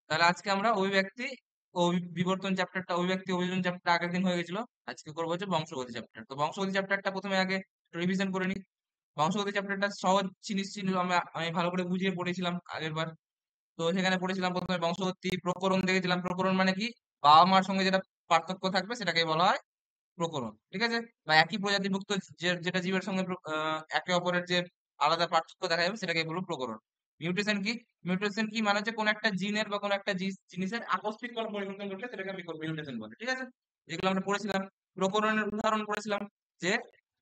তাহলে আজকে আমরা অভিব্যক্তি ও বিবর্তন চ্যাপ্টারটা, অভিব্যক্তি অভিযোজন চ্যাপ্টার আগের দিন হয়ে গেছিল। আজকে করবো হচ্ছে বংশগতি চ্যাপ্টার। তো বংশগতি চ্যাপ্টারটা প্রথমে আগে রিভিশন করে নিই। বংশগতি চ্যাপ্টারটা সহজ জিনিস ছিল, আমরা আমি ভালো করে বুঝিয়ে পড়েছিলাম আগের বার। তো সেখানে পড়েছিলাম প্রথমে বংশগতি প্রকরণ দেখেছিলাম। প্রকরণ মানে কি? বাবা মার সঙ্গে যেটা পার্থক্য থাকবে সেটাকে বলা হয় প্রকরণ, ঠিক আছে? বা একই প্রজাতিভুক্ত যেটা জীবের সঙ্গে একে অপরের যে আলাদা পার্থক্য দেখা যাবে সেটাকে বলবো প্রকরণ। মিউটেশন কি? মিউটেশন কি মানে হচ্ছে কোন একটা জিনের বা কোন একটা জিনিসের আকস্মিক কোনো পরিবর্তন ঘটলে সেটাকে আমি মিউটেশন বলি, ঠিক আছে? যেগুলো আমরা পড়েছিলাম। প্রকরণের উদাহরণ পড়েছিলাম যে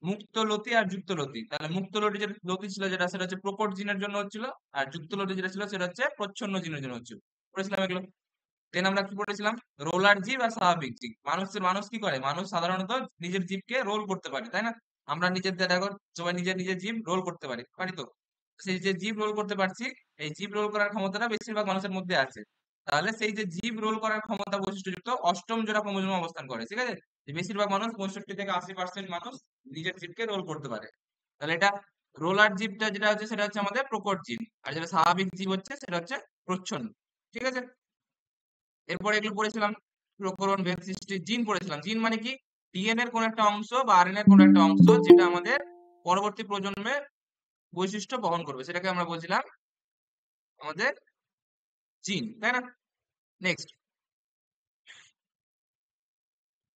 মুক্ত লতি আর যুক্ত লতি। তাহলে মুক্ত লতি যে লতি ছিল যেটা, সেটা হচ্ছে প্রকট জিনের জন্য হচ্ছিল। আর যুক্ত লতি যেটা ছিল সেটা হচ্ছে প্রচ্ছন্ন জিনের জন্য হচ্ছিল। পড়েছিলাম এগুলো। দেন আমরা কি পড়েছিলাম? রোলার জীব আর স্বাভাবিক জীব। মানুষ কি করে? মানুষ সাধারণত নিজের জীবকে রোল করতে পারে, তাই না? আমরা নিজের দেখো সবাই নিজের নিজের জীব রোল করতে পারি, পারি তো? সেই যে জীব রোল করতে পারছি, এই জীব রোল করার ক্ষমতাটা বেশিরভাগ মানুষের মধ্যে আছে। তাহলে সেই যে জীব রোল করার ক্ষমতা বৈশিষ্ট্যযুক্ত অষ্টম জোড়া ক্রোমোজোমে অবস্থান করে, ঠিক আছে? যে বেশিরভাগ মানুষ 65 থেকে 80% মানুষ নিজের জীবকে রোল করতে পারে। তাহলে এটা রোলার জীবটা যেটা হচ্ছে সেটা হচ্ছে আমাদের প্রকট জীব, আর যেটা স্বাভাবিক জীব হচ্ছে সেটা হচ্ছে প্রচ্ছন্ন, ঠিক আছে? এরপরে এগুলো পড়েছিলাম প্রকরণ, ভেদ সৃষ্টি, জিন পড়েছিলাম। জিন মানে কি? ডিএনএ এর কোন একটা অংশ বা আরএনএ এর কোন একটা অংশ যেটা আমাদের পরবর্তী প্রজন্মের বৈশিষ্ট্য বহন করবে, সেটাকে আমরা বলছিলাম আমাদের জিন, তাই না? নেক্সট,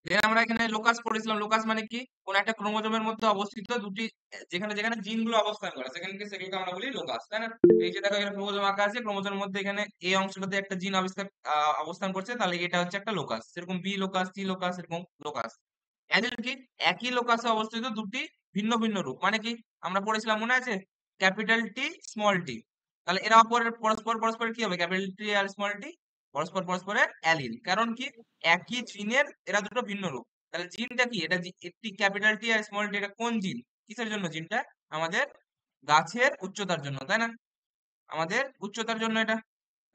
দেন আমরা এখানে লোকাস পড়েছিলাম। লোকাস মানে কি? কোন একটা ক্রোমোজোমের মধ্যে অবস্থিত দুটি, যেখানে যেখানে জিন গুলো অবস্থান করে সেখানে সেগুলোকে আমরা বলি লোকাস, তাই না? এই যে দেখো এখানে ক্রোমোজোম আঁকা আছে, ক্রোমোজোমের মধ্যে এখানে এই অংশটাতে একটা জিন অবস্থান করছে, তাহলে এটা হচ্ছে একটা লোকাস। সেরকম বি লোকাস, সি লোকাস, এরকম লোকাস। অ্যালিল কি? একই লোকাসে অবস্থিত দুটি ভিন্ন ভিন্ন রূপ। মানে কি? আমরা পড়েছিলাম মনে আছে? ক্যাপিটাল টি, স্মল টি। তাহলে এরা পরস্পর পরস্পরের কি হবে? ক্যাপিটাল টি আর স্মল টি পরস্পর পরস্পরের অ্যালিল। কারণ কি? একই জিনের এরা দুটো ভিন্ন রূপ। তাহলে জিনটা কি? এটা একটি ক্যাপিটাল টি আর স্মল টি, এটা কোন জিন? কিসের জন্য জিনটা? আমাদের গাছের উচ্চতার জন্য, তাই না? আমাদের উচ্চতার জন্য এটা।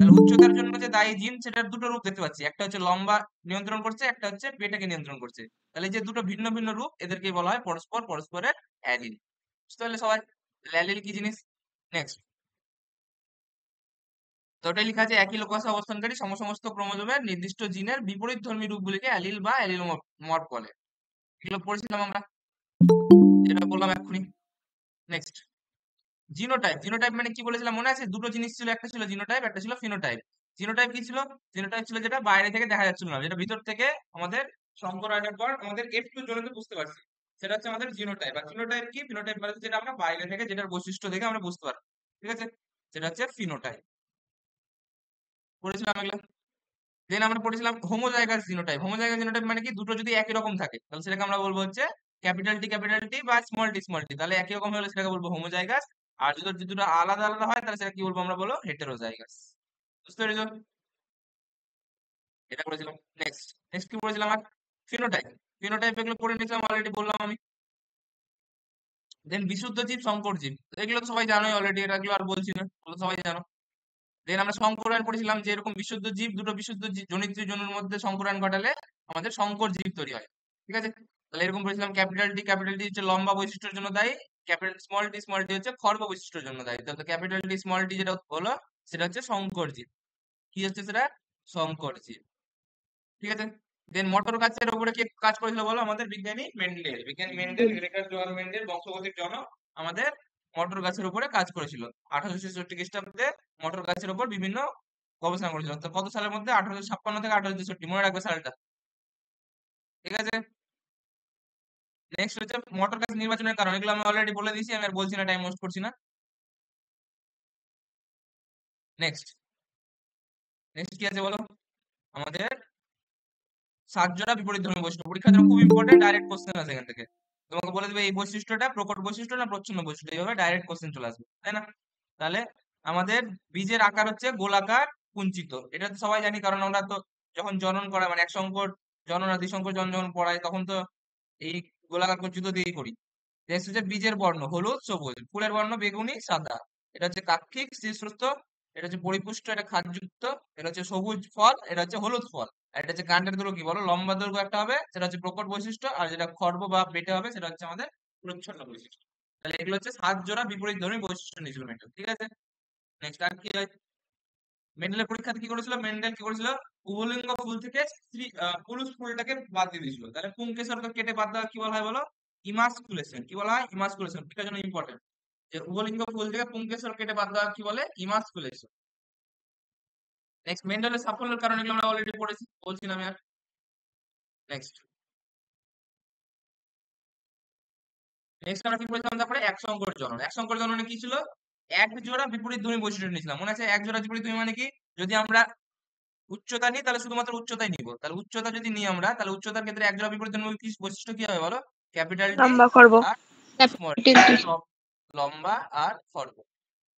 তাহলে উচ্চতার জন্য যে দায়ী জিন, সেটার দুটো রূপ দেখতে পাচ্ছি। একটা হচ্ছে লম্বা নিয়ন্ত্রণ করছে, একটা হচ্ছে পেটাকে নিয়ন্ত্রণ করছে। তাহলে এই যে দুটো ভিন্ন ভিন্ন রূপ, এদেরকে বলা হয় পরস্পর পরস্পরের অ্যালিল। বুঝতে পারলে সবাই অ্যালিল কি জিনিস? নেক্সট, তো ওটাই লেখা আছে একই লোকাসে অবস্থানকারী সমস্ত ক্রোমোজোমের নির্দিষ্ট জিনের বিপরীতধর্মী রূপগুলিকে অ্যালিল বা অ্যালিলোমর্ফ বলে। এগুলো পড়েছিলাম আমরা, যেটা বললাম এক্ষুনি। Next, genotype. জিনোটাইপ মানে কি বলেছিলাম মনে আছে? দুটো জিনিস ছিল, একটা ছিল জিনোটাইপ, একটা ছিল ফিনোটাইপ। জিনোটাইপ কি ছিল? জিনোটাইপ ছিল যেটা বাইরে থেকে দেখা যাচ্ছিল না, যেটা ভিতর থেকে আমাদের সংকরায়নের পর আমাদের একটু জনিত বুঝতে পারছি, সেটা হচ্ছে আমাদের জিনোটাইপ। আর ফিনোটাইপ কি? ফিনোটাইপ মানে হচ্ছে যেটা আমরা বাইরে থেকে, যেটার বৈশিষ্ট্য দেখে আমরা বুঝতে পারবো, ঠিক আছে? সেটা হচ্ছে ফিনোটাইপ। পড়েছিলাম এগুলো। দেন আমরা পড়েছিলাম হোমোজাইগাস জিনোটাইপ। হোমোজাইগাস জিনোটাইপ মানে কি? দুটো যদি একই রকম থাকে তাহলে সেটাকে আমরা বলবো হচ্ছে ক্যাপিটাল টি বা স্মল টি। তাহলে একই রকম হলে সেটাকে বলবো হোমোজাইগাস। আর যদি দুটো আলাদা আলাদা হয় তাহলে সেটা কি বলবো? আমরা বলবো হেটেরোজাইগাস। বুঝতে পেরেছো? এটা করেছিলাম। নেক্সট, নেক্সট কি পড়েছিলাম? আর ফিনোটাইপ। ফিনোটাইপ এগুলো পড়ে নিয়েছিলাম, অলরেডি বললাম আমি। দেন বিশুদ্ধ জীব, সংকর জীব, এগুলো তো সবাই জানোই অলরেডি, এগুলো আর বলছি না, এগুলো সবাই জানো। দেন আমরা সংকরায়ন পড়েছিলাম, যে এরকম বিশুদ্ধ জীব, দুটো বিশুদ্ধ জনিত জনুর মধ্যে সংকরায়ন ঘটালে আমাদের সংকর জীব তৈরি হয়, ঠিক আছে? তাহলে এরকম পড়েছিলাম ক্যাপিটাল টি হচ্ছে লম্বা বৈশিষ্ট্যের জন্য দায়ী, ক্যাপিটাল স্মল টি হচ্ছে খর্ব বৈশিষ্ট্যের জন্য দায়ী। তাহলে ক্যাপিটাল টি স্মল টি যেটা হলো সেটা হচ্ছে সংকর জীব। কি হচ্ছে সেটা? সংকর জীব, ঠিক আছে? দেন মোটর গাছের উপরে কে কাজ করেছিল বলো? আমাদের বিজ্ঞানী মেন্ডেল। বিজ্ঞানী মেন্ডেল, গ্রেগার জোহান মেন্ডেল, বংশগতির জনক, আমাদের মোটর গাছের উপরে কাজ করেছিল। 1866 খ্রিস্টাব্দে মোটর গাছের উপর বিভিন্ন গবেষণা করেছিল। তো কত সালের মধ্যে? 1856 থেকে 1863, মনে রাখবে সালটা, ঠিক আছে? নেক্সট হচ্ছে মোটর গাছ নির্বাচনের কারণ। এগুলো আমি অলরেডি বলে দিয়েছি, আমি আর বলছি না, টাইম ওয়েস্ট করছি না। নেক্সট, নেক্সট কি আছে বলো? আমাদের সাতজোড়া বিপরীতধর্মী বৈশিষ্ট্য। পরীক্ষার জন্য খুব ইম্পর্টেন্ট, ডাইরেক্ট কোশ্চেন আছে এখান থেকে। তোমাকে বলে দেবে এই বৈশিষ্ট্যটা প্রকট বৈশিষ্ট্য না প্রচ্ছন্ন বৈশিষ্ট্য, এইভাবে ডাইরেক্ট কোশ্চেন চলে আসবে, তাই না? তাহলে আমাদের বীজের আকার হচ্ছে গোলাকার কুঞ্চিত। এটা তো সবাই জানি, কারণ আমরা তো যখন জনন করা মানে এক সংকর জনন আর দ্বিসংকর জনন যখন পড়াই তখন তো এই গোলাকার কুঞ্চিত দিয়েই করি। নেক্সট হচ্ছে বীজের বর্ণ হলুদ সবুজ, ফুলের বর্ণ বেগুনি সাদা। এটা হচ্ছে কাক্ষিক শীর্ষস্থ, এটা হচ্ছে পরিপুষ্ট, এটা খাদযুক্ত। এটা হচ্ছে সবুজ ফল, এটা হচ্ছে হলুদ ফল। আর এটা হচ্ছে কাণ্ডের দৈর্ঘ্য কি বলো? লম্বা দৈর্ঘ্য একটা হবে, সেটা হচ্ছে প্রকট বৈশিষ্ট্য। আর যেটা খর্ব বা বেটে হবে সেটা হচ্ছে আমাদের প্রচ্ছন্ন বৈশিষ্ট্য। তাহলে এগুলো হচ্ছে সাত জোড়া বিপরীত ধর্মী বৈশিষ্ট্য নিয়েছিল মেন্ডেল, ঠিক আছে? নেক্সট আর কি হয়? মেন্ডেলের পরীক্ষাতে কি করেছিল, মেন্ডেল কি করেছিল, উভলিঙ্গ ফুল থেকে পুরুষ ফুলটাকে বাদ দিয়ে দিয়েছিল। তাহলে পুংকেশরকে কেটে বাদ দেওয়া কি বলা হয় বলো, ইমাস্কুলেশন। কি বলা হয়, ইমাস্কুলেশন। এটার জন্য ইম্পর্টেন্ট যে উভলিঙ্গ ফুল থেকে পুংকেশর কেটে বাদ দেওয়া কি বলে, ইমাস্কুলেশন। নেক্সট, মেন্ডেলের সাফল্যের কারণ এগুলো আমরা অলরেডি পড়েছি, বলছি না আমি আর। নেক্সট নেক্সট আমরা কি পড়েছিলাম তারপরে, এক সংকর জনন। এক সংকর জননে কি ছিল, এক জোড়া বিপরীত ধ্বনি বৈশিষ্ট্য নিয়েছিলাম, মনে আছে? এক জোড়া বিপরীত ধ্বনি মানে কি, যদি আমরা উচ্চতা নিই তাহলে শুধুমাত্র উচ্চতাই নিব। তাহলে উচ্চতা যদি নিই আমরা, তাহলে উচ্চতার ক্ষেত্রে এক জোড়া বিপরীত ধ্বনি কি বৈশিষ্ট্য কি হবে বলো, ক্যাপিটাল টি লম্বা খর্ব। আর স্মল টি, লম্বা আর খর্ব।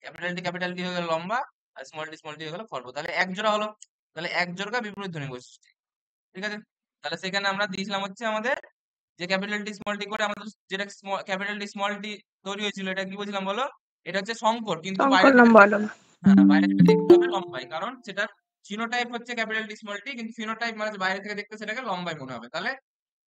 ক্যাপিটাল টি হয়ে গেল লম্বা, আর স্মল টি হয়ে গেল খর্ব। তাহলে এক জোড়া হলো, তাহলে এক জোড়া বিপরীত ধ্বনি বৈশিষ্ট্য। ঠিক আছে, তাহলে সেখানে আমরা দিয়েছিলাম হচ্ছে আমাদের যে ক্যাপিটাল টি স্মল টি করে আমাদের যেটা ক্যাপিটাল টি স্মল টি তৈরি হয়েছিল, এটা কি বলছিলাম বলো, এটা হচ্ছে সংকর, কিন্তু বাইরে শঙ্কর থেকে লম্বা লম্বা। হ্যাঁ বাইরে থেকে দেখতে হবে লম্বাই, কারণ সেটার জিনোটাইপ হচ্ছে ক্যাপিটাল টি স্মল টি, কিন্তু ফিনোটাইপ মানে যে বাইরে থেকে দেখতে সেটাকে লম্বাই মনে হবে। তাহলে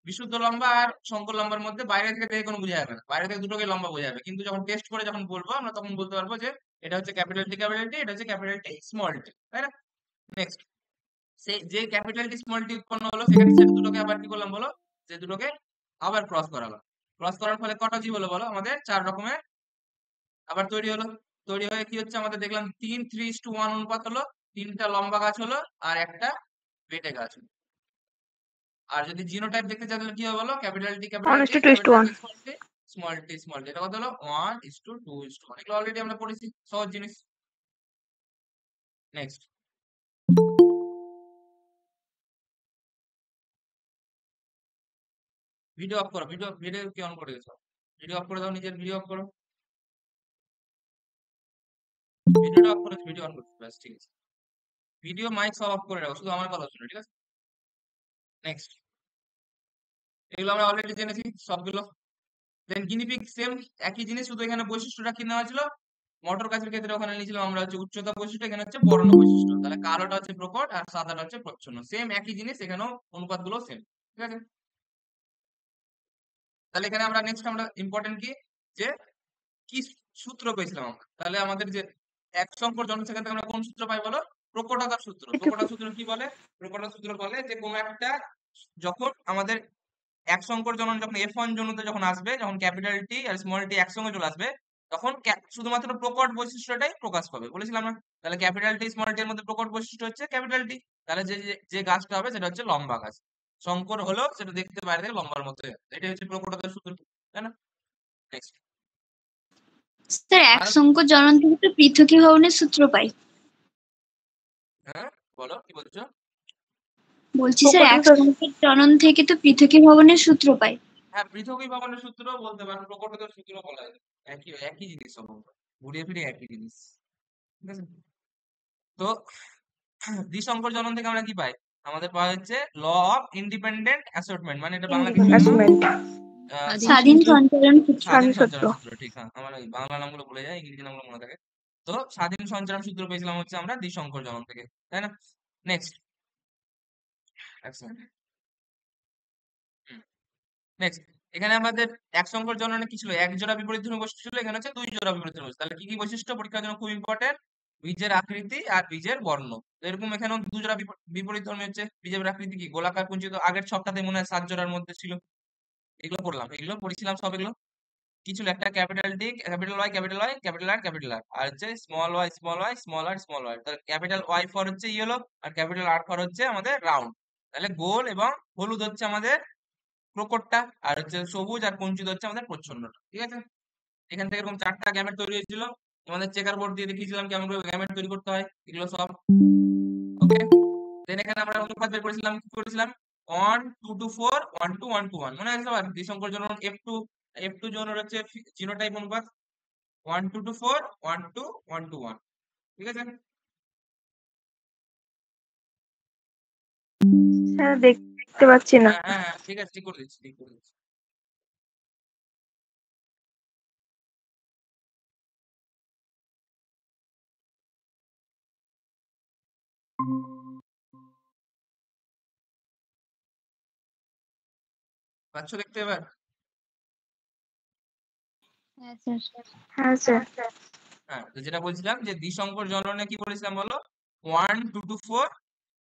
বিশুদ্ধ লম্বা আর শঙ্কর লম্বার মধ্যে বাইরে থেকে দেখে কোনো বোঝা যাবে না, বাইরে থেকে দুটোকে লম্বা বোঝা যাবে, কিন্তু যখন টেস্ট করে যখন বলবো আমরা তখন বলতে পারবো যে এটা হচ্ছে ক্যাপিটাল টি এটা হচ্ছে ক্যাপিটাল টি স্মল টি, তাই না? নেক্সট, সেই যে ক্যাপিটাল টি স্মল টি উৎপন্ন হলো সেখানে সে দুটোকে আবার কি করলাম বলো, যে দুটোকে আবার ক্রস করালো। ক্রস করার ফলে কটা জীব হলো বলো, আমাদের 4 রকমের আবার তৈরি হলো। তৈরি হয়ে কি হচ্ছে আমাদের দেখলাম 3:1 অনুপাত হলো, 3টা লম্বা গাছ হলো আর একটা বেটে গাছ হলো। আর যদি জিনোটাইপ দেখতে চাই তাহলে কি হবে বলো, ক্যাপিটাল টি 1:2:1। স্মল টি এটা কত হলো, 1:2:1। এগুলো অলরেডি আমরা পড়েছি, সহজ জিনিস। নেক্সট, ভিডিও অফ করো, ভিডিও কি অন করে দিয়েছো, ভিডিও অফ করে দাও, নিজের ভিডিও অফ করো, ভিডিওটা অফ করে ভিডিও অন করতে, ব্যাস ঠিক আছে। ভিডিও মাইক সব অফ করে রাখো, শুধু আমার কথা শুনো, ঠিক আছে? নেক্সট, এগুলো আমরা অলরেডি জেনেছি সবগুলো। দেন গিনিপিগ সেম একই জিনিস, শুধু এখানে বৈশিষ্ট্যটা কি নেওয়া ছিল, মটর গাছের ক্ষেত্রে ওখানে নিয়েছিলাম আমরা হচ্ছে উচ্চতা বৈশিষ্ট্য, এখানে হচ্ছে বর্ণ বৈশিষ্ট্য। তাহলে কালোটা হচ্ছে প্রকট আর সাদাটা হচ্ছে প্রচ্ছন্ন, সেম একই জিনিস, এখানেও অনুপাতগুলো সেম। ঠিক আছে, তাহলে এখানে আমরা নেক্সট আমরা ইম্পর্টেন্ট কি, যে কি সূত্র পেয়েছিলাম আমরা, তাহলে আমাদের যে এক সংকর জনসংখ্যা থেকে আমরা কোন সূত্র পাই বলো, প্রকটতার সূত্র। প্রকটতার সূত্র কি বলে, প্রকটতার সূত্র বলে যে কোনো একটা, যখন আমাদের এক সংকর জনন যখন F1 জনুতে যখন আসবে, যখন ক্যাপিটাল টি আর স্মল টি একসঙ্গে চলে আসবে, তখন শুধুমাত্র প্রকট বৈশিষ্ট্যটাই প্রকাশ পাবে, বলেছিলাম না? তাহলে ক্যাপিটাল টি স্মল টি এর মধ্যে প্রকট বৈশিষ্ট্য হচ্ছে ক্যাপিটাল টি, তাহলে যে যে যে গাছটা হবে সেটা হচ্ছে লম্বা গাছ। সংকর হলেও সেটা দেখতে বাইরে থেকে লম্বার মতো, এটাই হচ্ছে প্রকটতার সূত্র, তাই না? নেক্সট, স্যার এক আর সংকর জনন থেকে তো পৃথকীভবনের সূত্র পাই। হ্যাঁ বলো কি বলছো, বলছি স্যার এক সংকর জনন থেকে তো পৃথকীভবনের সূত্র পাই। হ্যাঁ পৃথকীভবনের সূত্র বলতে পারো, প্রকটতার সূত্র বলা যায়, একই একই জিনিস সম্ভবত, ঘুরিয়ে ফিরে একই জিনিস। ঠিক আছে, তো দ্বিসংকর জনন থেকে আমরা কি পাই, আমাদের পাওয়া যাচ্ছে ল অফ ইন্ডিপেন্ডেন্ট অ্যাসর্টমেন্ট, মানে এটা বাংলা কি বলে জানো, স্বাধীন সঞ্চালন সূত্র। স্বাধীন সঞ্চারণ সূত্র। ঠিক, হ্যাঁ আমার ওই বাংলা নামগুলো ভুলে যায়, ইংরেজি নামগুলো মনে থাকে। তো স্বাধীন সঞ্চারণ সূত্র পেয়েছিলাম হচ্ছে আমরা দ্বিসংকর জনন থেকে, তাই না? নেক্সট, নেক্সট, এখানে আমাদের এক সংকর জননে কি ছিল, এক জোড়া বিপরীত ধ্রুব বৈশিষ্ট্য ছিল, এখানে হচ্ছে 2 জোড়া বিপরীত ধ্রুব বৈশিষ্ট্য। তাহলে কি কি বৈশিষ্ট্য পরীক্ষার জন্য খুব ইম্পর্টেন্ট, বীজের আকৃতি আর বীজের বর্ণ। তো এরকম এখানেও 2 জোড়া বিপরীত ধর্মী হচ্ছে, বীজের আকৃতি কি গোলাকার কুঞ্চিত, আগের ছকটাতে মনে হয় 7 জোড়ার মধ্যে ছিল, এগুলো পড়লাম, এগুলো পড়েছিলাম সব। এগুলো কি ছিল, একটা capital D, capital Y, capital Y, capital আর ক্যাপিটাল আর, আর হচ্ছে small Y, small Y, small R, small Y. তাহলে ক্যাপিটাল ওয়াই ফর হচ্ছে ইয়েলো, আর ক্যাপিটাল আর ফর হচ্ছে আমাদের রাউন্ড। তাহলে গোল এবং হলুদ হচ্ছে আমাদের প্রকটটা, আর হচ্ছে সবুজ আর কুঞ্চিত হচ্ছে আমাদের প্রচ্ছন্নটা। ঠিক আছে, এখান থেকে এরকম 4টা গ্যামেট তৈরি হয়েছিল, আমাদের চেকার বোর্ড দিয়ে দেখিয়েছিলাম কেমন করে গ্যামেট তৈরি করতে হয়, এগুলো সব ওকে। দেন এখানে আমরা অনুপাত বের করেছিলাম, কি করেছিলাম, 1:2:4, 1:1:1, মনে আছে সবার? দ্বিসংকর জনন F2 জনন হচ্ছে জিনোটাইপ অনুপাত 1:2:4, 1:1:1। ঠিক আছে, স্যার দেখতে পাচ্ছি না। হ্যাঁ হ্যাঁ হ্যাঁ, ঠিক আছে, ঠিক করে দিচ্ছি, ঠিক করে দিচ্ছি। পাচ্ছ দেখতে এবার? হ্যাঁ স্যার। হ্যাঁ স্যার। হ্যাঁ, তো যেটা বলছিলাম যে দ্বিসংকর জননে কি বলেছিলাম বলো, 1 2 2 4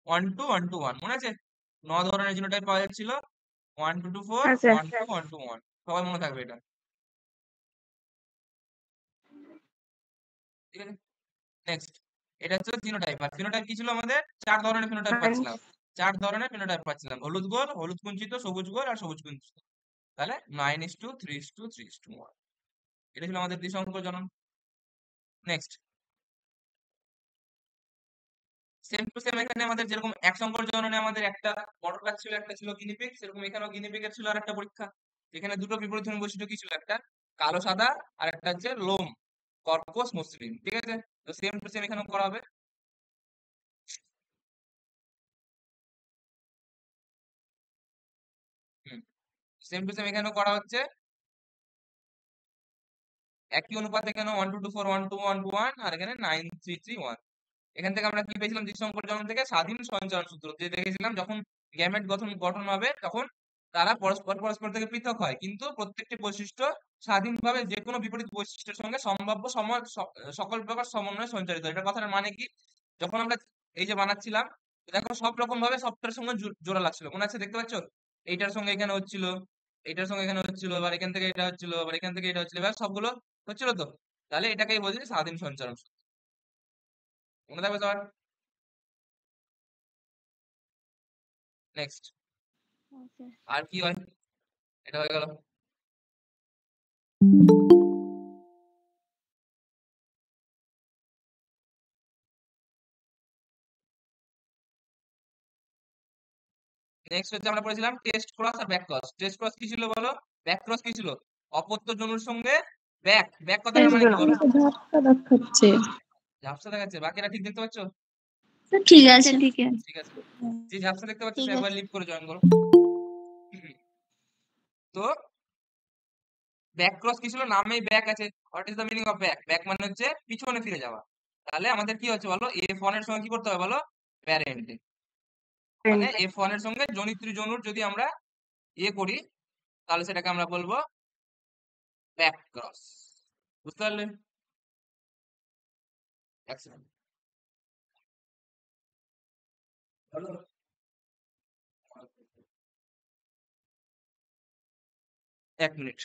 1 2 1 2 1 মনে আছে? 9 ধরনের জিনোটাইপ পাওয়া যাচ্ছিল। 1 2 2 4 আচ্ছা 1 2 1 2 1 সবাই মনে থাকবে এটা, ঠিক আছে? নেক্সট, এটা হচ্ছে জিনোটাইপ। আর ফিনোটাইপ কি ছিল আমাদের? 4 ধরনের ফিনোটাইপ পাচ্ছিলাম। 4 ধরনের ফিনোটাইপ পাচ্ছিলাম, হলুদ গোল, হলুদ কুঞ্চিত, সবুজ গোল আর সবুজ কুঞ্চিত। তাহলে 9:3:3:1, এটা ছিল আমাদের দ্বিসংকর জনন। নেক্সট, সেম টু সেম এখানে আমাদের যেরকম এক সংকর জননে আমাদের একটা মডেল গাছ ছিল, একটা ছিল গিনিপিগ, সেরকম এখানেও গিনিপিগের ছিল আর একটা পরীক্ষা। এখানে দুটো বিপরীত বৈশিষ্ট্য কি ছিল? একটা কালো সাদা আর একটা হচ্ছে লোম, কর্কশ মসৃণ, ঠিক আছে? তো সেম টু সেম এখানেও করা হবে। সেম টু সেম এখানেও করা হচ্ছে, একই অনুপাত এখানে 1 2 2 4 1 2 1 2 1 আর এখানে 9 3 3 1। এখান থেকে আমরা কি পেয়েছিলাম? দ্বিসংকর জনন থেকে স্বাধীন সঞ্চালন সূত্র যে দেখেছিলাম, যখন গ্যামেট গঠন হবে তখন তারা পরস্পর পরস্পর থেকে পৃথক হয়, কিন্তু প্রত্যেকটি বৈশিষ্ট্য স্বাধীনভাবে যে কোনো বিপরীত বৈশিষ্ট্যের সঙ্গে সম্ভাব্য সকল প্রকার সমন্বয়ে সঞ্চারিত হয়। এটা কথার মানে কি? যখন আমরা এই যে বানাচ্ছিলাম, দেখো সব রকম ভাবে সবটার সঙ্গে জোড়া লাগছিল, মনে আছে? দেখতে পাচ্ছ এইটার সঙ্গে এখানে হচ্ছিল, এইটার সঙ্গে এখানে হচ্ছিল, আবার এখান থেকে এটা হচ্ছিল, আবার এখান থেকে এটা হচ্ছিল, এবার সবগুলো হচ্ছিল তো। তাহলে এটাকেই বলছি স্বাধীন সঞ্চারণ সূত্র, মনে থাকবে সবার? নেক্সট, আর কি হয়? এটা হয়ে গেল। নেক্সট হচ্ছে আমরা পড়েছিলাম টেস্ট ক্রস আর ব্যাক ক্রস। টেস্ট ক্রস কি ছিল বলো? ব্যাক ক্রস কি ছিল? অপত্য জনুর সঙ্গে ব্যাক, ব্যাক কথাটার মানে কি বলো? ধাক্কা দেখাচ্ছে। ঝাপসা দেখাচ্ছে, বাকিরা ঠিক দেখতে পাচ্ছ? ঠিক আছে। ঠিক আছে। ঠিক আছে, যে ঝাপসা দেখতে পাচ্ছ ঠিক সে একবার আছে। লিভ করে জয়েন করো। তো ব্যাক ক্রস কি ছিল? নামেই ব্যাক আছে। What is the meaning of back? Back মানে হচ্ছে পিছনে ফিরে যাওয়া। তাহলে আমাদের কি হচ্ছে বলো? F1 এর সঙ্গে কি করতে হবে বলো? প্যারেন্ট, মানে F1 এর সঙ্গে জনিত্রী জনুর যদি আমরা করি, তাহলে সেটাকে আমরা বলবো ব্যাক ক্রস। বুঝতে পারলে? Excellent. হলো? এক মিনিট।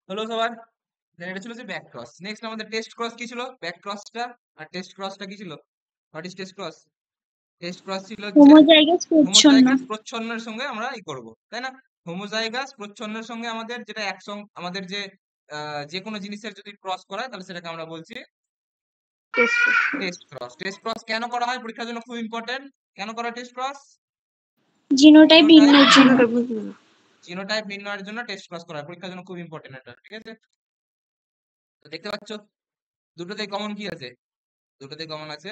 হলো সবার? Then এটা ছিল যে ব্যাক ক্রস। নেক্সট আমাদের টেস্ট ক্রস কি ছিল? ব্যাক ক্রসটা আর টেস্ট ক্রসটা কি ছিল? What is test cross? Test cross ছিল হচ্ছে হোমোজাইগাস প্রচ্ছন্ন। হোমোজাইগাস প্রচ্ছন্নের সঙ্গে আমরা করব, তাই না? হোমোজাইগাস প্রচ্ছন্নের সঙ্গে আমাদের যেটা আমাদের যে যে কোনো জিনিসের যদি ক্রস করায় তাহলে সেটাকে আমরা বলছি টেস্ট ক্রস। টেস্ট ক্রস কেন করা হয়? পরীক্ষার জন্য খুব ইম্পর্টেন্ট। কেন করা টেস্ট ক্রস? জিনোটাইপ নির্ণয়ের জন্য। জিনোটাইপ নির্ণয়ের জন্য টেস্ট ক্রস করা হয়, পরীক্ষার জন্য খুব ইম্পর্টেন্ট এটা, ঠিক আছে? তো দেখতে পাচ্ছ দুটোতেই কমন কি আছে? দুটোতেই কমন আছে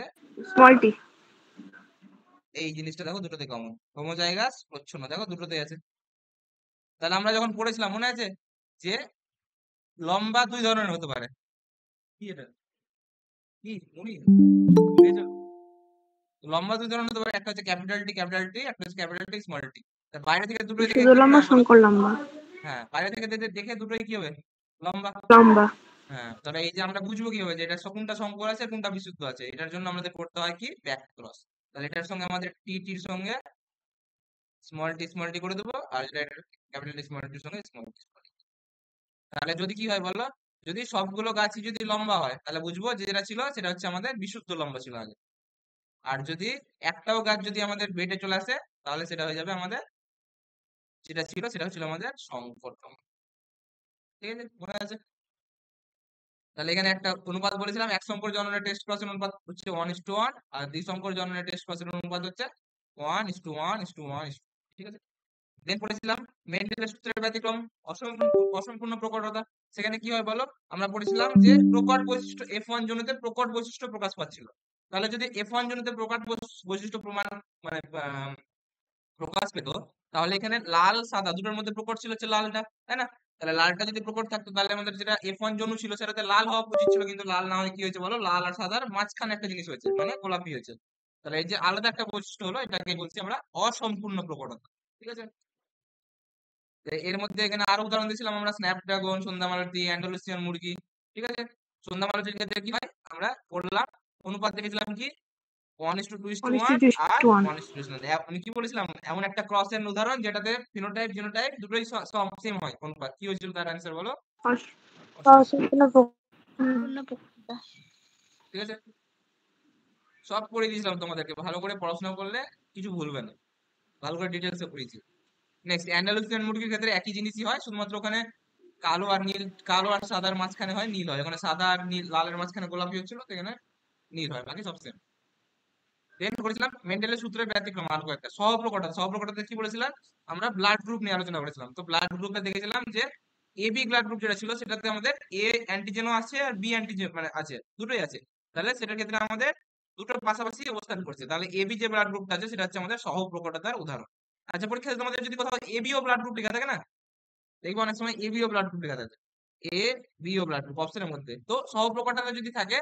স্মল টি। এই জিনিসটা, দেখো দুটোতে কমন, হোমোজাইগাস প্রচ্ছন্ন, দেখো দুটোতেই আছে। তাহলে আমরা যখন পড়েছিলাম মনে আছে যে লম্বা দুই ধরনের হতে পারে। কি এটা? কি মুনি? বুঝেছো? লম্বা দুই ধরনের হতে পারে, একটা হচ্ছে ক্যাপিটাল টি, একটা হচ্ছে ক্যাপিটাল টি স্মল টি। বাইরে থেকে দুটোই দেখে শুধু কি মনে লম্বা, হয় বলো? শঙ্কর লম্বা। হ্যাঁ, বাইরে থেকে দেখে দুটোই কি হবে? লম্বা। লম্বা। হ্যাঁ, তাহলে এই যে আমরা বুঝবো কিভাবে যে এটা কোনটা সংকর আছে কোনটা বিশুদ্ধ আছে? এটার জন্য আমাদের করতে হয় কি? Back cross. তাহলে এটার সঙ্গে আমাদের টির সঙ্গে স্মল টি করে দেবো, আর এটা ক্যাপিটাল টি স্মল টির সঙ্গে স্মল টি। তাহলে যদি কি হয় বলো? যদি সবগুলো গাছই যদি লম্বা হয় তাহলে বুঝবো যে যেটা ছিল সেটা হচ্ছে আমাদের বিশুদ্ধ লম্বা ছিল আগে। আর যদি একটাও গাছ যদি আমাদের বেটে চলে আসে তাহলে সেটা হয়ে যাবে আমাদের যেটা ছিল সেটা হচ্ছিল আমাদের সংকটন। ঠিক আছে, মনে আছে? তাহলে এখানে একটা অনুপাত বলেছিলাম, এক সংকর জননের টেস্ট ক্রসের অনুপাত হচ্ছে 1:1, আর দ্বি সংকর জননের টেস্ট ক্রসের অনুপাত হচ্ছে 1:1:1। ঠিক আছে। দেন পড়েছিলাম মেন্ডেলের সূত্রের ব্যতিক্রম, অসম্পূর্ণ অসম্পূর্ণ প্রকটতা। সেখানে কি হয় বলো, আমরা পড়েছিলাম যে প্রকট বৈশিষ্ট্য F1 জনিতে প্রকট বৈশিষ্ট্য প্রকাশ পাচ্ছিল। তাহলে যদি F1 জনিতে প্রকট বৈশিষ্ট্য প্রমাণ মানে প্রকাশ পেত, তাহলে এখানে লাল সাদা দুটোর মধ্যে প্রকট ছিল হচ্ছে লালটা, তাই না? তাহলে লালটা যদি প্রকট থাকতো তাহলে আমাদের যেটা F1 জনু ছিল সেটাতে লাল হওয়া উচিত ছিল, কিন্তু লাল না হয়ে কি হয়েছে বলো, লাল আর সাদার মাঝখানে একটা জিনিস হয়েছে, মানে গোলাপি হয়েছে। তাহলে এই যে আলাদা একটা বৈশিষ্ট্য হলো, এটাকে বলছি আমরা অসম্পূর্ণ প্রকটতা। ঠিক আছে। তো এর মধ্যে এখানে আরো উদাহরণ দিয়েছিলাম আমরা, স্ন্যাপড্রাগন, সন্ধ্যামালতি, অ্যান্ডালুসিয়ান মুরগি। ঠিক আছে। সন্ধ্যামালতির ক্ষেত্রে কি হয় আমরা পড়লাম, অনুপাত দেখেছিলাম কি 1:2:1 আর 1:1 1:1। আমি কি বলেছিলাম, এমন একটা ক্রসের উদাহরণ যেটাতে ফিনোটাইপ জিনোটাইপ দুটোই সেম হয় অনুপাত। কি হয়েছিল তার অ্যান্সার বলো? অসম্পূর্ণ সম্পূর্ণ প্রকৃত। ঠিক আছে, সব পড়ে দিয়েছিলাম তোমাদেরকে, ভালো করে পড়াশোনা করলে কিছু ভুলবে না, ভালো করে ডিটেলসে পড়েছি। নেক্সট, অ্যান্ডালুসিয়ান মুরগির ক্ষেত্রে একই জিনিসই হয়, শুধুমাত্র ওখানে কালো আর নীল, কালো আর সাদার মাঝখানে হয় নীল হয়, ওখানে সাদা আর নীল, লালের মাঝখানে গোলাপি হচ্ছিল, তো এখানে নীল হয়, বাকি সব সেম। দেন করেছিলাম মেন্ডেলের সূত্রের ব্যতিক্রম, আর কয়েকটা সহপ্রকটতা। সহপ্রকটতা কি বলেছিলাম আমরা, ব্লাড গ্রুপ নিয়ে আলোচনা করেছিলাম। তো ব্লাড গ্রুপে দেখেছিলাম যে এবি ব্লাড গ্রুপ যেটা ছিল সেটাতে আমাদের এ অ্যান্টিজেনও আছে আর বি অ্যান্টিজেন মানে আছে, দুটোই আছে। তাহলে সেটার ক্ষেত্রে আমাদের দুটোর পাশাপাশি অবস্থান করছে, তাহলে এবি যে ব্লাড গ্রুপটা আছে সেটা হচ্ছে আমাদের সহপ্রকটতার উদাহরণ। আচ্ছা, পরীক্ষায় তোমাদের যদি কোথাও এবিও ব্লাড গ্রুপ লেখা থাকে না, দেখবো অনেক সময় এবিও ব্লাড গ্রুপ লেখা থাকে, এ বিও ব্লাড গ্রুপ অপশনের মধ্যে, তো সহপ্রকটতা যদি থাকে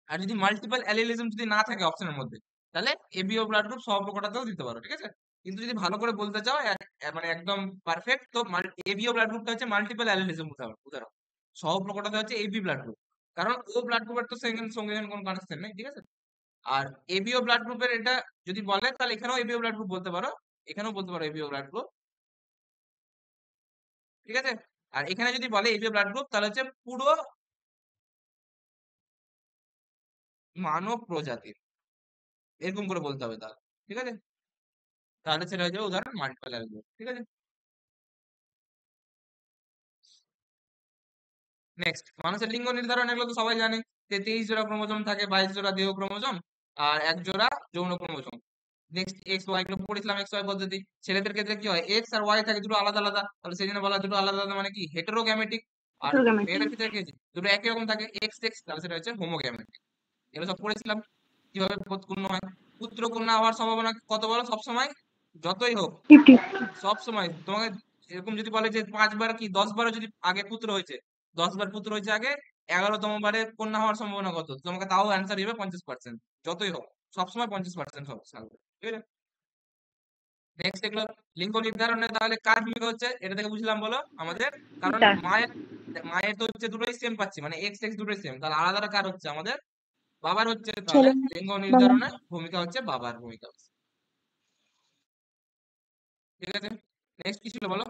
আর যদি মাল্টিপল অ্যালিলিজম যদি না থাকে অপশনের মধ্যে, তাহলে এবিও ব্লাড গ্রুপ সহপ্রকটতাও দিতে পারো। ঠিক আছে। কিন্তু যদি ভালো করে বলতে চাও মানে একদম পারফেক্ট, তো এবিও ব্লাড গ্রুপটা হচ্ছে মাল্টিপল অ্যালিলিজম উদাহরণ উদাহরণ। সহপ্রকটতা হচ্ছে এবি ব্লাড গ্রুপ, কারণ ও ব্লাড গ্রুপের তো সঙ্গে সঙ্গে কোনো কানেকশন নেই। ঠিক আছে। আর এবিও ব্লাড গ্রুপের এটা যদি বলে তাহলে এখানেও এবিও ব্লাড গ্রুপ বলতে পারো, এখানেও বলতে পারো এবিও ব্লাড গ্রুপ। ঠিক আছে। আর এখানে যদি বলে এবিও ব্লাড গ্রুপ তাহলে হচ্ছে পুরো মানব প্রজাতির, এরকম করে বলতে হবে তাহলে। ঠিক আছে। তাহলে সেটা হয়ে যাবে উদাহরণ মাল্টিপল অ্যালিলিজম। ঠিক আছে। নেক্সট, মানুষের লিঙ্গ নির্ধারণ, এগুলো তো সবাই জানে যে 23 জোড়া ক্রোমোজোম থাকে, 22 জোড়া দেহ ক্রোমোজোম আর 1 জোড়া যৌন ক্রোমোজোম। নেক্সট, এক্স ওয়াই, এগুলো পড়েছিলাম এক্স ওয়াই পদ্ধতি। ছেলেদের ক্ষেত্রে কি হয়, এক্স আর ওয়াই থাকে দুটো আলাদা আলাদা, তাহলে সেই জন্য বলা হয় দুটো আলাদা আলাদা মানে কি হেটেরোগ্যামেটিক। আর মেয়েদের ক্ষেত্রে কি দুটো একই রকম থাকে, এক্স এক্স, তাহলে সেটা হচ্ছে হোমোগ্যামেটিক। এগুলো সব পড়েছিলাম কিভাবে উৎপন্ন হয়। পুত্র কন্যা হওয়ার সম্ভাবনা কত বলো সবসময়, যতই হোক 50 সব সময় তোমাকে এরকম যদি বলে যে 5 বার কি 10 বারও যদি আগে পুত্র হয়েছে, 10 বার পুত্র হয়েছে আগে, 11তম বারে কন্যা হওয়ার সম্ভাবনা কত, তোমাকে তাও অ্যান্সার দিবে 50%, যতই হোক সবসময় 50% সব থাকবে। ঠিক আছে। নেক্সট এগুলো লিঙ্গ নির্ধারণে তাহলে কার ভূমিকা হচ্ছে, এটা থেকে বুঝলাম বলো আমাদের, কারণ মায়ের মায়ের তো হচ্ছে দুটোই সেম পাচ্ছি, মানে এক্স এক্স দুটোই সেম, তাহলে আলাদা কার হচ্ছে আমাদের, বাবার হচ্ছে। তাহলে ছেলে লিঙ্গ নির্ধারণে ভূমিকা হচ্ছে বাবার ভূমিকা হচ্ছে। ঠিক আছে। নেক্সট কি ছিল বলো,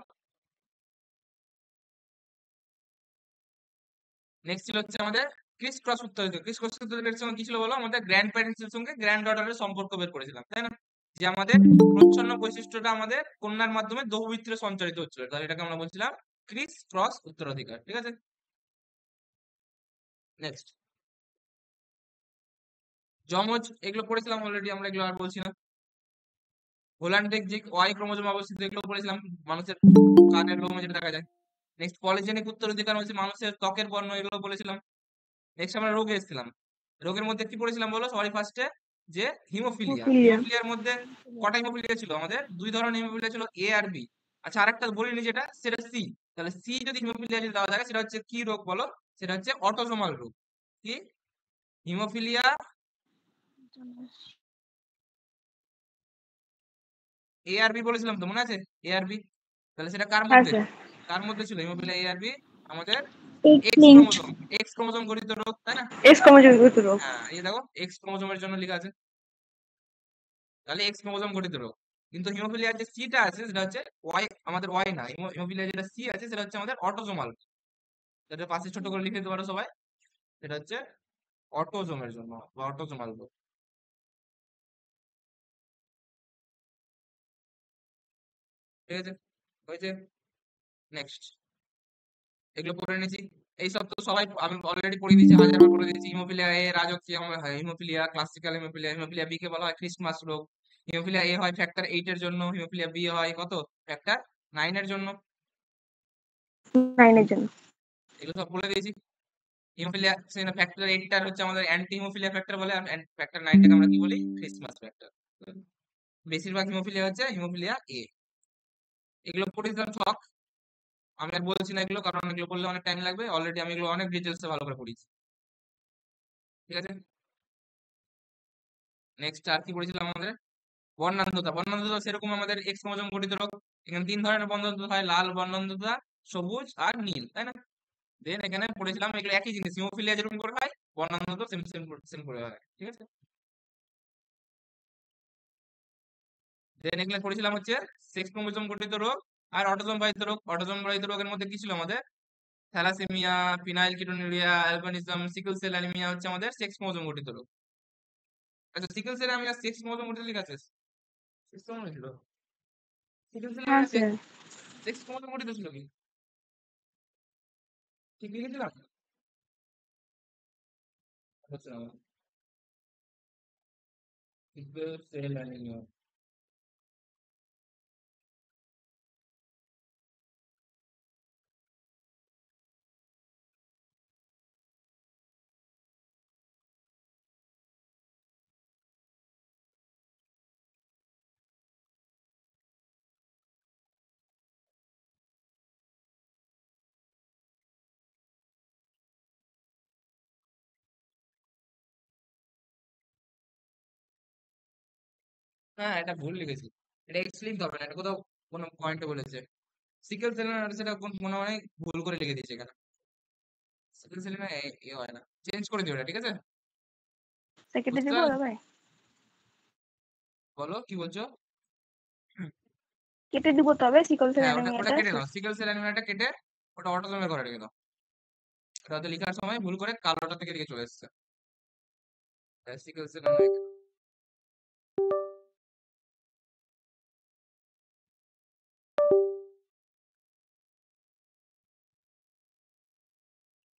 নেক্সট ছিল হচ্ছে আমাদের ক্রিস ক্রস উত্তরাধিকার। ক্রিস ক্রস উত্তরাধিকারের সঙ্গে কি ছিল বলো, আমাদের গ্র্যান্ড প্যারেন্টস এর সঙ্গে গ্র্যান্ড ডটারের সম্পর্ক বের করেছিলাম, তাই না? যে আমাদের প্রচ্ছন্ন বৈশিষ্ট্যটা আমাদের কন্যার মাধ্যমে দৌহিত্রে সঞ্চারিত হচ্ছিল, তাহলে এটাকে আমরা বলছিলাম ক্রিস ক্রস উত্তরাধিকার। ঠিক আছে। নেক্সট, যমজ, এগুলো পড়েছিলাম অলরেডি আমরা, এগুলো আর বলছি না। হোল্যান্ডিক যে ওয়াই ক্রোমোজোম অবস্থিত, এগুলো পড়েছিলাম, মানুষের কানের লোমে যেটা দেখা যায়। নেক্সট, পলিজেনিক উত্তরাধিকার হচ্ছে মানুষের ত্বকের বর্ণ, এগুলো বলেছিলাম। নেক্সট আমরা রোগে এসেছিলাম, রোগের মধ্যে কি পড়েছিলাম বলো সবাই ফার্স্টে, যে হিমোফিলিয়া। হিমোফিলিয়ার মধ্যে কটা হিমোফিলিয়া ছিল আমাদের, দুই ধরনের হিমোফিলিয়া ছিল, এ আর বি। আচ্ছা, আরেকটা বলিনি যেটা, সেটা সি। তাহলে সি যদি হিমোফিলিয়া যদি দেওয়া থাকে সেটা হচ্ছে কি রোগ বলো, সেটা হচ্ছে অটোসোমাল রোগ। কি, হিমোফিলিয়া এ আর বি বলেছিলাম তো, মনে আছে? এ আর বি, তাহলে সেটা কার মধ্যে, আছে কার মধ্যে ছিল হিমোফিলিয়া এ আর বি, আমাদের X x linked chromosome, x chromosome গঠিত রোগ, তাই না? X chromosome রোগ হ্যাঁ, এই দেখো এক্স ক্রোমোজোমের জন্য লেখা আছে, তাহলে এক্স ক্রোমোজোম গঠিত রোগ। কিন্তু হিমোফিলিয়ার যে সিটা আছে সেটা হচ্ছে ওয়াই, আমাদের ওয়াই না, হিমোফিলিয়ার যেটা সি আছে সেটা হচ্ছে আমাদের অটোজোমাল, যেটা পাশে ছোট করে লিখে দিতে পারো সবাই, সেটা হচ্ছে অটোজোমের জন্য বা অটোজোমাল রোগ। ঠিক আছে। হয়েছে। নেক্সট এগুলো পড়ে নিয়েছি। এইসব তো সবাই আমি অলরেডি পড়ে দিয়েছি, হাজারবার পড়ে দিয়েছি। হিমোফিলিয়া এ রাজকীয় haemophilia, classical haemophilia, haemophilia B কে বলা হয় ক্রিসমাস রোগ। হিমোফিলিয়া এ হয় ফ্যাক্টর 8 এর জন্য, হিমোফিলিয়া বি হয় কত, ফ্যাক্টর 9 এর জন্য। 9 এর জন্য। এগুলো সব বলে দিয়েছি। হিমোফিলিয়া ফ্যাক্টর 8টার হচ্ছে আমাদের অ্যান্টি হিমোফিলিয়া ফ্যাক্টর বলে, আর ফ্যাক্টর 9টাকে আমরা কি বলি, ক্রিসমাস ফ্যাক্টর। বেশিরভাগ হিমোফিলিয়া হচ্ছে হিমোফিলিয়া এ। এগুলো পড়ে দিলাম সব। আমি আর বলছি না এগুলো, কারণ এগুলো বললে অনেক টাইম লাগবে। অলরেডি আমি এগুলো অনেক ডিটেলসে ভালো করে পড়েছি। ঠিক আছে। নেক্সট আর কি পড়েছিলাম আমাদের, বর্ণান্ধতা। বর্ণান্ধতা সেরকম আমাদের এক্স ক্রোমোজোম গঠিত রোগ। এখানে 3 ধরনের বর্ণান্ধতা হয়, লাল বর্ণান্ধতা, সবুজ আর নীল, তাই না? দেন এখানে পড়েছিলাম এগুলো একই জিনিস, হিমোফিলিয়া যেরকম করে হয় বর্ণান্ধতা সেম সেম সেম করে হয়। ঠিক আছে। দেন এগুলো পড়েছিলাম হচ্ছে সেক্স ক্রোমোজোম গঠিত রোগ আর অটোজোম বাহিত রোগ। অটোজোম বাহিত রোগের মধ্যে কি ছিল আমাদের, thalassemia, phenylketonuria, albinism, sickle cell anaemia হচ্ছে আমাদের সেক্স ক্রোমোজোম গঠিত রোগ। আচ্ছা, sickle cell anaemia sex chromosome গঠিত লেখা আছে, সেক্স ক্রোমোজোম ছিল, সিকল সেল হ্যাঁ অ্যানিমিয়া স্যার। সেক্স ক্রোমোজোম গঠিত ছিল কি, ঠিক লিখেছিলাম? হচ্ছে না, সিকল সেল অ্যানিমিয়া। হ্যাঁ, এটা ভুল লিখেছি, এটা এক্স লিখতে হবে না, এটা কোথাও কোনো পয়েন্টে বলেছে সিকেল সেল, সেটা মনে হয় ভুল করে লিখে দিয়েছে এখানে। সিকেল সেল না, এ হয় না, চেঞ্জ করে দিও এটা, ঠিক আছে? সেকেন্ডে বুঝতে দিব পারলে? ভাই? বলো কি বলছো। হুম, কেটে দিব তবে সিকল সেল হ্যাঁ, ওটা ওটা অ্যানিমিয়াটা। কেটে দাও, সিকেল সেল অ্যানিমিয়াটা কেটে ওটা অটোজোমের ঘরে রেখে দাও। এটা হয়তো লেখার সময় ভুল করে কালোটা থেকে দিকে চলে এসেছে, সিকেল সেল অ্যানিমিয়া।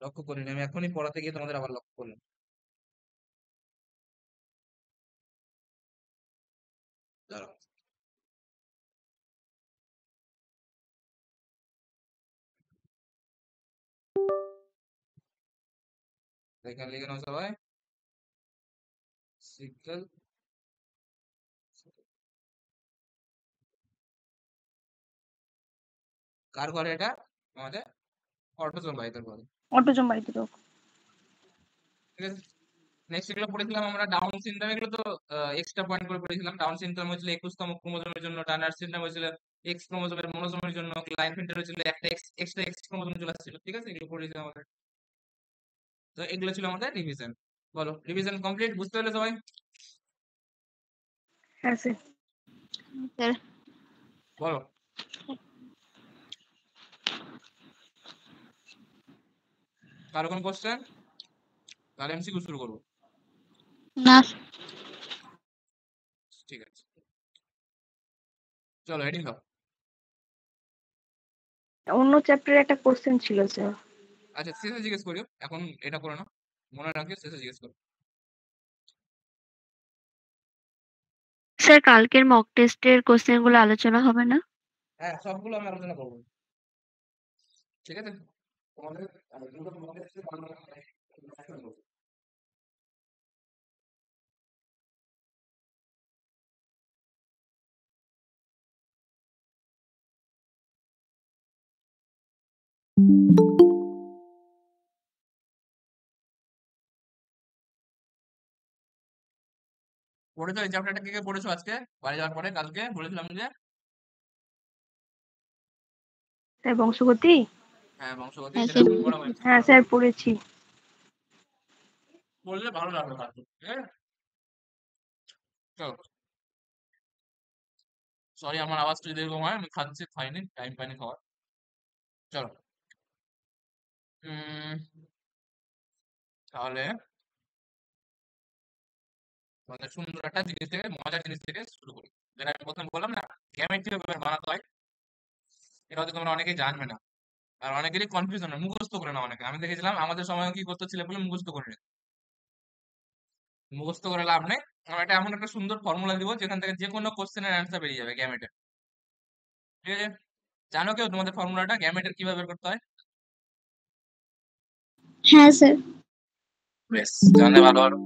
লক্ষ্য করিনি, আমি এখনই পড়াতে গিয়ে তোমাদের আবার লক্ষ্য করলাম। দাঁড়াও, এখানে লিখে নাও সবাই, সিকেল, কার ঘরে এটা, আমাদের অটোজোম বাহিতের ঘরে। অটোজোম বাহিত রোগ। ঠিক আছে। নেক্সট এগুলো পড়েছিলাম আমরা ডাউন সিনড্রোম, এগুলো তো এক্সট্রা পয়েন্ট করে পড়েছিলাম। ডাউন সিনড্রোম হয়েছিল 21তম ক্রোমোজোমের জন্য, টার্নার সিনড্রোম হয়েছিল এক্স ক্রোমোজোমের মনোজোমের জন্য, ক্লাইনফেল্টার হয়েছিল একটা এক্সট্রা এক্স ক্রোমোজোম চলে আসছিল। ঠিক আছে, এগুলো পড়েছিলাম আমাদের। তো এগুলো ছিল আমাদের রিভিশন। বলো, রিভিশন কমপ্লিট, বুঝতে পারলে সবাই? হ্যাঁ স্যার। স্যার বলো, কারো কোন কোশ্চেন? তাহলে এমসিকিউ শুরু করবো। না, ঠিক আছে, চলো হেডিং দাও। অন্য চ্যাপ্টারে একটা কোশ্চেন ছিল স্যার। আচ্ছা, শেষে জিজ্ঞেস করিও, এখন এটা করে না, মনে রাখিও শেষে জিজ্ঞেস করো। স্যার কালকের মক টেস্টের কোশ্চেন গুলো আলোচনা হবে না? হ্যাঁ, সবগুলো আমি আলোচনা করবো। ঠিক আছে, তোমাদের পড়েছো এই চ্যাপ্টারটা, কে কে পড়েছো আজকে বাড়ি যাওয়ার পরে? কালকে বলেছিলাম যে, স্যার বংশগতি। হ্যাঁ বংশগতি, হ্যাঁ সেটা স্যার। এখন পড়া হয়েছে। হ্যাঁ স্যার পড়েছি। পড়লে ভালো লাগবে কালকে, ঠিক আছে? চলো, সরি আমার আওয়াজটা যদি এরকম হয়, আমি খাচ্ছি, খাইনি, টাইম পাইনি খাওয়ার। চলো, উম তাহলে তোমাদের সুন্দর একটা জিনিস থেকে, মজার জিনিস থেকে শুরু করি। যেটা আমি প্রথমে বললাম না, গ্যামেট কিভাবে বানাতে হয়। এটা হয়তো তোমরা অনেকেই জানবে না, আর অনেকেরই কনফিউশন হয়, মুখস্থ করে না অনেকে। আমি দেখেছিলাম আমাদের সময় কি করতো, ছেলে পেলে মুখস্থ করে নিত। মুখস্থ করে লাভ নেই। আমরা এটা এমন একটা সুন্দর ফর্মুলা দিব যেখান থেকে যে কোনো কোশ্চেনের অ্যান্সার বেরিয়ে যাবে গ্যামেটের। ঠিক আছে? জানো কেউ তোমাদের ফর্মুলাটা গ্যামেটের কিভাবে বের করতে হয়? হ্যাঁ স্যার। বেশ, জানলে ভালো হলো।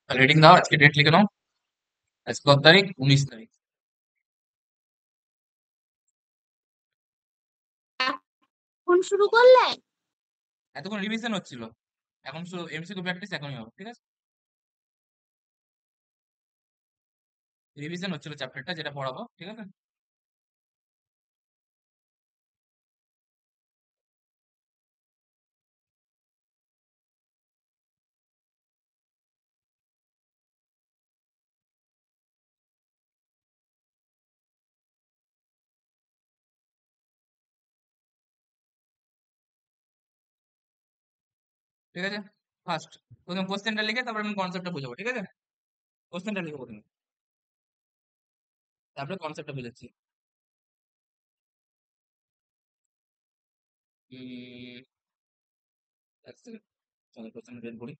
রিডিং দাও, আজকে ডেট লিখে নাও। আজকে কত তারিখ? 19 তারিখ। কোন শুরু করলে? এতক্ষণ রিভিশন হচ্ছিল, এখন শুধু এমসিকিউ প্র্যাকটিস এখনই হবে। ঠিক আছে? রিভিশন হচ্ছিল চ্যাপ্টারটা যেটা পড়াবো। ঠিক আছে? ঠিক আছে, ফার্স্ট প্রথম কোশ্চেনটা লিখে তারপরে আমি কনসেপ্টটা বুঝাবো। ঠিক আছে? কোশ্চেনটা লিখে প্রথমে, তারপরে কনসেপ্টটা বুঝাচ্ছি। এক সেকেন্ড, চলো কোশ্চেনটা বের করি।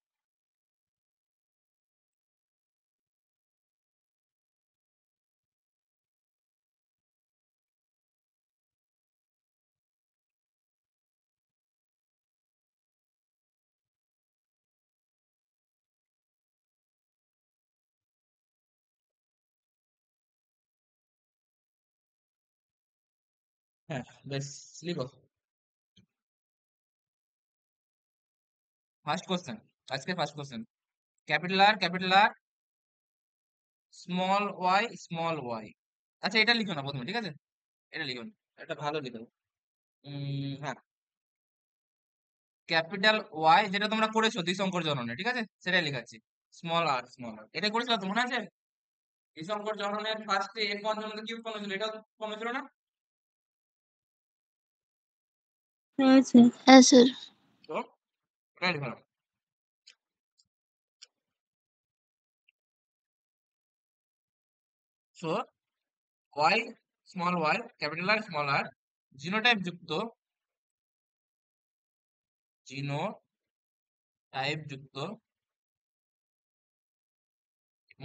হ্যাঁ, বেশ, লিখো। ফার্স্ট কোশ্চেন, আজকে ফার্স্ট কোশ্চেন, ক্যাপিটাল আর স্মল ওয়াই। আচ্ছা, এটা লিখো না প্রথমে। ঠিক আছে? এটা লিখো না, এটা ভালো লিখো। হ্যাঁ, ক্যাপিটাল ওয়াই যেটা তোমরা করেছো দ্বিসংকর জননে, ঠিক আছে, সেটাই লিখাচ্ছি। স্মল আর এটা করেছিল তো, মনে আছে? দ্বিসংকর জননের ফার্স্টে এর পঞ্চম কি উৎপন্ন ছিল, এটা উৎপন্ন ছিল না? হ্যাঁ স্যার। হ্যাঁ স্যার। তো এটাই লিখো না। So Y, small Y, capital আর স্মল আর, জিনোটাইপ যুক্ত, জিনোটাইপ যুক্ত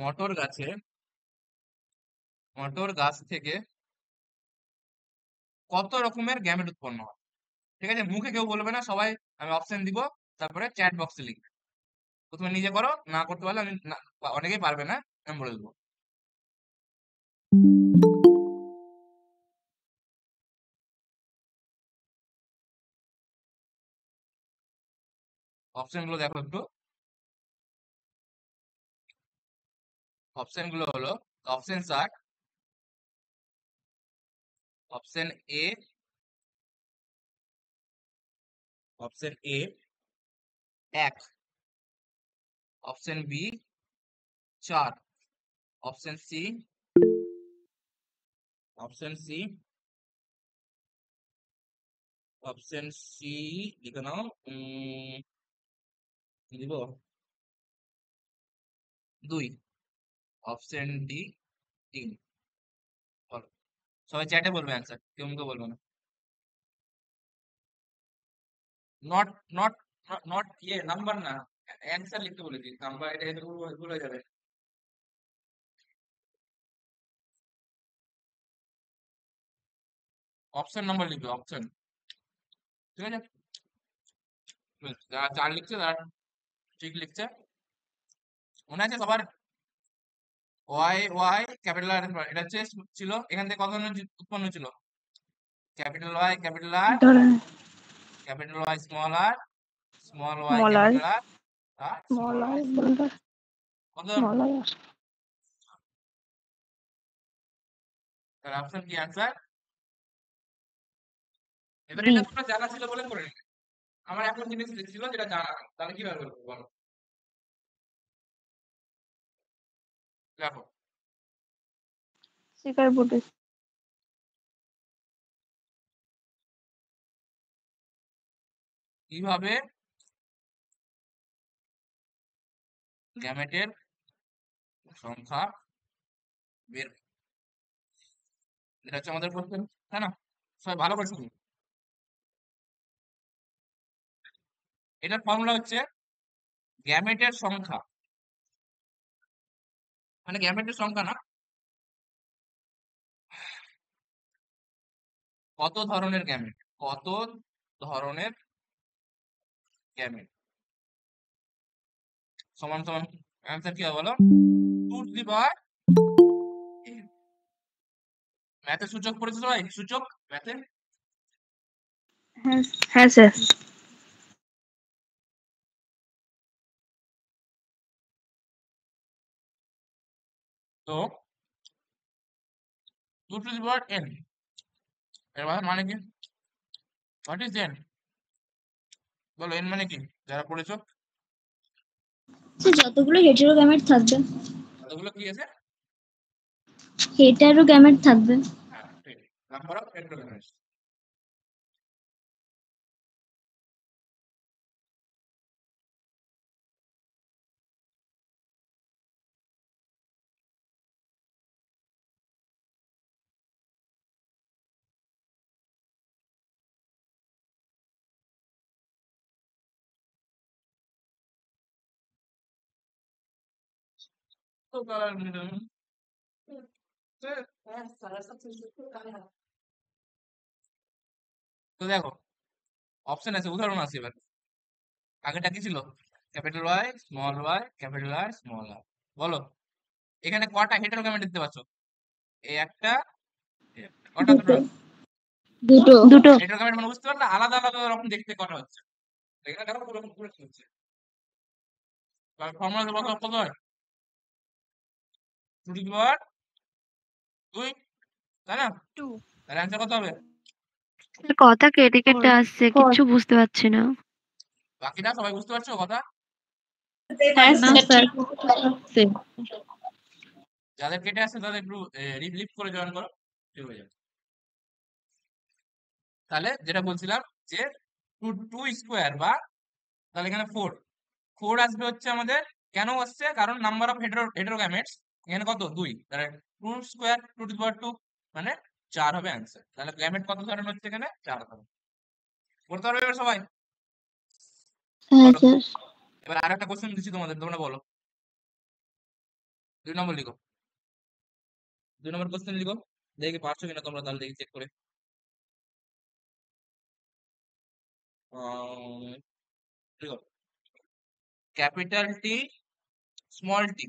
মটর গাছে, মটর গাছ থেকে কত রকমের গ্যামেট উৎপন্ন হয়। ঠিক আছে? মুখে কেউ বলবে না, সবাই আমি অপশন দিব, তারপরে চ্যাট বক্সে লিখবে। প্রথমে নিজে করো, না করতে পারলে আমি অনেকেই পারবে না, আমি বলে দেবো। অপশন গুলো দেখো একটু। অপশন গুলো হলো, অপশন আর, option A, option A 1, option B 4, option C, option C, option C লিখে নাও। কি দিব? 2, অপশন ডি 3। বলো, সবাই চ্যাটে বলবে অ্যান্সার, কেউ মুখে বলবে না। নট নট নট ইয়ে নাম্বার না, অ্যান্সার লিখতে বলেছি, নাম্বার এটা এটা ভুল হয়ে যাবে। অপশন নাম্বার লিখবে, অপশন। ঠিক আছে? বেশ, যারা 4 লিখছে তারা ঠিক লিখছে। মনে আছে সবার? ওয়াই ওয়াই ক্যাপিটাল আর, এটা হচ্ছে ছিল, এখান থেকে কত ধরনের উৎপন্ন ছিল? ক্যাপিটাল ওয়াই ক্যাপিটাল আর, ধরেন capital Y small Y small R, capital R, আর স্মল স্মল আর, ওয়াই। বলতে কত স্মল ধরনের? আর। তার অপশন কি অ্যান্সার? এবার ডি। এটা তোমরা জানা ছিল বলে করে নিলে। আমার এখন জিনিস ছিল যেটা জানা নেই। তাহলে কিভাবে বলবো বলো? দেখো, স্পিকার বোর্ডে। কিভাবে গ্যামেটের সংখ্যা বের হয়? এটা হচ্ছে আমাদের কোশ্চেন, তাই না? সবাই ভালো করে শুনুন। এটার ফর্মুলা হচ্ছে গ্যামেটের সংখ্যা, মানে গ্যামেটের সংখ্যা না, কত ধরনের গ্যামেট, কত ধরনের গ্যামেট সমান সমান অ্যান্সার কি হবে বলো? 2 টু দি পাওয়ার n। ম্যাথে সূচক পড়েছো সবাই? সূচক ম্যাথে হ্যাঁ হ্যাঁ স্যার। তো 2 টু দি পাওয়ার n এর মানে কি? What is n? বলো n মানে কি যারা পড়েছো? স্যার যতগুলো হেটেরো গ্যামেট থাকবে, কতগুলো কি আছে? হেটারো গ্যামেট থাকবে। হ্যাঁ ঠিক, নাম্বার অফ হেটেরোগ্যামেটস। তো তো দেখো অপশন আছে, উদাহরণ আছে। এবার আগেটা কি ছিল? Capital Y small Y, capital আর স্মল আর। বলো এখানে কটা হেটেরোগ্যামেট দেখতে পাচ্ছ? এই একটা, এই একটা। কটা দুটো? দুটো। দুটো। হেটেরোগ্যামেট মানে বুঝতে পারলে আলাদা আলাদা রকম দেখতে কটা হচ্ছে। এখানে দেখো পুরো পুরো কি হচ্ছে। ফর্মুলা বলো কত হয়? 2 টু দি পাওয়ার 2, তাই না? তাহলে অ্যান্সার কত হবে? কথা কেটে কেটে আসছে, কিচ্ছু বুঝতে পারছি না। বাকিটা সবাই বুঝতে পারছো কথা? হ্যাঁ না স্যার, স্যার, যাদের কেটে আসছে তাদের একটু রিলিভ করে জয়েন করো, ঠিক হয়ে যাবে। তাহলে যেটা বলছিলাম যে 2 2 স্কোয়ার বা তাহলে এখানে 4 4 আসবে হচ্ছে আমাদের। কেন আসছে? কারণ নাম্বার অফ হেটেরোগ্যামেটস এখানে কত? 2। তাহলে 2 স্কোয়ার 2 টু দি পাওয়ার 2 মানে 4 হবে অ্যান্সার। তাহলে গ্যামেট কত ধরনের হচ্ছে এখানে? 4 ধরনের। বলতে পারবে এবার সবাই? হ্যাঁ বলো। স্যার। এবার আর একটা কোশ্চেন দিচ্ছি তোমাদের, তোমরা বলো। 2 নম্বর লিখো, 2 নম্বর কোশ্চেন লিখো, দেখি পারছো কিনা তোমরা, তাহলে দেখি চেক করে। লিখো capital T small T,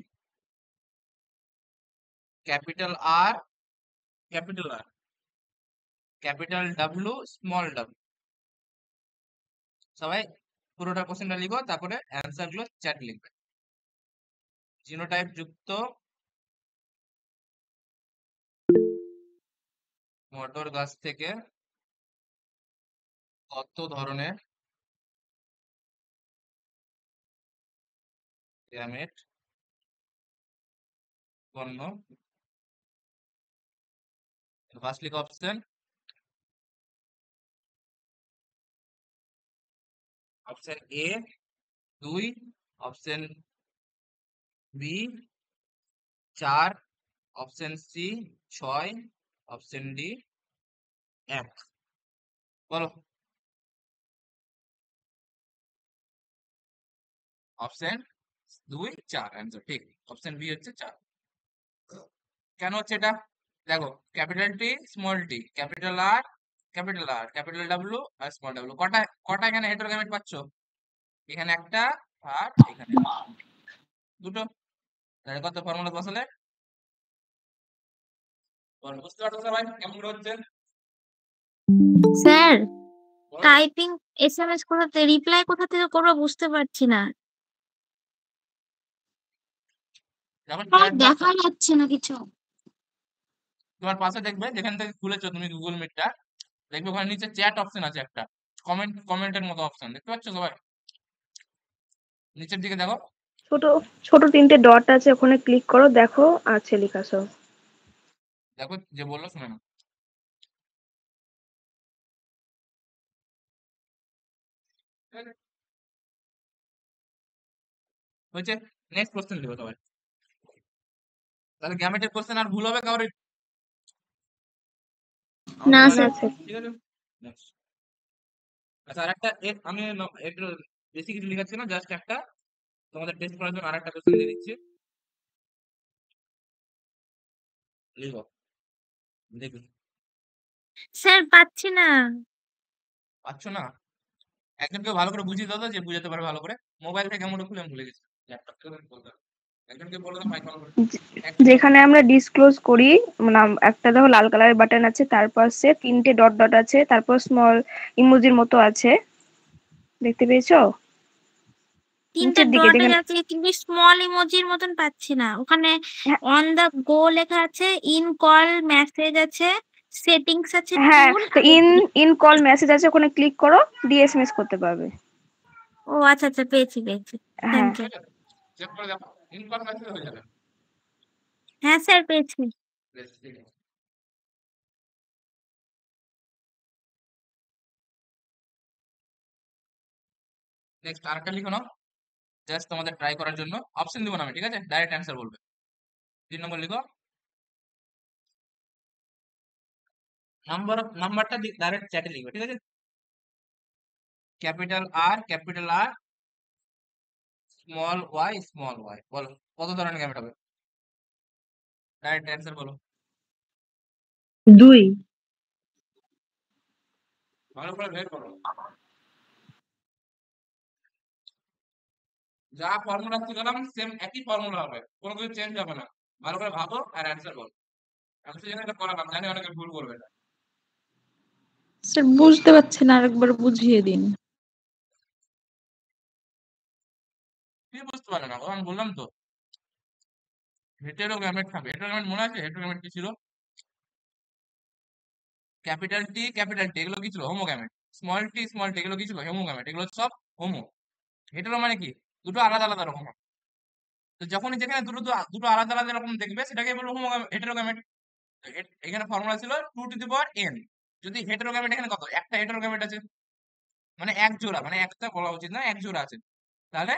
capital আর ক্যাপিটাল আর, ক্যাপিটাল ডাব্লু স্মল ডাব্লু। সবাই পুরোটা কোশ্চেনটা লিখো, তারপরে অ্যান্সার গুলো চ্যাট লিখবে। জিনোটাইপ যুক্ত মটর গাছ থেকে কত ধরনের গ্যামেট উৎপন্ন? ফার্স্ট লিখো option A 2, option B 4, option C 6, option D 1। বলো অপশন 2 4 অ্যান্সার ঠিক। অপশন বি হচ্ছে 4। কেন হচ্ছে এটা? দেখো capital T small T, capital আর ক্যাপিটাল ডাব্লু আর স্মল ডাব্লু। কটা কটা এখানে হেটেরোগ্যামেট পাচ্ছ? এখানে একটা আর এখানে দুটো। তাহলে কত ফর্মুলা বসালে? বুঝতে পারছো সবাই কেমন করে হচ্ছে? স্যার বলো। টাইপিং এসএমএস কোথাতে, রিপ্লাই কোথা থেকে করবো বুঝতে পারছি না। যখন আর চ্যাট বক্স দেখা যাচ্ছে না কিছু। তোমার পাশে দেখবে, যেখান থেকে খুলেছো তুমি গুগল মিটটা, দেখবে ওখানে নিচে চ্যাট অপশন আছে একটা, কমেন্টের মতো অপশন দেখতে পাচ্ছ সবাই? নিচের দিকে দেখো। ছোট ছোট 3টে ডট আছে, ওখানে ক্লিক করো, দেখো আছে লেখা সব। দেখো যে বললো শুনে নাও। হচ্ছে। নেক্সট কোশ্চেন দিব সবাই। তাহলে গ্যামেটের কোশ্চেন আর ভুল হবে কারোর? না আমাদের স্যার। না স্যার। ঠিক আছে। Next. আচ্ছা, আরেকটা আমি একটু বেশি কিছু লেখাচ্ছি না, জাস্ট একটা তোমাদের টেস্ট করার জন্য আরেকটা কোশ্চেন দিয়ে দিচ্ছি, লিখো দেখি। স্যার পাচ্ছি না। পাচ্ছ না? একজনকে ভালো করে বুঝিয়ে দাও তো, যে বুঝাতে পারে ভালো করে। মোবাইল থেকে কেমন খুলে আমি ভুলে গেছি, ল্যাপটপ থেকে আমি বলতে পারবো। একজনকে বলে দাও মাইক অন করে। একজন যেখানে আমরা ডিসক্লোজ করি, মানে একটা দেখো লাল কালারের বাটন আছে, তারপর সে 3টে ডট ডট আছে, তারপর স্মল ইমোজির মতো আছে, দেখতে পেয়েছো? 3টে নিচের দিকে ডট যেখানে, আছে কিন্তু স্মল ইমোজির মতন পাচ্ছি না। ওখানে হ্যাঁ অন দা গো লেখা আছে, ইন কল মেসেজ আছে, সেটিংস আছে, হ্যাঁ, টুল তো আর ইন ইন কল মেসেজ আছে, ওখানে ক্লিক করো, দিয়ে এসএমএস করতে পারবে। ও আচ্ছা আচ্ছা, পেয়েছি পেয়েছি। হ্যাঁ। Thank you. হয়ে যাবে, চেক করে দেখো, ইনফরমেশন হয়ে যাবে। হ্যাঁ স্যার পেয়েছি। বেশ, ঠিক আছে। নেক্সট আরেকটা লিখো নাও, জাস্ট তোমাদের ট্রাই করার জন্য। অপশন দিব না আমি, ঠিক আছে? ডাইরেক্ট অ্যান্সার বলবে। 3 নম্বর লিখো। নাম্বারটা ডাইরেক্ট চ্যাটে লিখবে, ঠিক আছে? ক্যাপিটাল আর স্মল ওয়াই। বলো কত ধরনের গ্যামেট হবে? ডাইরেক্ট অ্যান্সার বলো। 2 ভালো করে বের করো। যা ফর্মুলা ছিলাম সেম একই ফর্মুলা হবে, কোনো কিছু চেঞ্জ হবে না। ভালো করে ভাবো আর অ্যান্সার বলো। আমি সেজন্য এটা করালাম, জানি অনেকে ভুল করবে না। স্যার বুঝতে পারছি না, আরেকবার বুঝিয়ে দিন। কি বুঝতে পারে না? আমি বললাম তো, হেটেরো গ্যামেট থাকবে। হেটেরো গ্যামেট মনে আছে? হেটেরো গ্যামেট কি ছিল? ক্যাপিটাল টি এগুলো কি ছিল? হোমোগ্যামেট। স্মল টি এগুলো কি ছিল? হোমোগ্যামেট। এগুলো সব হোমো। হেটেরো মানে কি? দুটো আলাদা আলাদা রকম। তো যখনই যেখানে দুটো দুটো আলাদা আলাদা রকম দেখবে, সেটাকে বলবো হেটেরোগ্যামেট। এখানে ফর্মুলা ছিল 2n। যদি হেটেরোগ্যামেট, এখানে কত? একটা হেটেরোগ্যামেট আছে, মানে এক জোড়া, মানে একটা বলা উচিত না, এক জোড়া আছে। তাহলে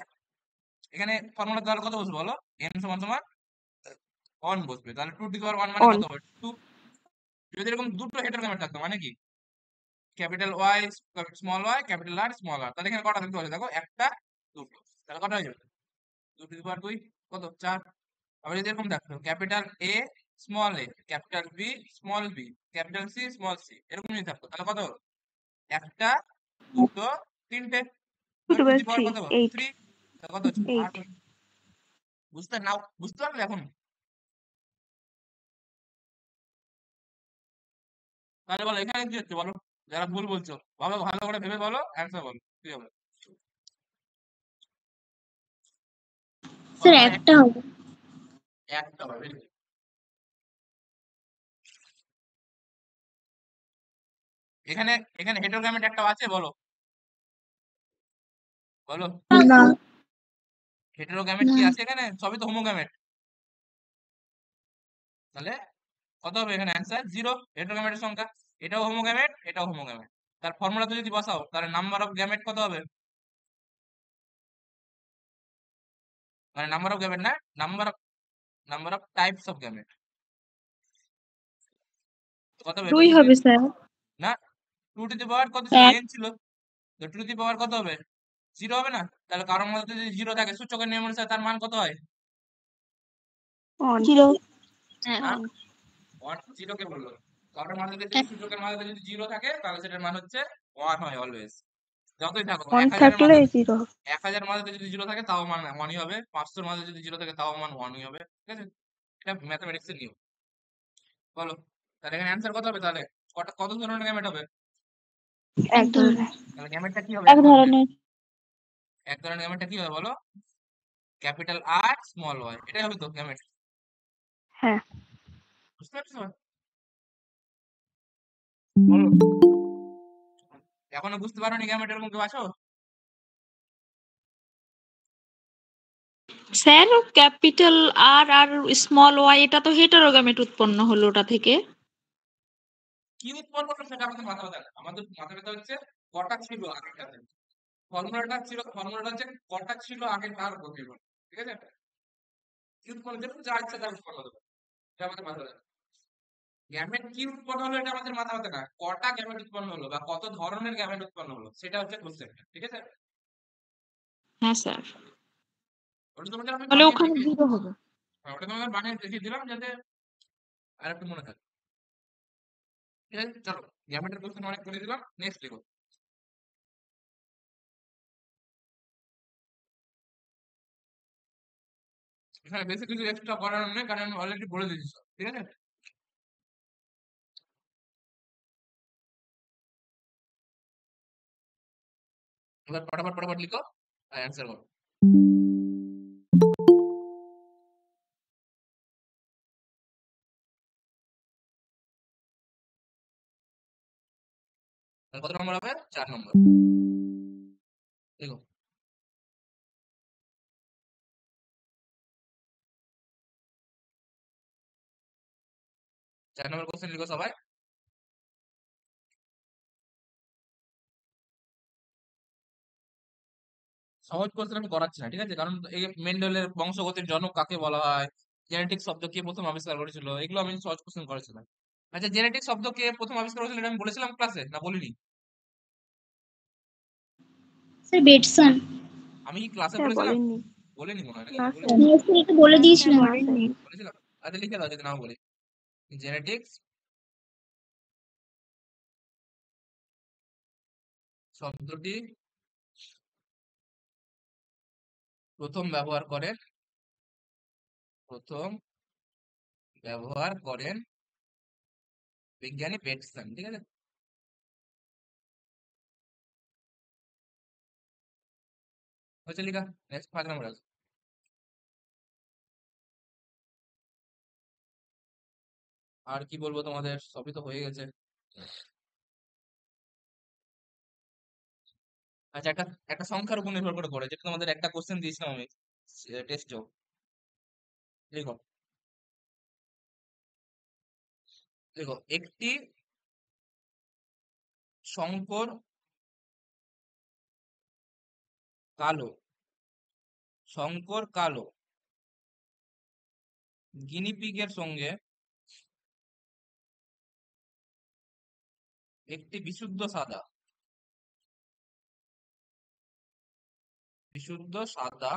এখানে ফর্মুলা তাহলে কত বসবে বলো? n সমান সমান 1 বসবে। তাহলে 2 মানে অন। কত হবে? 2। যদি এরকম দুটো হেটেরোগ্যামেট থাকতো, মানে কি? Capital Y small Y, capital আর স্মল আর, তাহলে এখানে কটা থাকতে পারে দেখো? একটা, দুটো, তাহলে কটা হয়ে যাবে? 2 কত? 4। আবার যদি এরকম দেখো, capital A small A, capital B small B, capital C small C, এরকম যদি থাকতো, তাহলে কত? একটা, দুটো, তিনটে। 2 টু + দি পাওয়ার 3 কত? 8 3। কত হচ্ছে? 8। 8। বুঝতে পারলে এখন? তাহলে বলো এখানে কি হচ্ছে বলো? যারা ভুল বলছো, ভালো ভালো করে ভেবে বলো, অ্যান্সার বলো কি হবে। স্যার মানে একটা হবে। একটা হবে। এখানে এখানে হেটেরোগ্যামেট একটা আছে, বলো বলো। না। হেটেরোগ্যামেট না কি আছে এখানে? সবই তো হোমোগ্যামেট। তাহলে কত হবে এখানে? অ্যান্সার 0। হেটেরোগ্যামেটের সংখ্যা। এটাও হোমোগ্যামেট, এটাও হোমোগ্যামেট। তার ফর্মুলাতে যদি বসাও, তাহলে নাম্বার অফ গ্যামেট কত হবে? মানে নাম্বার অফ গ্যামেট না, number of types of gamete কত হবে? 2 হবে স্যার। না, 2 কত ছিল? এক। n ছিল। তো 2 কত হবে? 0 হবে না? তাহলে কারোর মধ্যে যদি 0 থাকে, সূচকের নিয়ম অনুসারে তার মান কত হয়? অন। 0। হ্যাঁ, 1 0 কে বললো। কারোর মাঝে যদি সূচকের মাঝে যদি 0 থাকে, তাহলে সেটার মান হচ্ছে 1 হয় অলওয়েজ। যতই থাকুক, 1 1000 এর থাকলে মাঝে 0। 1000 মাঝে যদি 0 থাকে, তাও মান 1ই হবে। 500 মাঝে যদি 0 থাকে, তাও মান 1ই হবে। ঠিক আছে? এটা ম্যাথমেটিক্স এর নিয়ম। বলো তাহলে এখানে অ্যান্সার কত হবে? তাহলে কত ধরনের গ্যামেট হবে? এক ধরনের। তাহলে গ্যামেটটা কি হবে? এক ধরনের। এক ধরনের গ্যামেটটা কি হবে বলো? ক্যাপিটাল আর স্মল ওয়াই, এটাই হবে তো গ্যামেট। হ্যাঁ। বুঝতে পারছো? বলো। এখনো বুঝতে পারোনি গ্যামেট এরকম কেউ আছো? স্যার ক্যাপিটাল আর আর স্মল ওয়াই এটা তো হেটারোগ্যামেট উৎপন্ন হলো ওটা থেকে। কি উৎপন্ন করলো সেটা আমাদের মাথা ব্যথা না। আমাদের মাথা ব্যথা হচ্ছে কটা ছিল আগেরটাতে। ফর্মুলাটা হচ্ছে কটা ছিল আগে তার উপর নির্ভর। ঠিক আছে? কি উৎপন্ন যেটা যা ইচ্ছা তা উৎপন্ন হতে পারে, এটা আমাদের মাথায় রাখতে হবে। গ্যামেট কি উৎপন্ন হলো এটা আমাদের মাথা ব্যথা না, কটা গ্যামেট উৎপন্ন হলো বা কত ধরনের গ্যামেট উৎপন্ন হলো সেটা হচ্ছে কোশ্চেন, ঠিক আছে? হ্যাঁ স্যার, ওটা তোমাদের আমি তাহলে বানিয়ে ওখানে দেখিয়ে, জিরো হবে। ওটা তোমাদের বানিয়ে দেখিয়ে দিলাম যাতে আর একটু মনে থাকে, ঠিক আছে? চলো, গ্যামেটের কোশ্চেন অনেক করে দিলাম, নেক্সট লিখো। এখানে বেশি কিছু এক্সট্রা করার নেই কারণ আমি অলরেডি বলে দিয়েছি সব, ঠিক আছে? এবার ফটাফট ফটাফট লিখো আর অ্যান্সার করো। তাহলে কত নম্বর হবে? 4 নম্বর। দেখো, 4 নম্বর কোশ্চেন লিখো সবাই। সহজ কোশ্চেন আমি করাচ্ছি না, ঠিক আছে? কারণ এই মেন্ডেলের বংশগতির জনক কাকে বলা হয়, জেনেটিক শব্দ কে প্রথম আবিষ্কার করেছিল, এগুলো আমি সহজ কোশ্চেন করেছিলাম। আচ্ছা, জেনেটিক শব্দ কে প্রথম আবিষ্কার করেছিল এটা আমি বলেছিলাম ক্লাসে না বলিনি? স্যার বেটসন। আমি কি ক্লাসে স্যার বলেছিলাম? বলেননি। বলিনি মনে হয়, নাকি না আমি স্যার। বলেছিলাম? স্যার এটা বলে না স্যার দিয়েছিলেন। বলেননি। বলেছিলাম? আচ্ছা, লিখে দাও যদি নাও বলি। জেনেটিক্স শব্দটি প্রথম ব্যবহার করেন বিজ্ঞানী বেটসন, ঠিক আছে? হচ্ছে লিখা। নেক্সট 5 নম্বর আছে। আর কি বলবো তোমাদের, সবই তো হয়ে গেছে। আচ্ছা, একটা একটা সংখ্যার উপর নির্ভর করে যেটা তোমাদের একটা কোশ্চেন দিয়েছিলাম আমি টেস্টেও। দেখো, দেখো, একটি শঙ্কর কালো গিনিপিগের সঙ্গে একটি বিশুদ্ধ সাদা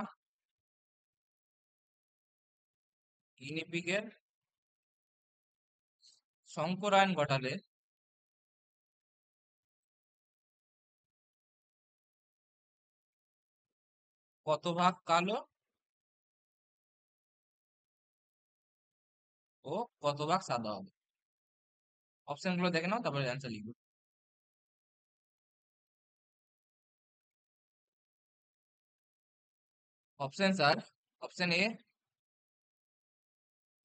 গিনিপিগের সংকরায়ন ঘটালে কত ভাগ কালো ও কত ভাগ সাদা হবে? অপশন গুলো দেখে নাও, তারপরে অ্যান্সার লিখবে। অপশন আর, অপশন এ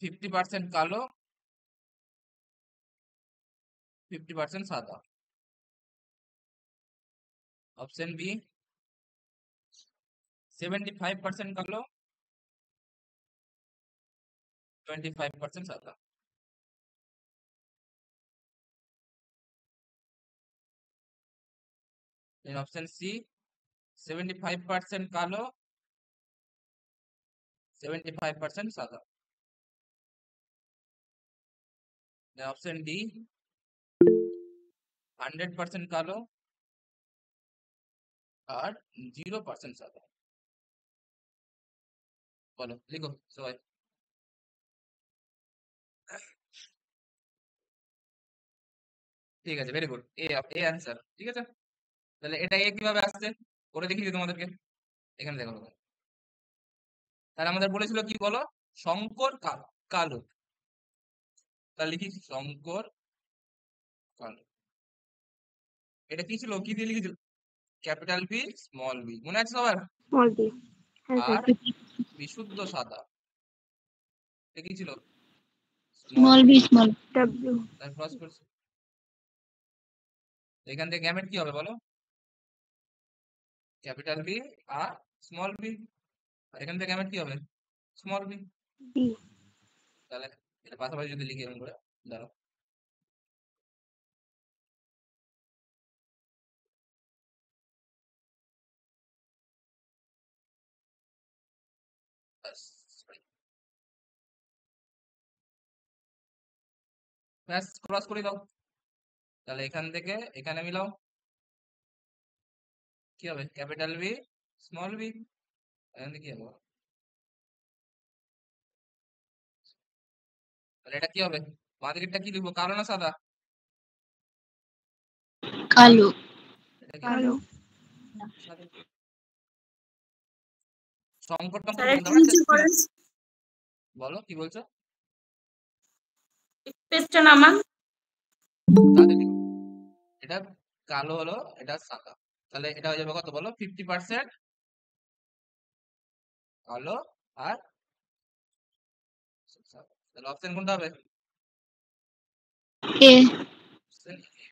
50% কালো, 50% সাদা। অপশন বি 75% কালো, 25% সাদা। অপশন সি 75% কালো, 75% সাদা। অপশন ডি 100% কালো আর 0% সাদা। বলো, লিখো সবাই। ঠিক আছে, ভেরি গুড। এ অ্যান্সার, ঠিক আছে? তাহলে এটা এ কিভাবে আসছে করে দেখিয়ে দিই তোমাদেরকে। এখানে দেখো, তাহলে আমাদের বলেছিল কি বলো, শঙ্কর কালো। তাহলে লিখি শঙ্কর কালো। এটা কি ছিল, কি দিয়ে লিখেছিল? ক্যাপিটাল বি স্মল বি, মনে আছে সবার? Small B. হ্যাঁ স্যার। আর বিশুদ্ধ সাদা, এটা কি ছিল? Small small B. B small. W. তার ক্রস করছি। এখান থেকে গ্যামেট কি হবে বলো? ক্যাপিটাল বি আর স্মল বি। আর এখান থেকে গ্যামেট কি হবে? Small B. বি। তাহলে এটা পাশাপাশি যদি লিখি এরকম করে, দাঁড়াও। ব্যাস ক্রস করে দাও। তাহলে এখান থেকে এখানে মিলাও, কি হবে? Capital B small B. এখান থেকে কি হবে? তাহলে এটা কি হবে? বাঁ দিকেরটা কি লিখবো, কালো না সাদা? কালো। এটা কি? কালো। সাদা। সংকটটা স্যার বলতে একটু পারছো? নিচে করেন, বলো কি বলছো? পেজটা নামান। তাহলে এটা কালো হলো, এটা সাদা। তাহলে এটা হয়ে যাবে কত বলো? 50% কালো আর সাদা। তাহলে অপশন কোনটা হবে? এ। Option A।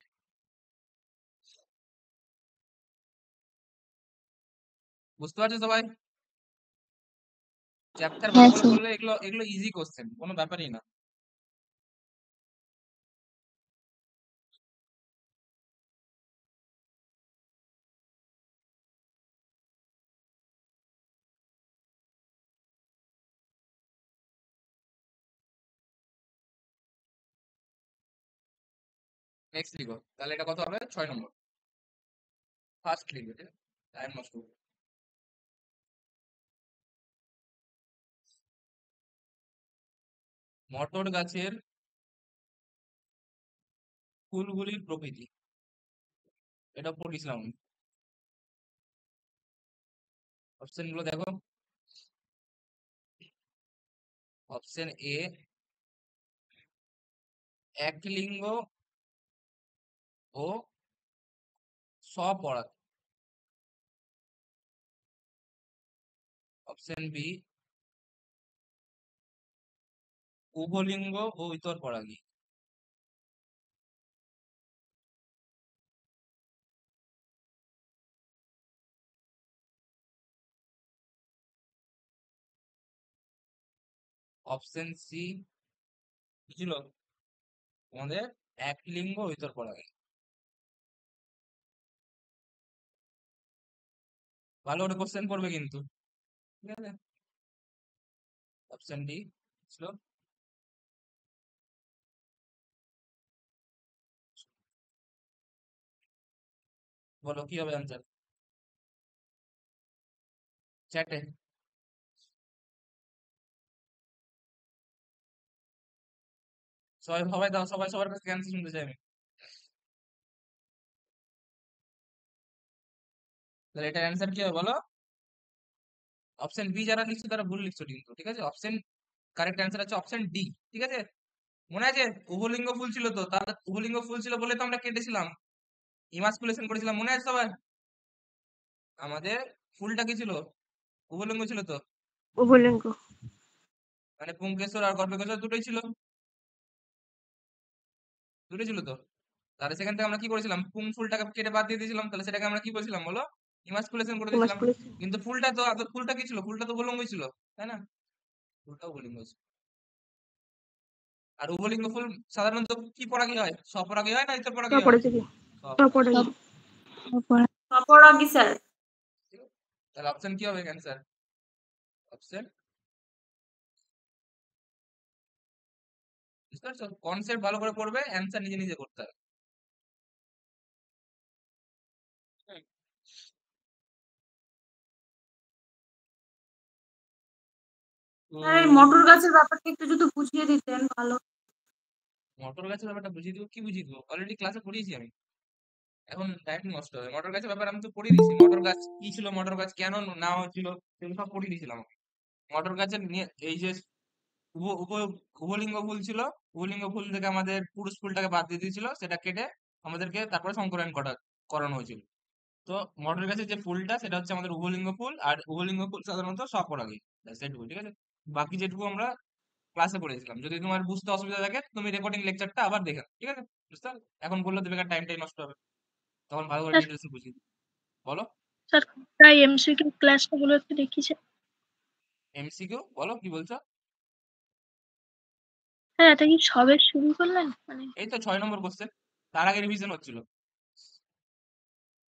বুঝতে পারছো সবাই? চ্যাপ্টার ভালো হ্যাঁ করে স্যার। পড়লে এগুলো এগুলো ইজি কোশ্চেন, কোনো ব্যাপারই না। নেক্সট লিখো, তাহলে এটা কত হবে? 6 নম্বর। ফার্স্ট লিখবে, ঠিক আছে? টাইম নষ্ট করবে। মটর গাছের ফুলগুলির প্রকৃতি, এটা পড়েছিলাম। অপশন গুলো দেখো। অপশন এ একলিঙ্গ ও স্বপরাগ। অপশন বি উভলিঙ্গ ও ইতর পরাগী। অপশন সি কি ছিল তোমাদের? একলিঙ্গ ও ইতর পরাগী। ভালো করে কোশ্চেন পড়বে কিন্তু, ঠিক আছে? অপশন ডি ছিল। বলো কি হবে আনসার চ্যাটে। সবাই সবাই দাও, সবাই সবার কাছে অ্যান্সার শুনতে চাই আমি। তাহলে এটার অ্যান্সার কি হবে বলো? অপশন বি যারা লিখছো তারা ভুল লিখছো কিন্তু, ঠিক আছে? অপশন কারেক্ট অ্যান্সার হচ্ছে অপশন ডি, ঠিক আছে? মনে আছে উভলিঙ্গ ফুল ছিল তো, তাহলে উভলিঙ্গ ফুল ছিল বলে তো আমরা কেটেছিলাম, ইমাসকুলেশন করেছিলাম, মনে আছে সবার? আমাদের ফুলটা কি ছিল? উভলিঙ্গ ছিল তো, উভলিঙ্গ। মানে পুংকেশর আর গর্ভকেশর দুটোই ছিল, দুটোই ছিল তো। তাহলে সেখান থেকে আমরা কি করেছিলাম? পুং ফুলটাকে কেটে বাদ দিয়ে দিয়েছিলাম, তাহলে সেটাকে আমরা কি করেছিলাম বলো? ইমাসকুলেশন করে দিয়েছিলাম। ইমাসকুলেশন। কিন্তু ফুলটা তো ফুলটা কি ছিল? ফুলটা তো উভলিঙ্গই ছিল, তাই না? ফুলটা উভলিঙ্গ ছিল। আর উভলিঙ্গ ফুল সাধারণত কি পরাগী হয়? স্বপরাগী হয় না ইতর পরাগী হয়? স্বপরাগী। স্বপরাগী। অপরাগী স্যার। তাহলে অপশন কি হবে অ্যান্সার? অপশন, বুঝতে পারছো? কনসেপ্ট ভালো করে পড়বে, অ্যান্সার নিজে নিজে করতে হবে। হুম। স্যার এই মটর গাছের ব্যাপারটা একটু যদি বুঝিয়ে দিতেন ভালো। মটর গাছের ব্যাপারটা বুঝিয়ে দিব? কি বুঝিয়ে দিব? অলরেডি ক্লাসে পড়িয়েছি আমি, এখন টাইম নষ্ট হবে। মটর গাছের ব্যাপারে আমি তো পড়িয়ে দিয়েছি, মটর গাছ কি ছিল, মটর গাছ কেন নেওয়া হয়েছিল, সেগুলো সব পড়িয়ে দিয়েছিলাম। মটর গাছের নিয়ে এই যে উভ উভ উভলিঙ্গ ফুল ছিল, উভলিঙ্গ ফুল থেকে আমাদের পুরুষ ফুলটাকে বাদ দিয়ে দিয়েছিল, সেটা কেটে আমাদেরকে তারপরে সংকরায়ন করানো হয়েছিল। তো মটর গাছের যে ফুলটা সেটা হচ্ছে আমাদের উভলিঙ্গ ফুল, আর উভলিঙ্গ ফুল সাধারণত স্বপরাগী। সেটুকু, ঠিক আছে? বাকি যেটুকু আমরা ক্লাসে পড়েছিলাম। যদি তোমার বুঝতে অসুবিধা থাকে তুমি রেকর্ডিং লেকচারটা আবার দেখে নাও, ঠিক আছে? বুঝতে পারলে? এখন বললে তো বেকার টাইমটাই নষ্ট হবে, তখন ভালো করে স্যার ডিটেলসে বুঝিয়ে দিই। বলো। স্যার প্রায় এমসিকিউ ক্লাসটা গুলো একটু দেখিয়েছে। এমসিকিউ বলো কি বলছো? স্যার এটা কি সবে শুরু করলেন মানে? এই তো 6 নম্বর কোশ্চেন, তার আগে রিভিশন হচ্ছিল।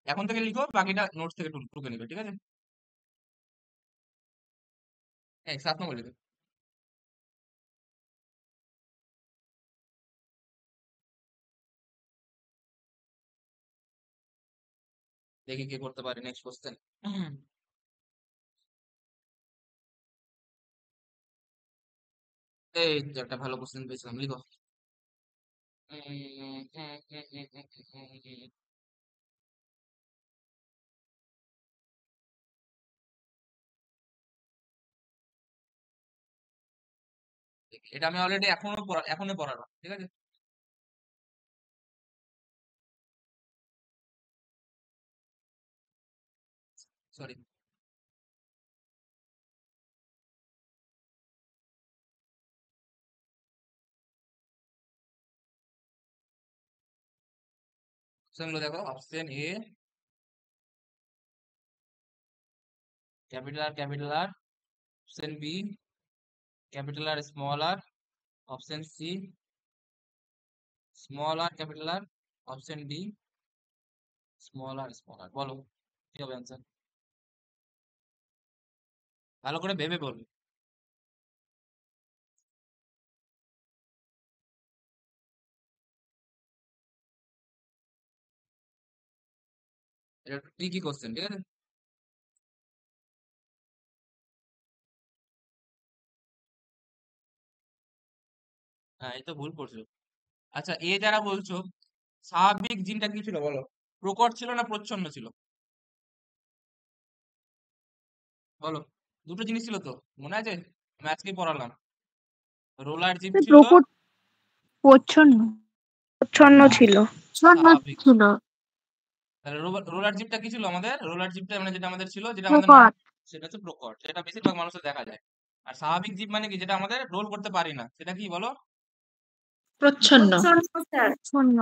এখন থেকে লিখো, বাকিটা নোটস থেকে টুকে নেবে, ঠিক আছে? एक साथ में बोले थे দেখি কে করতে পারে নেক্সট কোশ্চেন এই তো একটা ভালো কোশ্চেন পেয়েছিলাম লিখো এটা আমি অলরেডি এখনো পড়ানো ঠিক আছে সরি অপশনগুলো দেখো option A capital R option B capital R small R option C small R capital R option D small R বলো কি হবে অ্যান্সার ভালো করে ভেবে বলবে এটা একটু ট্রিকি কোশ্চেন ঠিক আছে হ্যাঁ এই তো ভুল করছো আচ্ছা এ যারা বলছো স্বাভাবিক জিনটা কি ছিল বলো প্রকট ছিল না প্রচ্ছন্ন ছিল বলো দুটো জিনিস ছিল তো মনে আছে আমি আজকেই পড়ালাম রোলার জিপ ছিল প্রকট প্রচ্ছন্ন প্রচ্ছন্ন ছিল স্বাভাবিক ছিল তাহলে রোলার জিপটা কি ছিল আমাদের রোলার জিপটা মানে যেটা আমাদের ছিল যেটা আমাদের সেটা হচ্ছে প্রকট যেটা বেশিরভাগ মানুষের দেখা যায় আর স্বাভাবিক জিপ মানে কি যেটা আমাদের রোল করতে পারি না সেটা কি বলো প্রচ্ছন্ন স্যার প্রচ্ছন্ন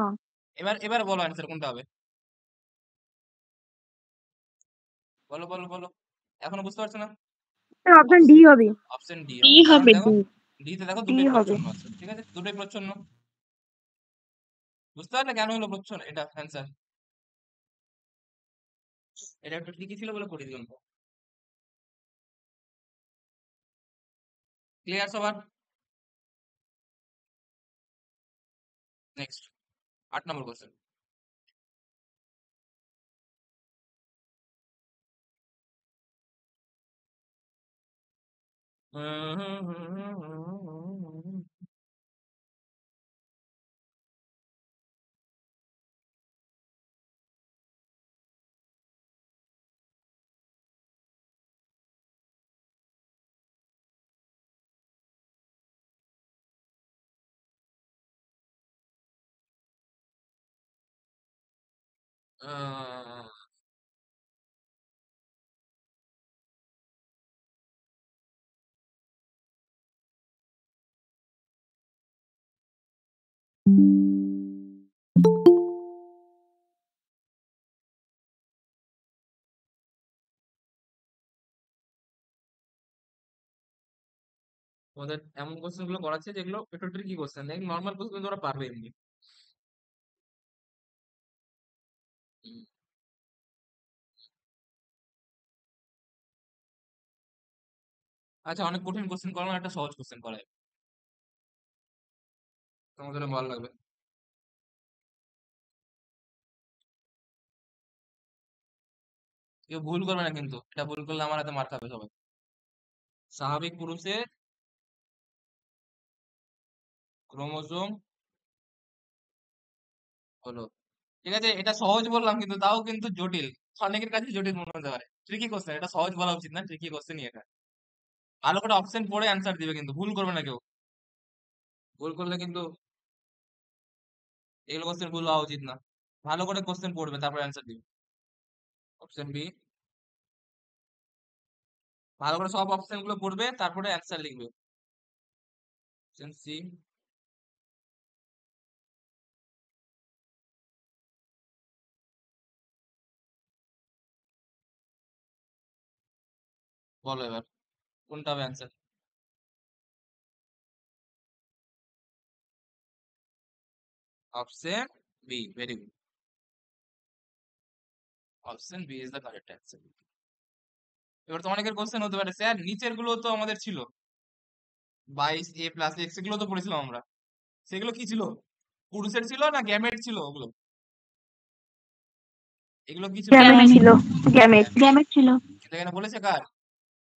এবার এবার বলো অ্যান্সার কোনটা হবে বলো বলো বলো এখনো বুঝতে পারছো না অপশন ডি হবে অপশন ডি কি হবে কারণ হবে দেখো ডি তে দেখো ডি দুটোই হবে প্রচ্ছন্ন আছে ঠিক আছে দুটোই প্রচ্ছন্ন বুঝতে পারলে কেন হলো প্রচ্ছন্ন এটা অ্যান্সার এটা একটু ট্রিকি ছিল বলে করে দিলাম ক্লিয়ার সবার নেক্সট 8 নম্বর কোশ্চেন তোমাদের এমন কোশ্চেন গুলো করাচ্ছে যেগুলো একটু ট্রিকি কোশ্চেন দেখ নর্মাল কোশ্চেন তোমরা পারবে এমনি আচ্ছা অনেক কঠিন কোশ্চেন করো না একটা সহজ কোশ্চেন করাই তোমাদের ভালো লাগবে কেউ ভুল করবে না কিন্তু এটা ভুল করলে আমার হাতে মার খাবে সবাই স্বাভাবিক পুরুষের ক্রোমোজোম হলো ঠিক আছে এটা সহজ বললাম কিন্তু তাও কিন্তু জটিল অনেকের কাছে জটিল মনে হতে পারে ট্রিকি কোশ্চেন এটা সহজ বলা উচিত না ট্রিকি কোশ্চেনই এটা ভালো করে অপশন পড়ে অ্যান্সার দিবে কিন্তু ভুল করবে না কেউ ভুল করলে কিন্তু এগুলো কোশ্চেন ভুল হওয়া উচিত না ভালো করে কোশ্চেন পড়বে তারপর অ্যান্সার দিবে অপশন বি ভালো করে সব অপশন গুলো পড়বে তারপরে অ্যান্সার লিখবে অপশন সি বলো এবার কোনটা হবে answer option B very good option B is the correct answer এবার তো অনেকের কোশ্চেন হতে পারে, স্যার নিচের গুলো তো আমাদের ছিল 22a+x, এগুলো তো পড়েছিলাম আমরা, সেগুলো কি ছিল? পুরুষের ছিল না গ্যামেট ছিল ওগুলো? এগুলো কি ছিল? গ্যামেট ছিল, গ্যামেট। গ্যামেট ছিল। কিন্তু এখানে বলেছে কার?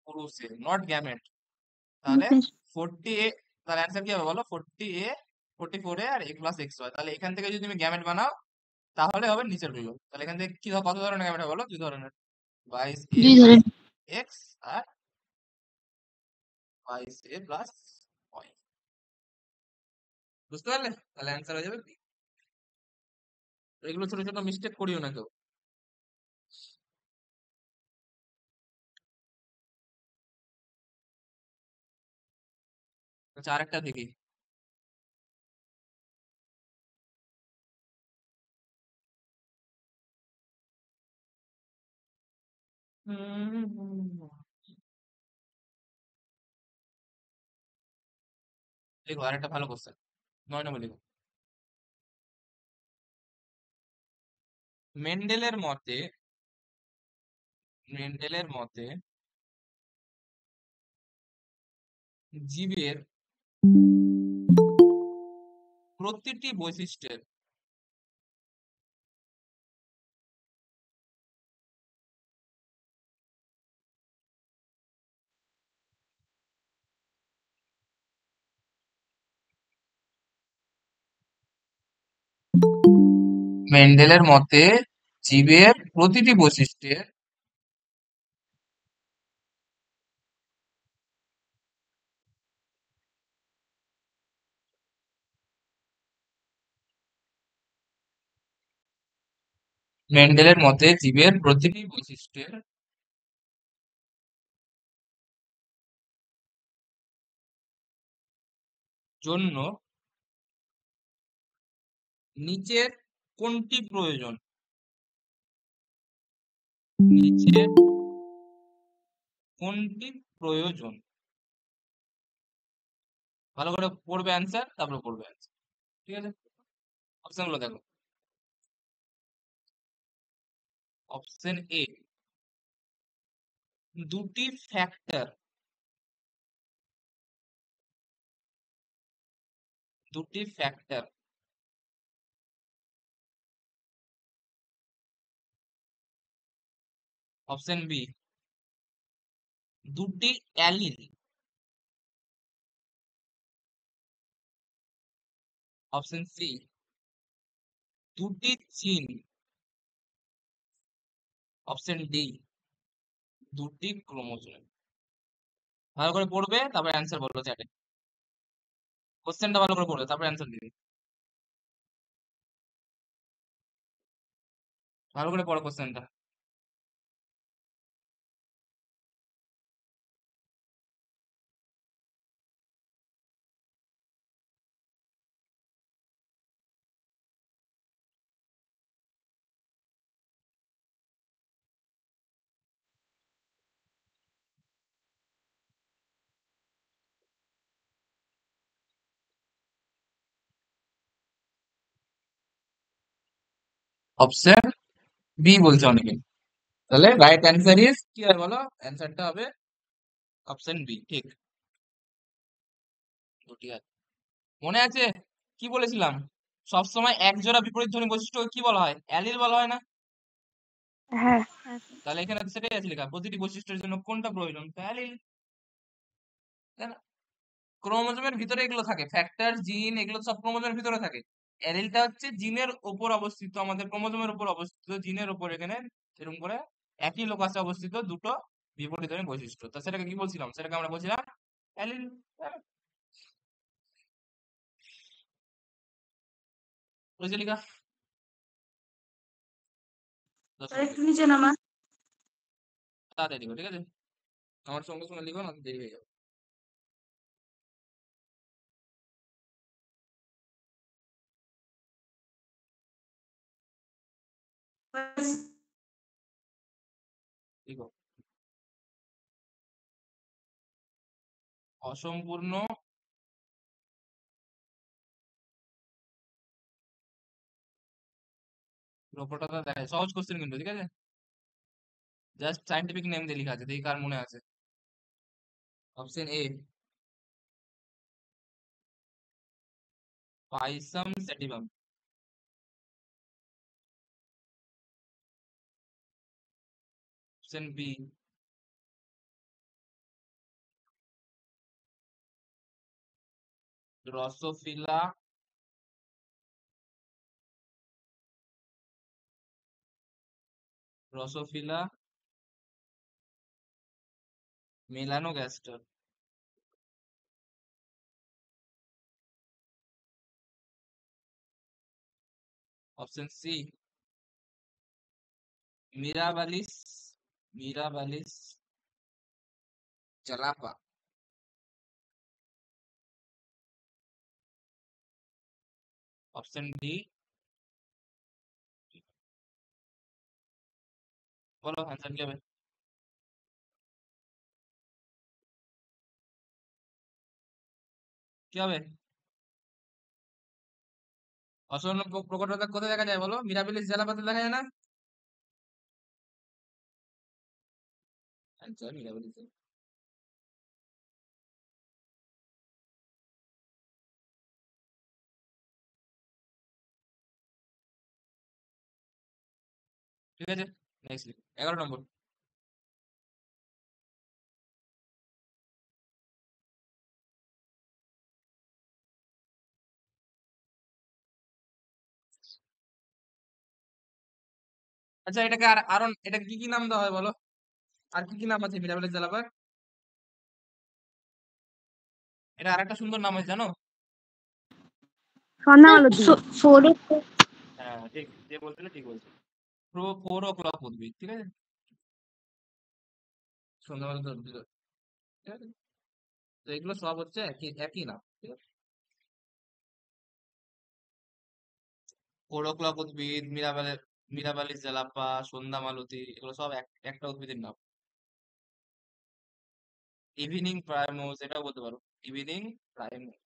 পুরুষের, নট গ্যামেট। তাহলে পুরুষের। 40a, তাহলে অ্যান্সার কি হবে বলো? 40a, 44a আর a+x হয়। তাহলে এখান থেকে যদি তুমি গ্যামেট বানাও তাহলে হবে নিচের গুলো। তাহলে এখান থেকে কি কত ধরনের গ্যামেট হবে বলো? 2 ধরনের, 22a দুই প্লাস ধরনের। এক্স আর 22a প্লাস ওয়াই। বুঝতে পারলে? তাহলে অ্যান্সার হয়ে যাবে B। তো এগুলো ছোট ছোট মিস্টেক করিও না কেউ। আচ্ছা, আরেকটা দেখি। দেখো আরেকটা ভালো কোশ্চেন, 9 নম্বর লিখো। মেন্ডেলের মতে, মেন্ডেলের মতে জীবের প্রতিটি বৈশিষ্ট্যের মেন্ডেলের মতে জীবের প্রতিটি বৈশিষ্ট্যের মেন্ডেলের মতে জীবের প্রতিটি বৈশিষ্ট্যের জন্য নিচের কোনটি প্রয়োজন? নিচের কোনটি প্রয়োজন? ভালো করে পড়বে অ্যান্সার, তারপরে পড়বে অ্যান্সার, ঠিক আছে? অপশন গুলো দেখো। অপশন এ, দুটি ফ্যাক্টর, দুটি ফ্যাক্টর। অপশন বি, দুটি অ্যালিল। অপশন সি, দুটি জিন। অপশন ডি, দুটি ক্রোমোজোম। ভালো করে পড়বে, তারপর অ্যান্সার বলবো চ্যাটে। কোশ্চেনটা ভালো করে পড়বে, তারপর অ্যান্সার দিবে। ভালো করে পড়ো কোশ্চেনটা। অপশন বি বলছে অনেকে। তাহলে রাইট অ্যান্সার ইজ কি হয় বলো? অ্যান্সারটা হবে অপশন বি, ঠিক। দুটি আছে, মনে আছে কি বলেছিলাম? সবসময় এক জোড়া বিপরীত ধ্বনি বৈশিষ্ট্য কি বলা হয়? অ্যালিল বলা হয় না? হ্যাঁ, তাহলে এখানে তো সেটাই আছে লেখা, প্রতিটি বৈশিষ্ট্যের জন্য কোনটা প্রয়োজন? অ্যালিল, তাই না? ক্রোমোজোমের ভিতরে এগুলো থাকে, ফ্যাক্টর, জিন, এগুলো সব ক্রোমোজোমের ভিতরে থাকে। অ্যালিলটা হচ্ছে জিনের উপর অবস্থিত, আমাদের ক্রোমোজোমের উপর অবস্থিত, জিনের উপর এখানে এরকম করে একই লোকাসে অবস্থিত দুটো বিপরীত ধ্বনি বৈশিষ্ট্য। তা সেটাকে কি বলছিলাম? সেটাকে আমরা বলছিলাম অ্যালিল। বুঝলি কা? দশ স্যার মিনিট একটু নিচে নামা। তাড়াতাড়ি লিখো, ঠিক আছে? আমার সঙ্গে সঙ্গে লিখো না, দেরি হয়ে যাবে। লিখো, অসম্পূর্ণ রূপকথা দেখায়, সহজ কোশ্চেন কিন্তু, ঠিক আছে? জাস্ট সাইন্টিফিক নেম দিয়ে লেখা আছে, দেখি কার মনে আছে। Option A Pisum sativum. Option B Drosophila Drosophila melanogaster. Option C Mirabilis Mirabilis jalapa. Option D, বলো অ্যান্সার কি হবে? কি হবে? অসম্য প্রকটতা কোথায় দেখা যায় বলো? মিরাবিলিস জেলাপাতে দেখা যায় না? আচ্ছা, মিরাবিলিস। ঠিক আছে, নেক্সট 11 নম্বর। আচ্ছা, এটাকে আর আরো এটাকে কি কি নাম দেওয়া হয় বলো? আর কি কি নাম আছে মিরাবিলিস জেলাপার? এটা আর একটা সুন্দর নাম আছে জানো? স্বর্ণমালতী। ফোরও হ্যাঁ ঠিক, যে বলছিলে ঠিক বলছো। ফোর ও ক্লক উদ্ভিদ, ঠিক আছে। সন্ধ্যাবেলা তো উদ্ভিদ, ঠিক আছে। তো এগুলো সব হচ্ছে একই একই নাম, ঠিক আছে। ফোর ও ক্লক উদ্ভিদ, মিরাবালিস জেলাপা, সন্ধ্যা মালতী, এগুলো সব একটা উদ্ভিদের নাম। ইভিনিং প্রাইমোস, এটাও বলতে পারো। ইভিনিং প্রাইমোস,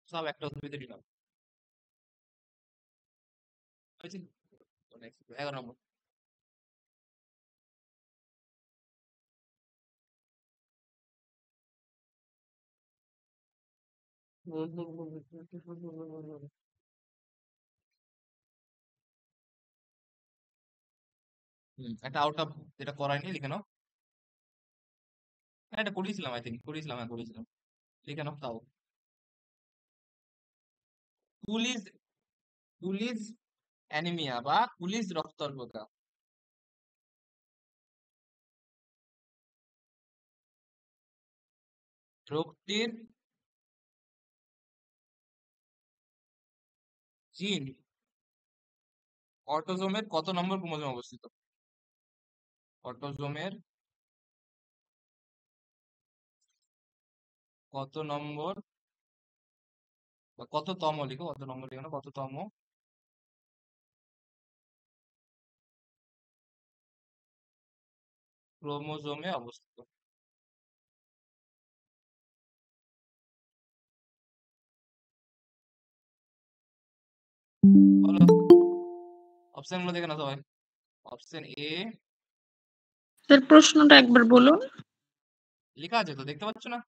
সব একটা উদ্ভিদেরই নাম। হয়েছে? 11 নম্বর। একটা আউট অফ, যেটা করায়নি লিখে নাও। হ্যাঁ, এটা করিয়েছিলাম, আই থিঙ্ক করিয়েছিলাম, হ্যাঁ করিয়েছিলাম। লিখে নাও তাও। কুলিজ কুলিজ অ্যানিমিয়া বা কুলিজ রক্তাল্পতা রোগটির জিন অটোজোমের কত নম্বর ক্রোমোজোমে অবস্থিত? অটোজোমের কত নম্বর বা কততম, লিখো কত নম্বর, লিখো না কততম ক্রোমোজোমে অবস্থিত? বলো, অপশন গুলো দেখে না সবাই। অপশন এ, স্যার প্রশ্নটা একবার বলুন। লেখা আছে তো, দেখতে পাচ্ছ না?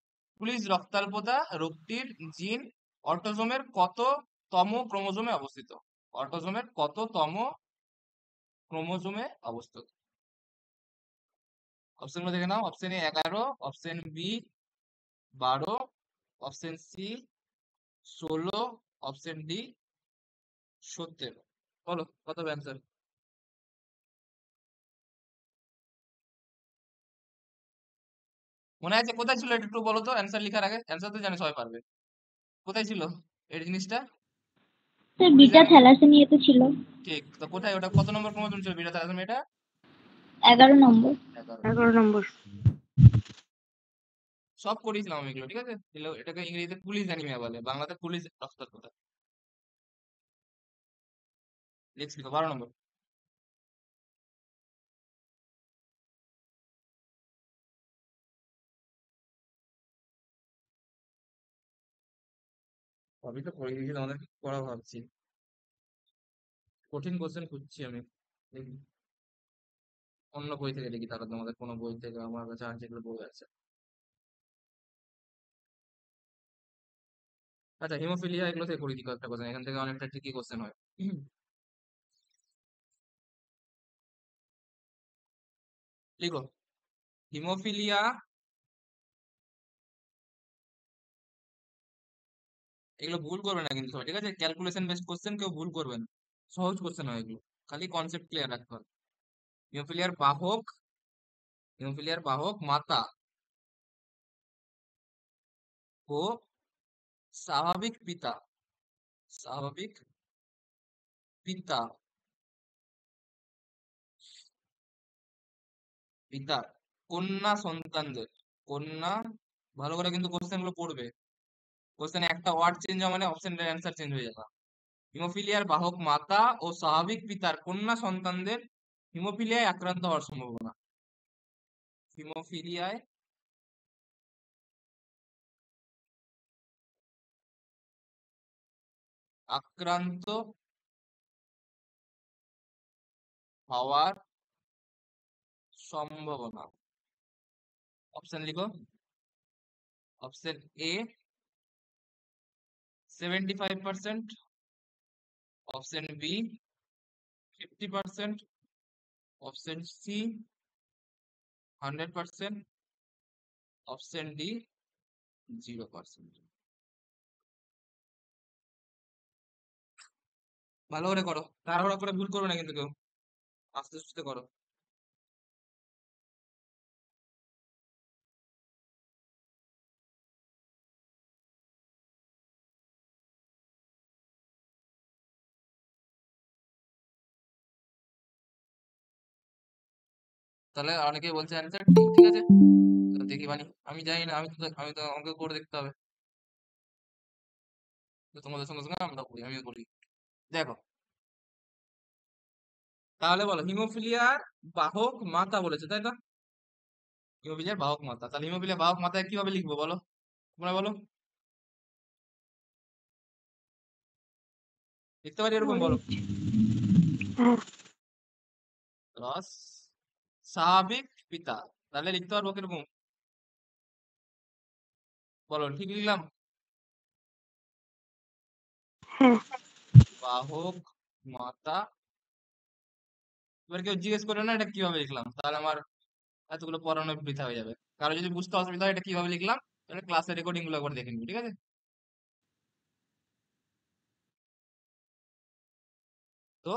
পুলিশ রক্তাল্পতা রোগটির জিন অটোজোমের কততম ক্রোমোজোমে অবস্থিত? অটোজোমের কততম ক্রোমোজোমে অবস্থিত? অপশন গুলো দেখে নাও। Option A 11, option B 12, option C 16, option D 17। বলো কত হবে অ্যান্সার? মনে আছে কোথায় ছিল এটা একটু বলো তো, অ্যান্সার লেখার আগে। অ্যান্সার তো জানি সবাই পারবে। কোথায় ছিল এই জিনিসটা? স্যার পুলিশ বিটা থ্যালাসেমিয়াতে ছিল ঠিক তো, কোথায় ওটা কত নম্বর ক্রোমোজোম ছিল বিটা থ্যালাসেমিয়া? এটা 11 নম্বর। 11। 11 নম্বর। সব করিয়েছিলাম আমি এগুলো, ঠিক আছে। এটাকে ইংরেজিতে পুলিশ অ্যানিমিয়া বলে, বাংলাতে পুলিশ রক্তাল্পতা। নেক্সট লিখো 12 নম্বর। সবই তো করে দিয়েছি, তোমাদের কি করা ভাবছি। কঠিন কোশ্চেন খুঁজছি আমি, দেখি। অন্য বই থেকে দেখি, তাহলে তোমাদের কোনো বই থেকে আমার কাছে আর যেগুলো বই আছে। আচ্ছা, হিমোফিলিয়া এগুলো থেকে করি কয়েকটা কোশ্চেন, এখান থেকে অনেকটা ট্রিকি কোশ্চেন হয়। লিখো হিমোফিলিয়া, এগুলো ভুল করবে না কিন্তু সবাই, ঠিক আছে? ক্যালকুলেশন বেসড কোশ্চেন, কেউ ভুল করবে না, সহজ কোশ্চেন হয় এগুলো, খালি কনসেপ্ট ক্লিয়ার রাখতে হবে। হিমোফিলিয়ার বাহক, হিমোফিলিয়ার বাহক মাতা ও স্বাভাবিক পিতা, স্বাভাবিক পিতা, পিতার কন্যা সন্তানদের, কন্যা, ভালো করে কিন্তু কোশ্চেন গুলো পড়বে, কোশ্চেন একটা ওয়ার্ড চেঞ্জ হওয়া মানে অপশনের অ্যান্সার চেঞ্জ হয়ে যাবে। হিমোফিলিয়ার বাহক মাতা ও স্বাভাবিক পিতার কন্যা সন্তানদের হিমোফিলিয়ায় আক্রান্ত হওয়ার সম্ভাবনা, হিমোফিলিয়ায় আক্রান্ত হওয়ার সম্ভাবনা। অপশন লিখো। Option A 75%, option B 50%, option C 100%, option D 0%। ভালো করে করো, তাড়াহুড়া করে ভুল করবে না কিন্তু কেউ, আস্তে আস্তে করো। তাহলে অনেকেই বলছে অ্যান্সার ঠিক, ঠিক আছে, তো দেখি বানি, আমি জানি না, আমি তো আমাকে করে দেখতে হবে, তো তোমাদের সঙ্গে সঙ্গে আমরা করি, আমিও করি। দেখো তাহলে বলো, হিমোফিলিয়ার বাহক মাতা বলেছে, তাই তো? হিমোফিলিয়ার বাহক মাতা, তাহলে হিমোফিলিয়ার বাহক মাতা কিভাবে লিখবো বলো, তোমরা বলো, লিখতে পারি এরকম, বলো। হ্যাঁ, প্লাস স্বাভাবিক পিতা, তাহলে লিখতে পারবো কিরকম, বলো, ঠিক লিখলাম? হ্যাঁ, বাহক মাতা, এবার কেউ জিজ্ঞেস করে না এটা কিভাবে লিখলাম, তাহলে আমার এতগুলো পড়ানো বৃথা হয়ে যাবে। কারো যদি বুঝতে অসুবিধা হয় এটা কিভাবে লিখলাম, তাহলে ক্লাসের রেকর্ডিং গুলো একবার দেখে নিবি, ঠিক আছে? তো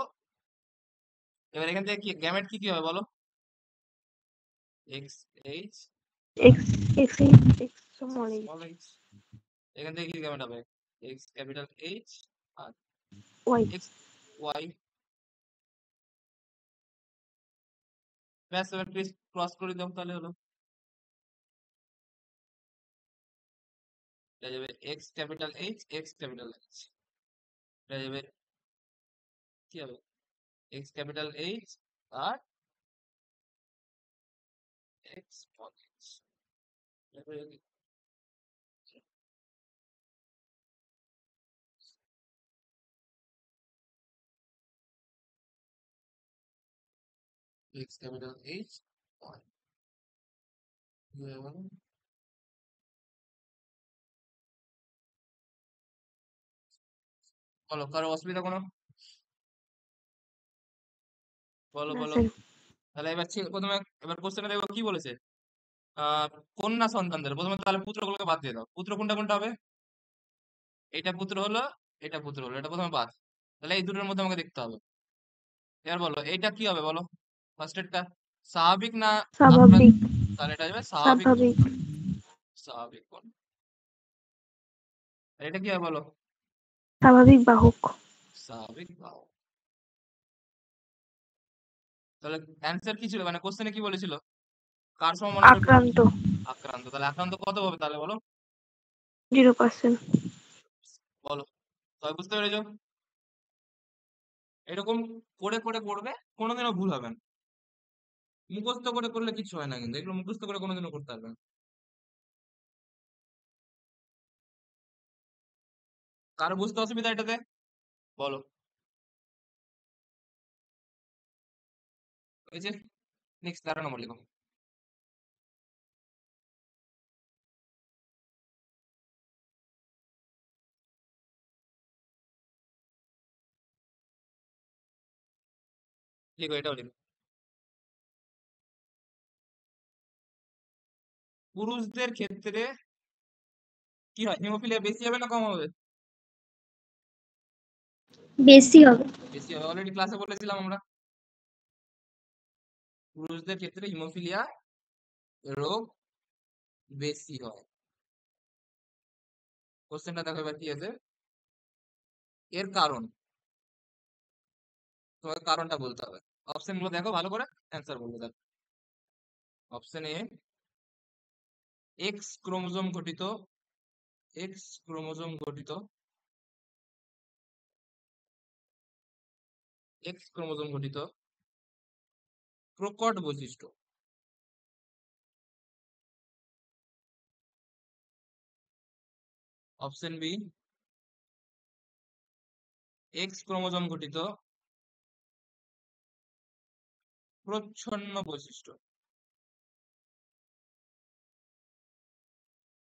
এবার এখান থেকে কি গ্যামেট কি কি হবে বলো, x H x x x small H small H, এখান থেকে কি গ্যামেট হবে, এক্স ক্যাপিটাল এইচ আর ওয়াই। এক্স ওয়াই, ব্যাস, এবার প্লিজ ক্রস করে দাও, তাহলে হলো, এটা যাবে X capital H, X capital H, এটা যাবে কি হবে, এক্স ক্যাপিটাল এইচ আর X small H, X capital H Y, বলো কারো অসুবিধা কোনো, বলো না বলো। স্যার। তাহলে এবার প্রথমে, এবার কোশ্চেনে দেখো কি বলেছে, আহ কন্যা সন্তানদের, প্রথমে তাহলে পুত্রগুলোকে বাদ দিয়ে দাও, পুত্র কোনটা কোনটা হবে, এটা পুত্র হলো, এটা পুত্র হলো, এটা প্রথমে বাদ, তাহলে এই দুটোর মধ্যে আমাকে দেখতে হবে। এবার বলো এইটা কি হবে বলো, ফার্স্ট এরটা স্বাভাবিক না আক্রান্ত, স্বাভাবিক, তাহলে এটা হবে স্বাভাবিক কোণ, স্বাভাবিক, স্বাভাবিক কোণ। আর এটা কি হবে বলো, স্বাভাবিক বাহক। স্বাভাবিক বাহক। তাহলে অ্যান্সার কি ছিল, মানে কোশ্চেনে কি বলেছিল, কার সম্ভাবনা বের করতে আক্রান্ত বলেছিল? আক্রান্ত, তাহলে আক্রান্ত কত হবে তাহলে বলো, 0%। বলো, সবাই বুঝতে পেরেছো? এরকম করে করে করবে, কোনোদিনও ভুল হবে না, মুখস্থ করে করলে কিছু হয় না, কিন্তু এগুলো মুখস্থ করে কোনোদিনও করতে পারবে না। কারো বুঝতে অসুবিধা এটাতে, বলো, হয়েছে? নেক্সট 13 নম্বর লিখো। লিখো, এটাও লিখো। পুরুষদের ক্ষেত্রে কি হয়, হিমোফিলিয়া বেশি হবে না কম হবে? বেশি হবে। বেশি হবে, অলরেডি ক্লাসে বলেছিলাম আমরা। পুরুষদের ক্ষেত্রে হিমোফিলিয়া রোগ বেশি হয়। কোশ্চেনটা দেখো এবার কি আছে, এর কারণ, তোমাকে কারণটা বলতে হবে। অপশন গুলো দেখো ভালো করে, অ্যান্সার বলবো। দেখো অপশন এ, এক্স ক্রোমোজোম গঠিত, এক্স ক্রোমোজোম গঠিত, এক্স ক্রোমোজোম গঠিত প্রকট বৈশিষ্ট্য। অপশন বি, এক্স ক্রোমোজোম গঠিত প্রচ্ছন্ন বৈশিষ্ট্য।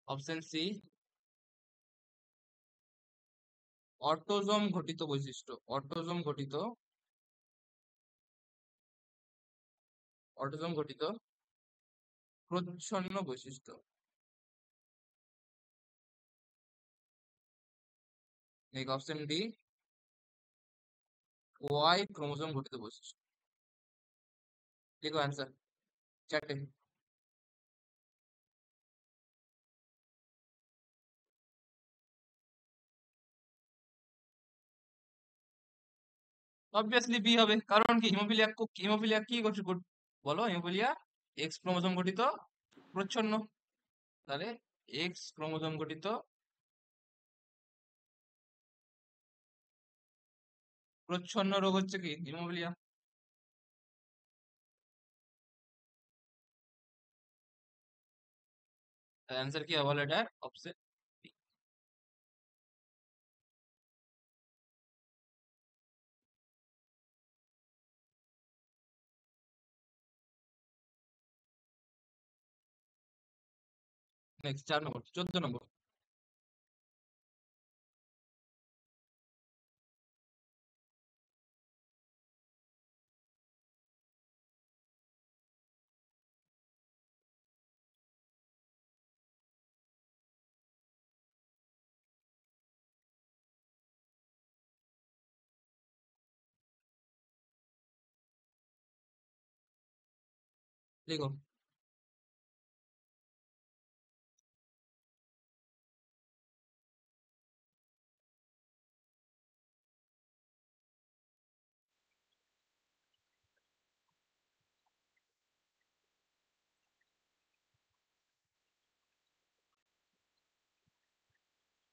অপশন সি, অটোজোম ঘটিত বৈশিষ্ট্য, অটোজোম ঘটিত, অটোজোম ঘটিত প্রচ্ছন্ন বৈশিষ্ট্য। অপশন ডি, ওয়াই ক্রোমোজোম ঘটিত বৈশিষ্ট্য। দেখো অ্যান্সার, চারটে। অবভিয়াসলি বি হবে, কারণ কি, হিমোফিলিয়া, হিমোফিলিয়া কি বলো, হিমোফিলিয়া এক্স ক্রোমোজোম গঠিত প্রচ্ছন্ন, তাহলে এক্স ক্রোমোজোম গঠিত প্রচ্ছন্ন রোগ হচ্ছে কি, হিমোফিলিয়া। অ্যান্সার কি হবে বলো, এটা অপশন বি। নেক্সট 4 নম্বর, 14 নম্বর। লিখো।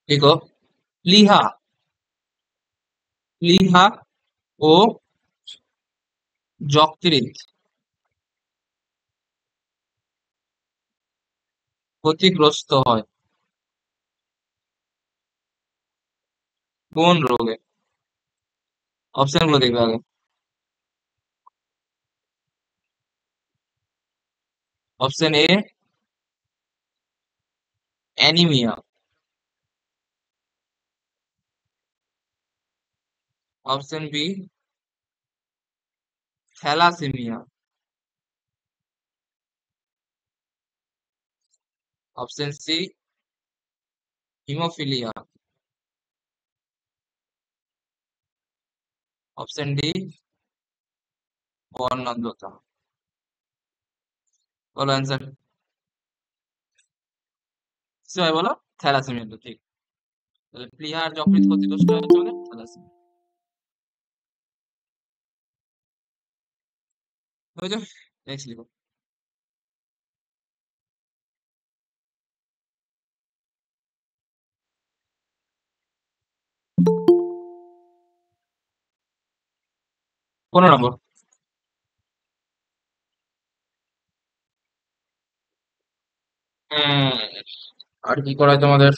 লিখো, প্লীহা, প্লীহা ও যকৃৎ ক্ষতিগ্রস্ত হয় কোন রোগে? অপশন গুলো দেখবে আগে। Option A, anaemia. Option B, thalassaemia. Option C, haemophilia. Option D, বর্ণান্ধতা। বলো অ্যান্সার, সবাই বলো। থ্যালাসেমিয়া, তো ঠিক। তাহলে প্লীহার যকৃৎ ক্ষতিগ্রস্ত হচ্ছে মানে থ্যালাসেমিয়া। বুঝছো? নেক্সট লিখো। পনেরো নম্বর। উম, আর কি করায় তোমাদের?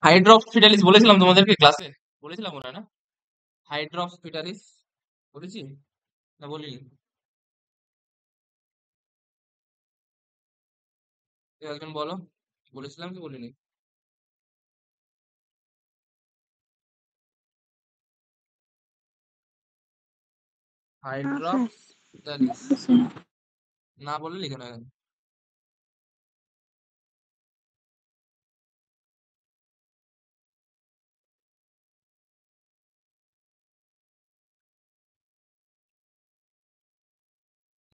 হাইড্রক্স ফিটালিস বলেছিলাম তোমাদেরকে ক্লাসে, বলেছিলাম মনে হয় না? হাইড্রক্স ফিটালিস বলেছি না বলিনি? কেউ একজন বলো, বলেছিলাম কি বলিনি? হাইড্রক্স ফিটালিস না বললে লিখে না এখানে।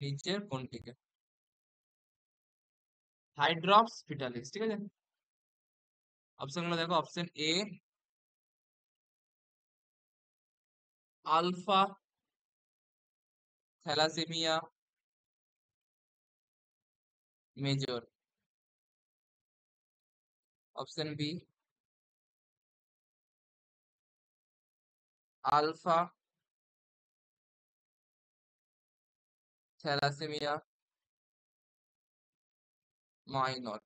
নিচের কোনটিকে? হাইড্রক্স ফিটালিস, ঠিক আছে। অপশন গুলো দেখো, option A alpha thalassemia major, option B alpha thalassemia minor,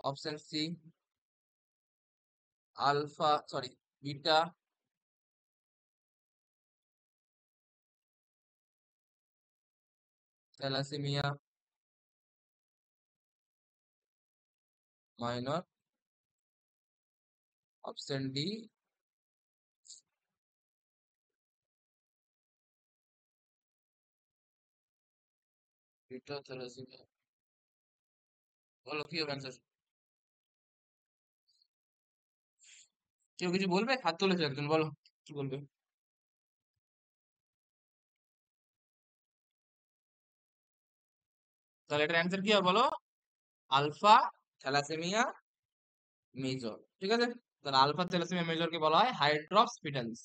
option C beta thalassemia minor, option D beta thalassemia. বলো কি হবে অ্যান্সার? কেউ কিছু বলবে? হাত তুলেছে একজন, বলো কি বলবে। তাহলে এটার অ্যান্সার কি হবে বলো? আলফা থ্যালাসেমিয়া মেজর, ঠিক আছে। তাহলে আলফা থ্যালাসেমিয়া মেজরকে বলা হয় হাইড্রক্স ফিটালিস।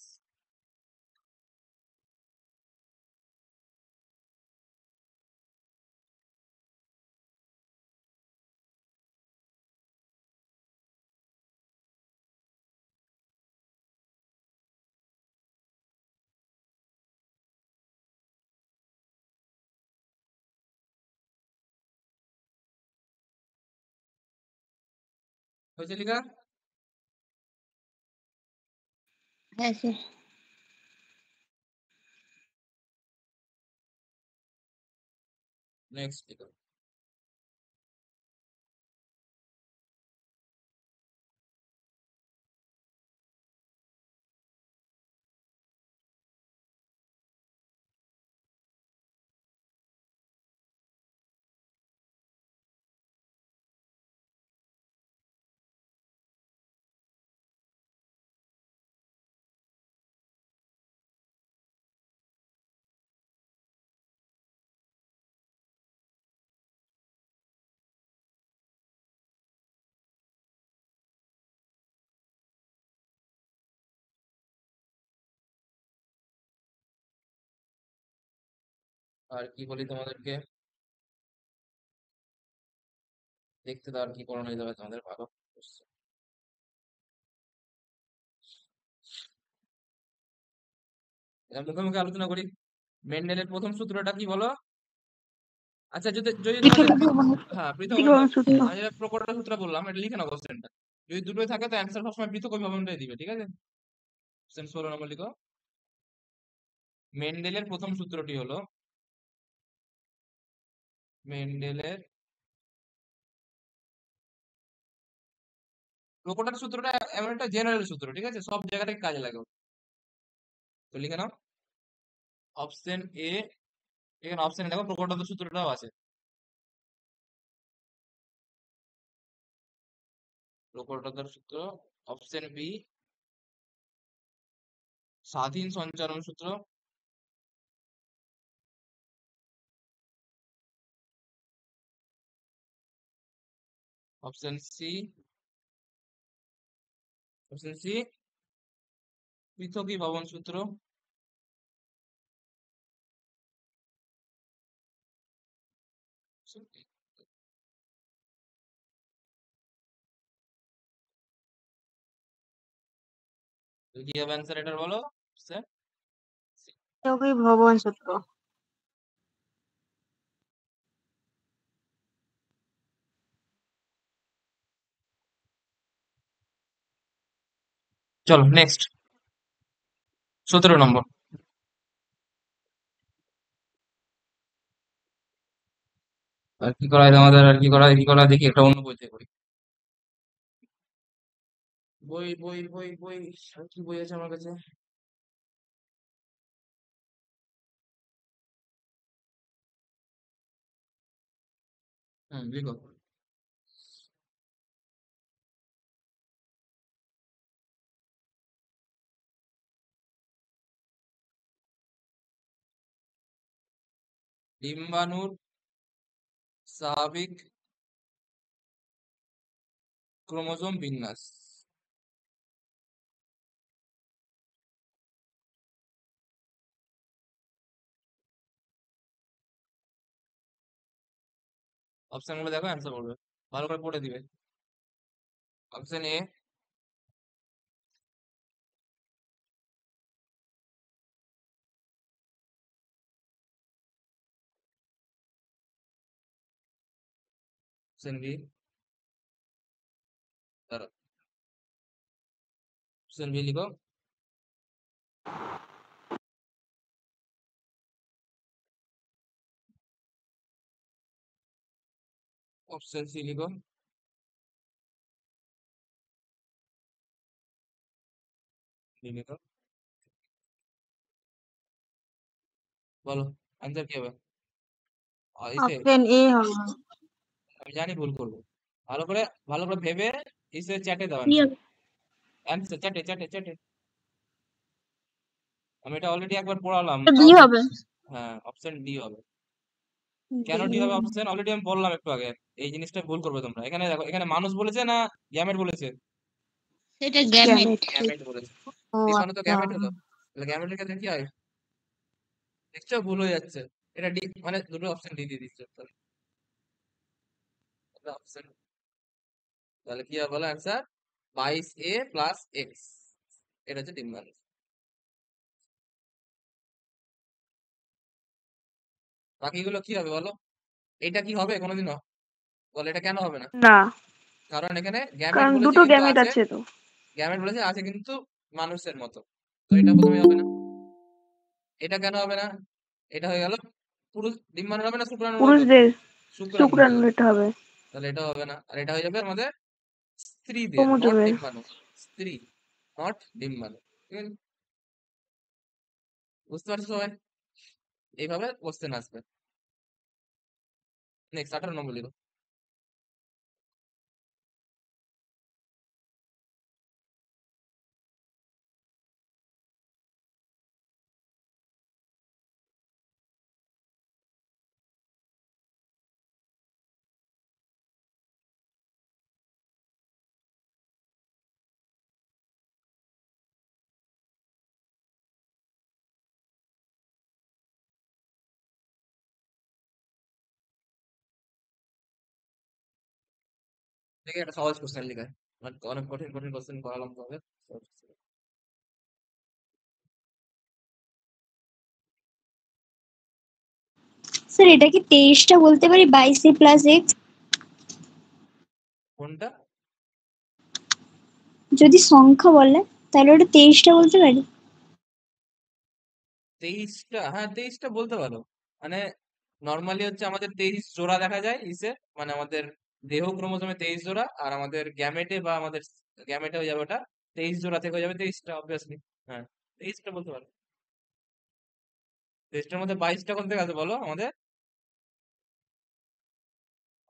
হয়েছে লিখা? হ্যাঁ স্যার। নেক্সট লিখো। আর কি বলি তোমাদেরকে, দেখতে দাও আর কি করানো যেতে পারে তোমাদের, ভালো question। এটা মুখে মুখে আলোচনা করি। মেন্ডেলের প্রথম সূত্রটা কি বলো? আচ্ছা, যদি যদি তোমাদের হ্যাঁ পৃথক বিভব সূত্র। আমি যেটা প্রকট সূত্র বললাম, এটা লিখে নাও কোশ্চেনটা। যদি দুটোই থাকে তো অ্যান্সার সবসময় পৃথক অভিভাবনটাই দিবে, ঠিক আছে। কোশ্চেন 16 নম্বর লিখো। মেন্ডেলের প্রথম সূত্রটি হলো মেন্ডেলের প্রকটার সূত্রটা এমন একটা জেনারেল সূত্র, ঠিক আছে, সব জায়গাটায় কাজে লাগে। তো লিখে নাও অপশন এ, এখানে অপশন দেখো প্রকটার সূত্রটাও আছে। প্রকটার সূত্র, অপশন বি স্বাধীন সঞ্চারণ সূত্র, অপশন সি পৃথকীভবন সূত্র, কি হবে অ্যান্সার এটার বলো স্যার? পৃথকীভবন সূত্র। চলো নেক্সট 17 নম্বর। আর কি করা হয় আমাদের, আর কি করা হয়, কি করা হয় দেখি একটা অন্য বই থেকে করি। বই বই বই বই আর কি বই আছে আমার কাছে? লিখো। ডিম্বাণুর স্বাভাবিক ক্রোমোজোম বিন্যাস। অপশন গুলো দেখো, অ্যান্সার করবে, ভালো করে পড়ে দিবে। অপশন এ অপশন বি, দাঁড়াও, অপশন বি লিখো। অপশন সি লিখো। ডি লিখো। বলো অ্যান্সার কি হবে? ইসে, অপশন এ হবে। আমি জানি ভুল করবো, ভালো করে, ভালো করে ভেবে ইসে চ্যাটে দাও কি অ্যান্সার। হবে? অ্যান্সার চ্যাটে চ্যাটে চ্যাটে। আমি এটা অলরেডি একবার পড়ালাম, ডি তাও হবে। হ্যাঁ অপশন ডি হবে। কেন ডি হবে অপশন? অলরেডি আমি বললাম একটু আগে, এই জিনিসটা ভুল করবে তোমরা। এখানে দেখো, এখানে মানুষ বলেছে না গ্যামেট বলেছে? সেটা গ্যামেট। গ্যামেট। গ্যামেট বলেছে। ও ডিম্বাণু তো আচ্ছা। গ্যামেট হলো, তাহলে গ্যামেটের ক্ষেত্রে কি হয়? নিশ্চয় ভুল হয়ে যাচ্ছে। এটা ডি, মানে দুটো অপশন ডি দিয়ে দিচ্ছে। অপশন, তাহলে কি হবে বলো অ্যান্সার? 22a+x, এটা হচ্ছে ডিম্বাণু। বাকিগুলো কি হবে বলো? এটা কি হবে কোনোদিনও? বলো এটা কেন হবে না? না, কারণ এখানে গ্যামেট কারণ বলেছে দুটো কিন্তু গ্যামেট আছে, আছে তো। গ্যামেট বলেছে আছে কিন্তু মানুষের মতো, তো এটা প্রথমে হবে না। এটা কেন হবে না? এটা হয়ে গেল পুরুষ, ডিম্বাণুর হবে না শুক্রাণুর হবে? পুরুষদের শুক্রাণুর হয়ে শুক্রাণুর যাবে, এটা হবে তাহলে এটা হবে না। আর এটা হয়ে যাবে আমাদের স্ত্রীদের, নট ক্রোমোজোমের। ডিম্বাণু। স্ত্রী, নট ডিম্বাণু। ঠিক আছে, বুঝতে পারছো সবাই? এইভাবে কোশ্চেন আসবে। নেক্সট 18 নম্বর লিখো। দেখে একটা সহজ কোশ্চেন লিখে, মানে অনেক কঠিন কঠিন কোশ্চেন করালাম তোমাদের। সহজ question। স্যার এটা কি 23টা বলতে পারি 22a+x? কোনটা? যদি সংখ্যা বলে তাহলে ওটা 23টা বলতে পারি। 23টা, হ্যাঁ 23টা বলতে পারো। মানে নর্মালি হচ্ছে আমাদের 23 জোড়া দেখা যায় ইসে, মানে আমাদের দেহ ক্রোমোজোমে 23 জোড়া, আর আমাদের গ্যামেটে বা আমাদের গ্যামেটে হয়ে যাবে ওটা 23 জোড়া থেকে হয়ে যাবে 23টা, অবভিয়াসলি। হ্যাঁ 23টা বলতে পারো। 23টার মধ্যে 22টা কোন থেকে আছে বলো আমাদের?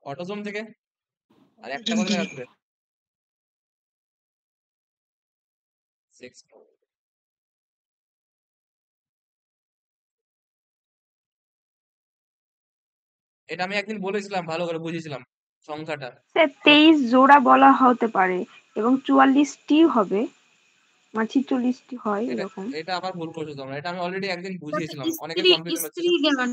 অটোজোম থেকে। আর একটা কোথা থেকে আসবে? সেক্স। এটা আমি একদিন বলেছিলাম, ভালো করে বুঝেছিলাম সংখ্যাটা। স্যার বাট 23 জোড়া বলা হতে পারে এবং 44টি হবে, মানে 46টি হয় এটা, এরকম। এটা আবার ভুল করছো তোমরা। এটা আমি অলরেডি একদিন বুঝিয়েছিলাম, অনেকের স্ত্রী কনফিউশন হচ্ছিল। স্ত্রী গ্যামেট।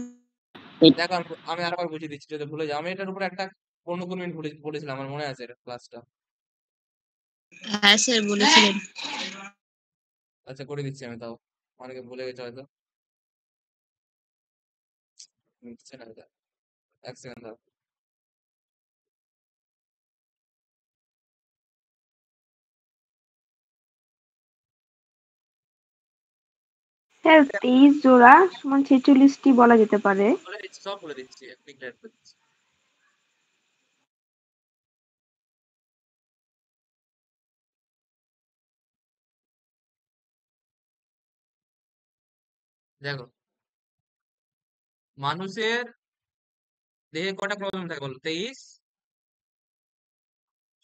দেখো আমি আরেকবার বুঝিয়ে দিচ্ছি যদি ভুলে যাও। আমি এটার উপরে একটা 15-20 মিনিট বলেছিলাম, আমার মনে আছে এটা ক্লাসটা। হ্যাঁ স্যার বলেছিলেন। আচ্ছা করে দিচ্ছি আমি, তাও অনেকে ভুলে গেছে হয়তো। মিটছে না এটা, এক সেকেন্ড দাও। স্যার 23 জোড়া সমান 46টি বলা যেতে পারে। বলে দিচ্ছি, সব বলে দিচ্ছি, ডিক্লেয়ার করে দিচ্ছি। দেখো, মানুষের দেহে কটা ক্রোমোজোম থাকে বলো? 23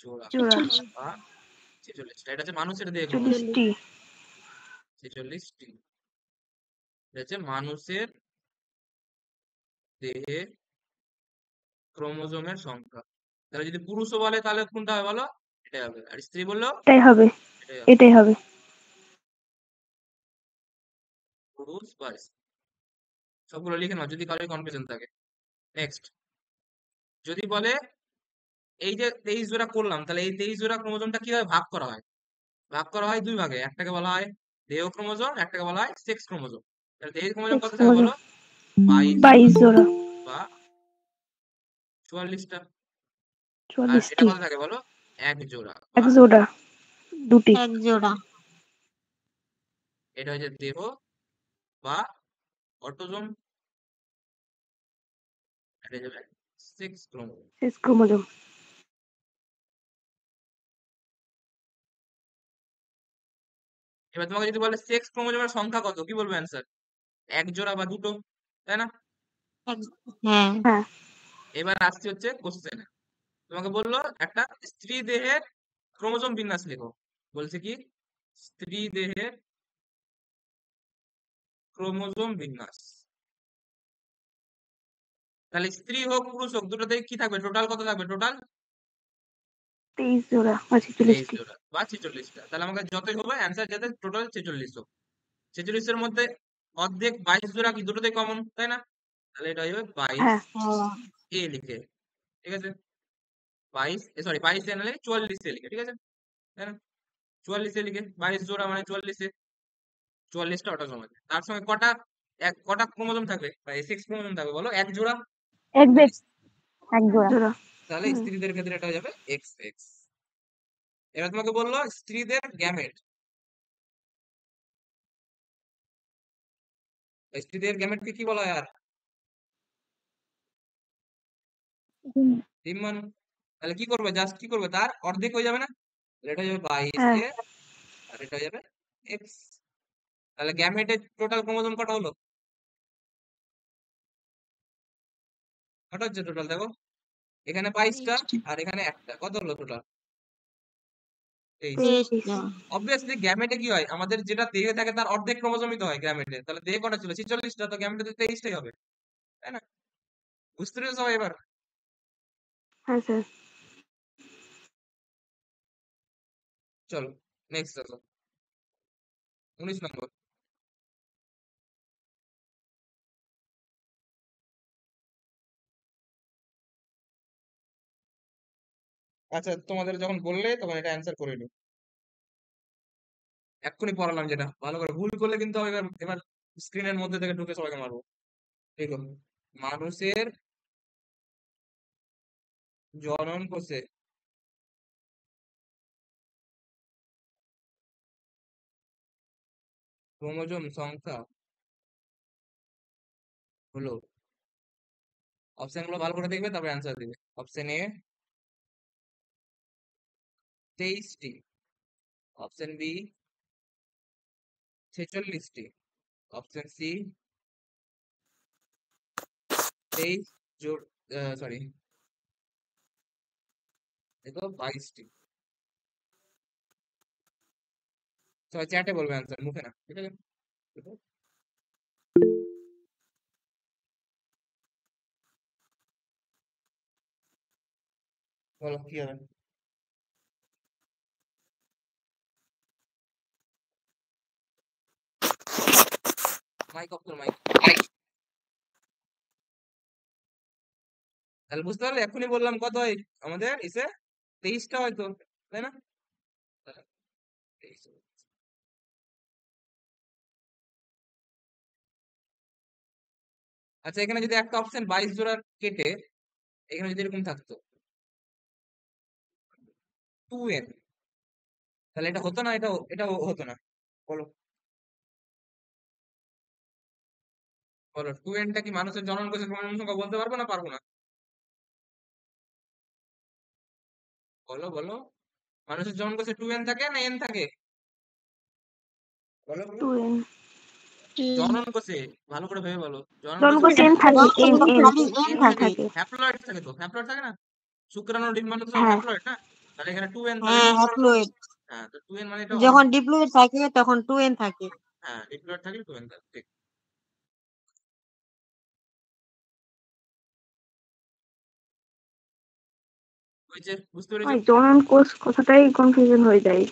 জোড়া জোড়া বা 46টা। এটা হচ্ছে মানুষের দেহে ক্রোমোজোম, 46টি 46টি। এটা হচ্ছে মানুষের দেহে ক্রোমোজোমের সংখ্যা। তাহলে যদি পুরুষও বলে তাহলে কোনটা হবে বলো? এটাই হবে। আর স্ত্রী বললেও এটাই হবে, এটাই হবে। এটাই হবে। পুরুষ বা স্ত্রী সবগুলো লিখে নাও যদি কারোর কনফিউশন থাকে। নেক্সট, যদি বলে এই যে 23 জোড়া করলাম, তাহলে এই 23 জোড়া ক্রোমোজোমটা কিভাবে ভাগ করা হয়? ভাগ করা হয় দুই ভাগে। একটাকে বলা হয় দেহ ক্রোমোজোম, একটাকে বলা হয় সেক্স ক্রোমোজোম। তাহলে দেহ ক্রোমোজোম কত থাকে বলো? 22 22 জোড়া বা 44টা। আর এটা 44টি কত থাকে বলো? এক জোড়া এক বা জোড়া দুটি। এক জোড়া। এটা হচ্ছে দেহ বা অটোজোম, এটা যাবে সেক্স ক্রোমোজোম। Sex chromosome. এবার তোমাকে যদি বলে সেক্স ক্রোমোজোমের সংখ্যা কত, কি বলবে অ্যান্সার? এক জোড়া বা দুটো, তাই না? এক- হ্যাঁ। হ্যাঁ, এবার আসছে হচ্ছে কোশ্চেন। তোমাকে বললো একটা স্ত্রী দেহের ক্রোমোজোম বিন্যাস লেখো। বলছে কি স্ত্রী দেহের ক্রোমোজোম বিন্যাস। তাহলে স্ত্রী হোক পুরুষ হোক দুটোতেই কি থাকবে? টোটাল কত থাকবে? টোটাল 23 জোড়া বা 23 46টি। জোড়া বা 46টা। তাহলে আমাকে যতই হবে অ্যান্সার যাতে টোটাল 46 হোক। 46 এর মধ্যে অর্ধেক 22 জোড়া কি দুটোতেই কমন, তাই না? তাহলে এটা হবে 22 হ্যাঁ, এ লিখে, ঠিক আছে? 22 সরি 22 এ নাহলে 44 এ লিখে, ঠিক আছে? তাই না? 44 এ লিখে 22 জোড়া মানে 44 এ 44টা অটোজোম আছে। তার সঙ্গে কটা ক্রোমোজোম থাকবে বা সেক্স ক্রোমোজোম থাকবে বলো? এক জোড়া। তাহলে এক জোড়া। তাহলে হুম, স্ত্রীদের ক্ষেত্রে এটা হয়ে যাবে এক্স এক্স। এবার তোমাকে বললো স্ত্রীদের গ্যামেট। স্ত্রীদের গ্যামেটকে কি বলা হয় আর? ডিম্বাণু। তাহলে কি করবে? জাস্ট কি করবে? তার অর্ধেক হয়ে যাবে না? তাহলে এটা হয়ে যাবে 22 হ্যাঁ, এ আর এটা হয়ে যাবে এক্স। তাহলে গ্যামেটের টোটাল ক্রোমোজোম কটা হলো? কটা হচ্ছে টোটাল? দেখো এখানে 22টা আর এখানে একটা, কত হলো টোটাল? 23। 23। অবভিয়াসলি গ্যামেটে কি হয়? আমাদের যেটা দেহে থাকে তার অর্ধেক ক্রোমোজোমই তো হয় গ্যামেটে। তাহলে দেহে কটা ছিল? 46টা। তো গ্যামেটে তো 23টাই হবে, তাই না? বুঝতে পেরেছো সবাই এবার? হ্যাঁ স্যার। চলো নেক্সট আসো, 19 নম্বর। আচ্ছা, তোমাদের যখন বললে তখন এটা অ্যান্সার করে নিও। এক্ষুনি পড়ালাম যেটা, ভালো করে। ভুল করলে কিন্তু আমি এবার এবার স্ক্রিনের মধ্যে থেকে ঢুকে সবাইকে মারবো। দেখো, মানুষের জনন কোষে ক্রোমোজোম সংখ্যা হলো, অপশন গুলো ভালো করে দেখবে তারপরে অ্যান্সার দিবে। অপশন এ 23টি, অপশন বি 46টি, অপশন সি 23 জোড় সরি দেখো 22টি। সবাই চ্যাটে বলবে অ্যান্সার, মুখে না, ঠিক আছে? দেখো, বলো কি হবে? মাইক অফ করো, মাইক। তাহলে বুঝতে পারলে? এক্ষুনি বললাম কত হয় আমাদের ইসে? 23টা হয়তো, তাই না? 23। আচ্ছা, এখানে যদি একটা অপশন 22 জোড়ার কেটে এখানে যদি এরকম থাকতো 2n, তাহলে এটা হতো না? এটা হতো না? বলো। বলো 2n-টা কি মানুষের জনন কোষের ক্রোমোজোম সংখ্যা বলতে পারবো না পারবো না? বলো বলো, মানুষের জনন কোষে 2n থাকে না n থাকে? বলো বলো। 2n জনন কোষে ভালো করে ভেবে বলো, জনন জন কোষে কোষ n থাকে n খালি n এন থাকে, থাকে। হ্যাপ্লয়েড থাকে, তো হ্যাপ্লয়েড থাকে না, শুক্রাণু ডিম্বাণু তো সব হ্যাঁ হ্যাপ্লয়েড না? তাহলে এখানে 2n থাকে। হ্যাঁ হ্যাপ্লয়েড। হ্যাঁ, তো 2n মানে এটা যখন ডিপ্লয়েড থাকে তখন 2n থাকে। হ্যাঁ, ডিপ্লয়েড থাকলে 2n থাকে, ঠিক। ওই যে বুঝতে পেরেছো? ওই জনন কোষ কথাটাই কনফিউশন হয়ে যায়।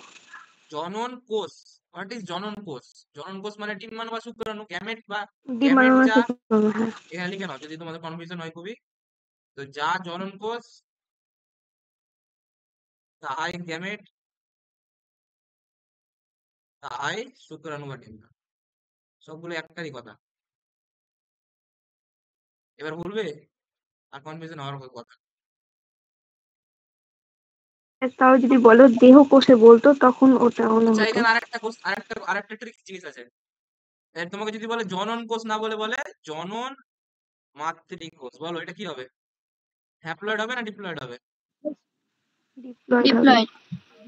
জনন কোষ, হোয়াট ইজ জনন কোষ? জনন কোষ মানে ডিম্বাণু বা শুক্রাণু, গ্যামেট বা ডিম্বাণু গ্যামেট বা যা, শুক্রাণু, হ্যাঁ। এখানে লিখে নাও যদি তোমাদের কনফিউশন হয় খুবই। তো যা জনন কোষ, তাই গ্যামেট, তাই শুক্রাণু বা ডিম্বাণু, সবগুলো একটারই কথা। এবার বলবে আর কনফিউশন হওয়ার কথা। তাও যদি বলো দেহ কোষে বলতো তখন ওটা অন্য আচ্ছা, হতো। এখানে আরেকটা ট্রিক জিনিস আছে। তোমাকে যদি বলে জনন কোষ না বলে জনন মাতৃকোষ, বলো এটা কি হবে? হ্যাপ্লয়েড হবে না ডিপ্লয়েড হবে? ডিপ্লয়েড হবে। ডিপ্লয়েড।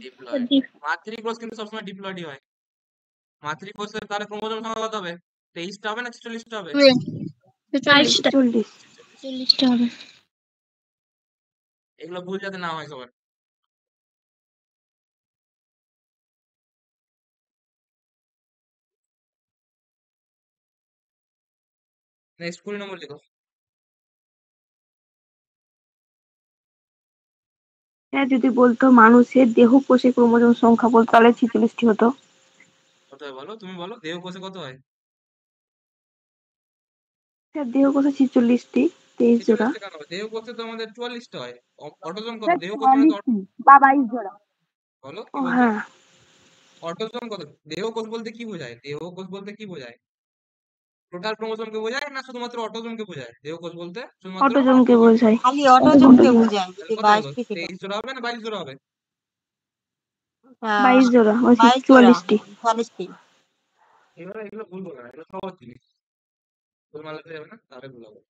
ডিপ্লয়েড। মাতৃকোষ কিন্তু সবসময় ডিপ্লয়েডই হয়। মাতৃকোষের তাহলে ক্রোমোজোম সংখ্যা কত হবে? 23টা হবে না 46টা হবে? 40টা 40। 40টা হবে। এগুলো ভুল যাতে না হয় সবার। নেক্সট 20 নম্বর লিখো। হ্যাঁ, যদি বলতো মানুষের দেহ কোষে ক্রোমোজোম সংখ্যা বলতো তাহলে 46টি হতো। কত হয় বলো, তুমি বলো দেহ কোষে কত হয়? হ্যাঁ, দেহ কোষে 46টি, 23 জোড়া। 46টা কেন হবে? দেহ কোষে তো আমাদের 44টা হয়। অটোজোম কত? দেহ কোষ মানে তো 44টি বা 22 জোড়া। বলো ও কি বলছো? হ্যাঁ, অটোজোম কত? দেহ কোষ বলতে কি বোঝায়? দেহ কোষ বলতে কি বোঝায়? টোটাল ক্রোমোজোমকে বোঝায় না শুধুমাত্র অটোজোমকে বোঝায়? দেহ কোষ বলতে শুধুমাত্র অটোজোমকে বোঝায়। খালি অটোজোমকে অটোজোম। বোঝায় তাহলে যদি কত হলো? 22টি থেকে 23 জোড়া হবে না 22 জোড়া হবে? 22 জোড়া, 22 জোড়া 44টি। 40টি। এগুলো ভুল বলবে না, এগুলো সহজ জিনিস। ভুল মানলে যাবে না, তাহলে ভুল হবে।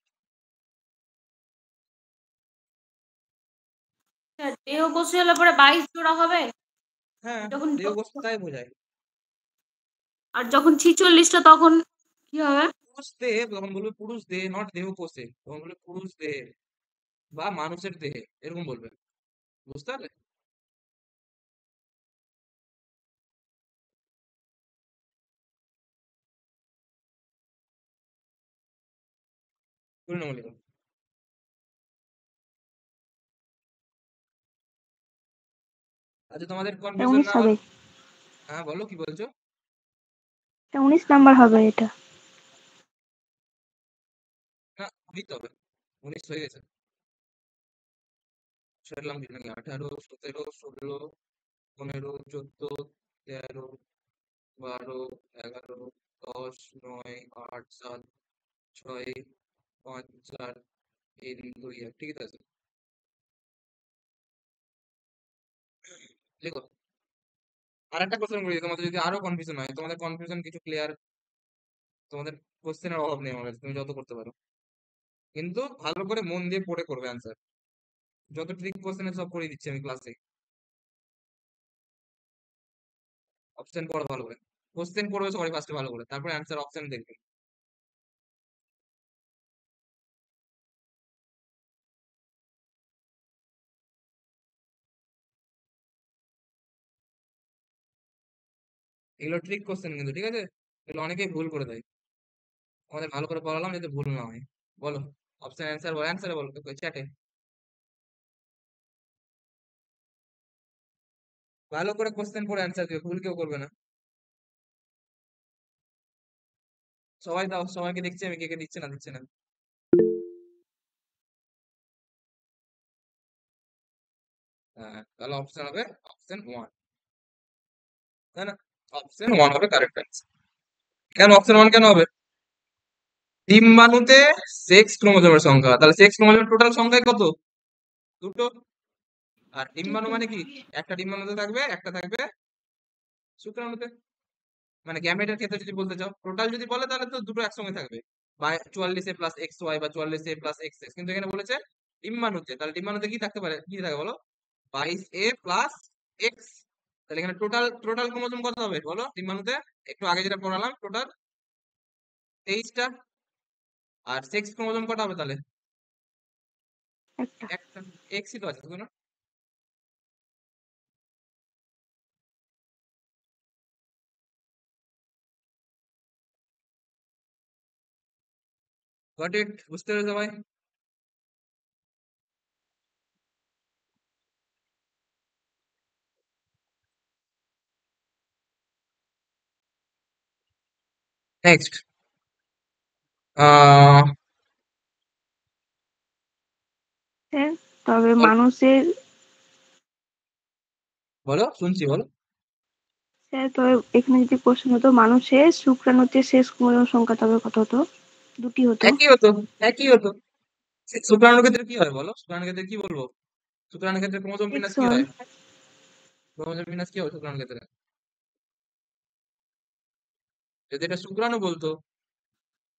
দেহ কোষে হলে পরে 22 জোড়া হবে। হ্যাঁ, যখন দেহ কোষ তাই বোঝায়। আর যখন 46টা তখন কি হবে? পুরুষ দেহে তখন বলবে পুরুষ দেহে, নট দেহ কোষে, তখন বলবে পুরুষ দেহে বা মানুষের দেহে, এরকম বলবে। বুঝতে পারলে? কুড়ি নম্বর লিখো। আচ্ছা, তোমাদের কনফিউশন 19 না হবে। হয়। হ্যাঁ বলো কি বলছো? 19 নাম্বার হবে এটা। না, দিতে হবে। 19 হয়ে গেছে। সেরলাম কি নাকি 18, 17, 16, 15, 14, 13, 12, 11, 10, 9, 8, 7, 6, 5, 4, 3, 2, 1, ঠিক আছে। লিখো। আর একটা কোশ্চেন করি, তোমাদের যদি আরো কনফিউশন হয়, তোমাদের কনফিউশন কিছু ক্লিয়ার, তোমাদের কোশ্চেনের অভাব নেই আমার কাছে, তুমি যত করতে পারো, কিন্তু ভালো করে মন দিয়ে পড়ে করবে অ্যান্সার। যত ট্রিক কোশ্চেন সব করে দিচ্ছি আমি ক্লাসে। অপশন পড়ো ভালো করে, কোশ্চেন পড়বে সবাই ফার্স্টে ভালো করে, তারপরে অ্যান্সার অপশন দেখবে। এগুলো ট্রিক কোশ্চেন কিন্তু, ঠিক আছে? এগুলো অনেকেই ভুল করে দেয়। আমাদের ভালো করে পড়ালাম যাতে ভুল না হয়। বলো অপশন অ্যান্সার বলো, অ্যান্সারে বলো চ্যাটে। ভালো করে কোশ্চেন পড়ে অ্যান্সার দিও, ভুল কেউ করবে না। সবাই দাও, সবাইকে দেখছি আমি কে কে দিচ্ছে না দিচ্ছে না। হ্যাঁ, তাহলে অপশন হবে অপশন 1, তাই না? অপশন 1 হবে কারেক্ট অ্যান্সার। কেন অপশন 1 কেন হবে? ডিম্বাণুতে সেক্স ক্রোমোজোমের সংখ্যা, তাহলে সেক্স ক্রোমোজোমের টোটাল সংখ্যাই কত? দুটো। আর ডিম্বাণু মানে কি? একটা ডিম্বাণুতে থাকবে, একটা থাকবে শুক্রাণুতে। মানে গ্যামেটের ক্ষেত্রে যদি বলতে চাও, টোটাল যদি বলে তাহলে তো দুটো একসঙ্গে থাকবে। 44a প্লাস এক্স ওয়াই বা 44a প্লাস এক্স এক্স, কিন্তু এখানে বলেছে ডিম্বাণুতে, তাহলে ডিম্বাণুতে কি থাকতে পারে, কি থাকে বলো, 22a প্লাস এক্স। তাহলে এখানে টোটাল টোটাল ক্রোমোজোম কত হবে বলো ডিম্বাণুতে, একটু আগে যেটা পড়ালাম, টোটাল 23টা। আর সেক্স ক্রোমোজোম কটা হবে তাহলে, একটা। একটা, এক্সই তো আছে তাই না? গট ইট, বুঝতে পেরেছো ভাই? নেক্সট, আহ স্যার, তবে মানুষের বলো, শুনছি বলো। স্যার তবে এখানে যদি প্রশ্ন হতো মানুষের শুক্রাণুতে শেষ ক্রোমোজোম সংখ্যা তবে কত হতো? দুটি হতো। একই হতো, একই হতো। শুক্রাণুর ক্ষেত্রে কি হয় বলো, শুক্রাণুর ক্ষেত্রে কি বলবো, শুক্রাণুর ক্ষেত্রে ক্রোমোজোম বিন্যাস এক্স কি ওয়াই। হয়, ক্রোমোজোম বিন্যাস কি হবে শুক্রাণুর ক্ষেত্রে, যদি এটা শুক্রাণু বলতো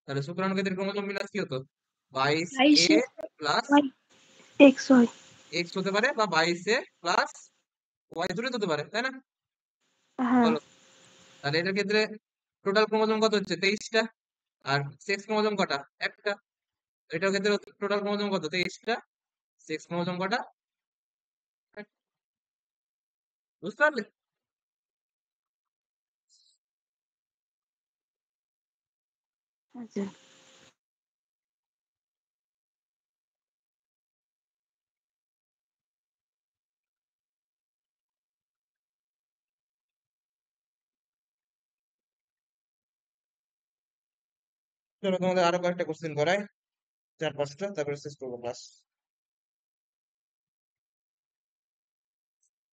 তাহলে শুক্রাণুর ক্ষেত্রে ক্রোমোজোম বিন্যাস কি হতো, 22a 22 plus x Y. X হতে পারে বা 22a প্লাস ওয়াই, দূরে হতে পারে, তাই না? হ্যাঁ। বলো, তাহলে এটার ক্ষেত্রে টোটাল ক্রোমোজোম কত হচ্ছে, 23টা। আর সেক্স ক্রোমোজোম কটা, একটা। এটার ক্ষেত্রে টোটাল ক্রোমোজোম কত, 23টা। সেক্স ক্রোমোজোম কটা, বুঝতে পারলে? আচ্ছা। চলো তোমাদের আরো কয়েকটা কোশ্চেন করাই, 4-5টা, তারপরে শেষ করবো ক্লাস।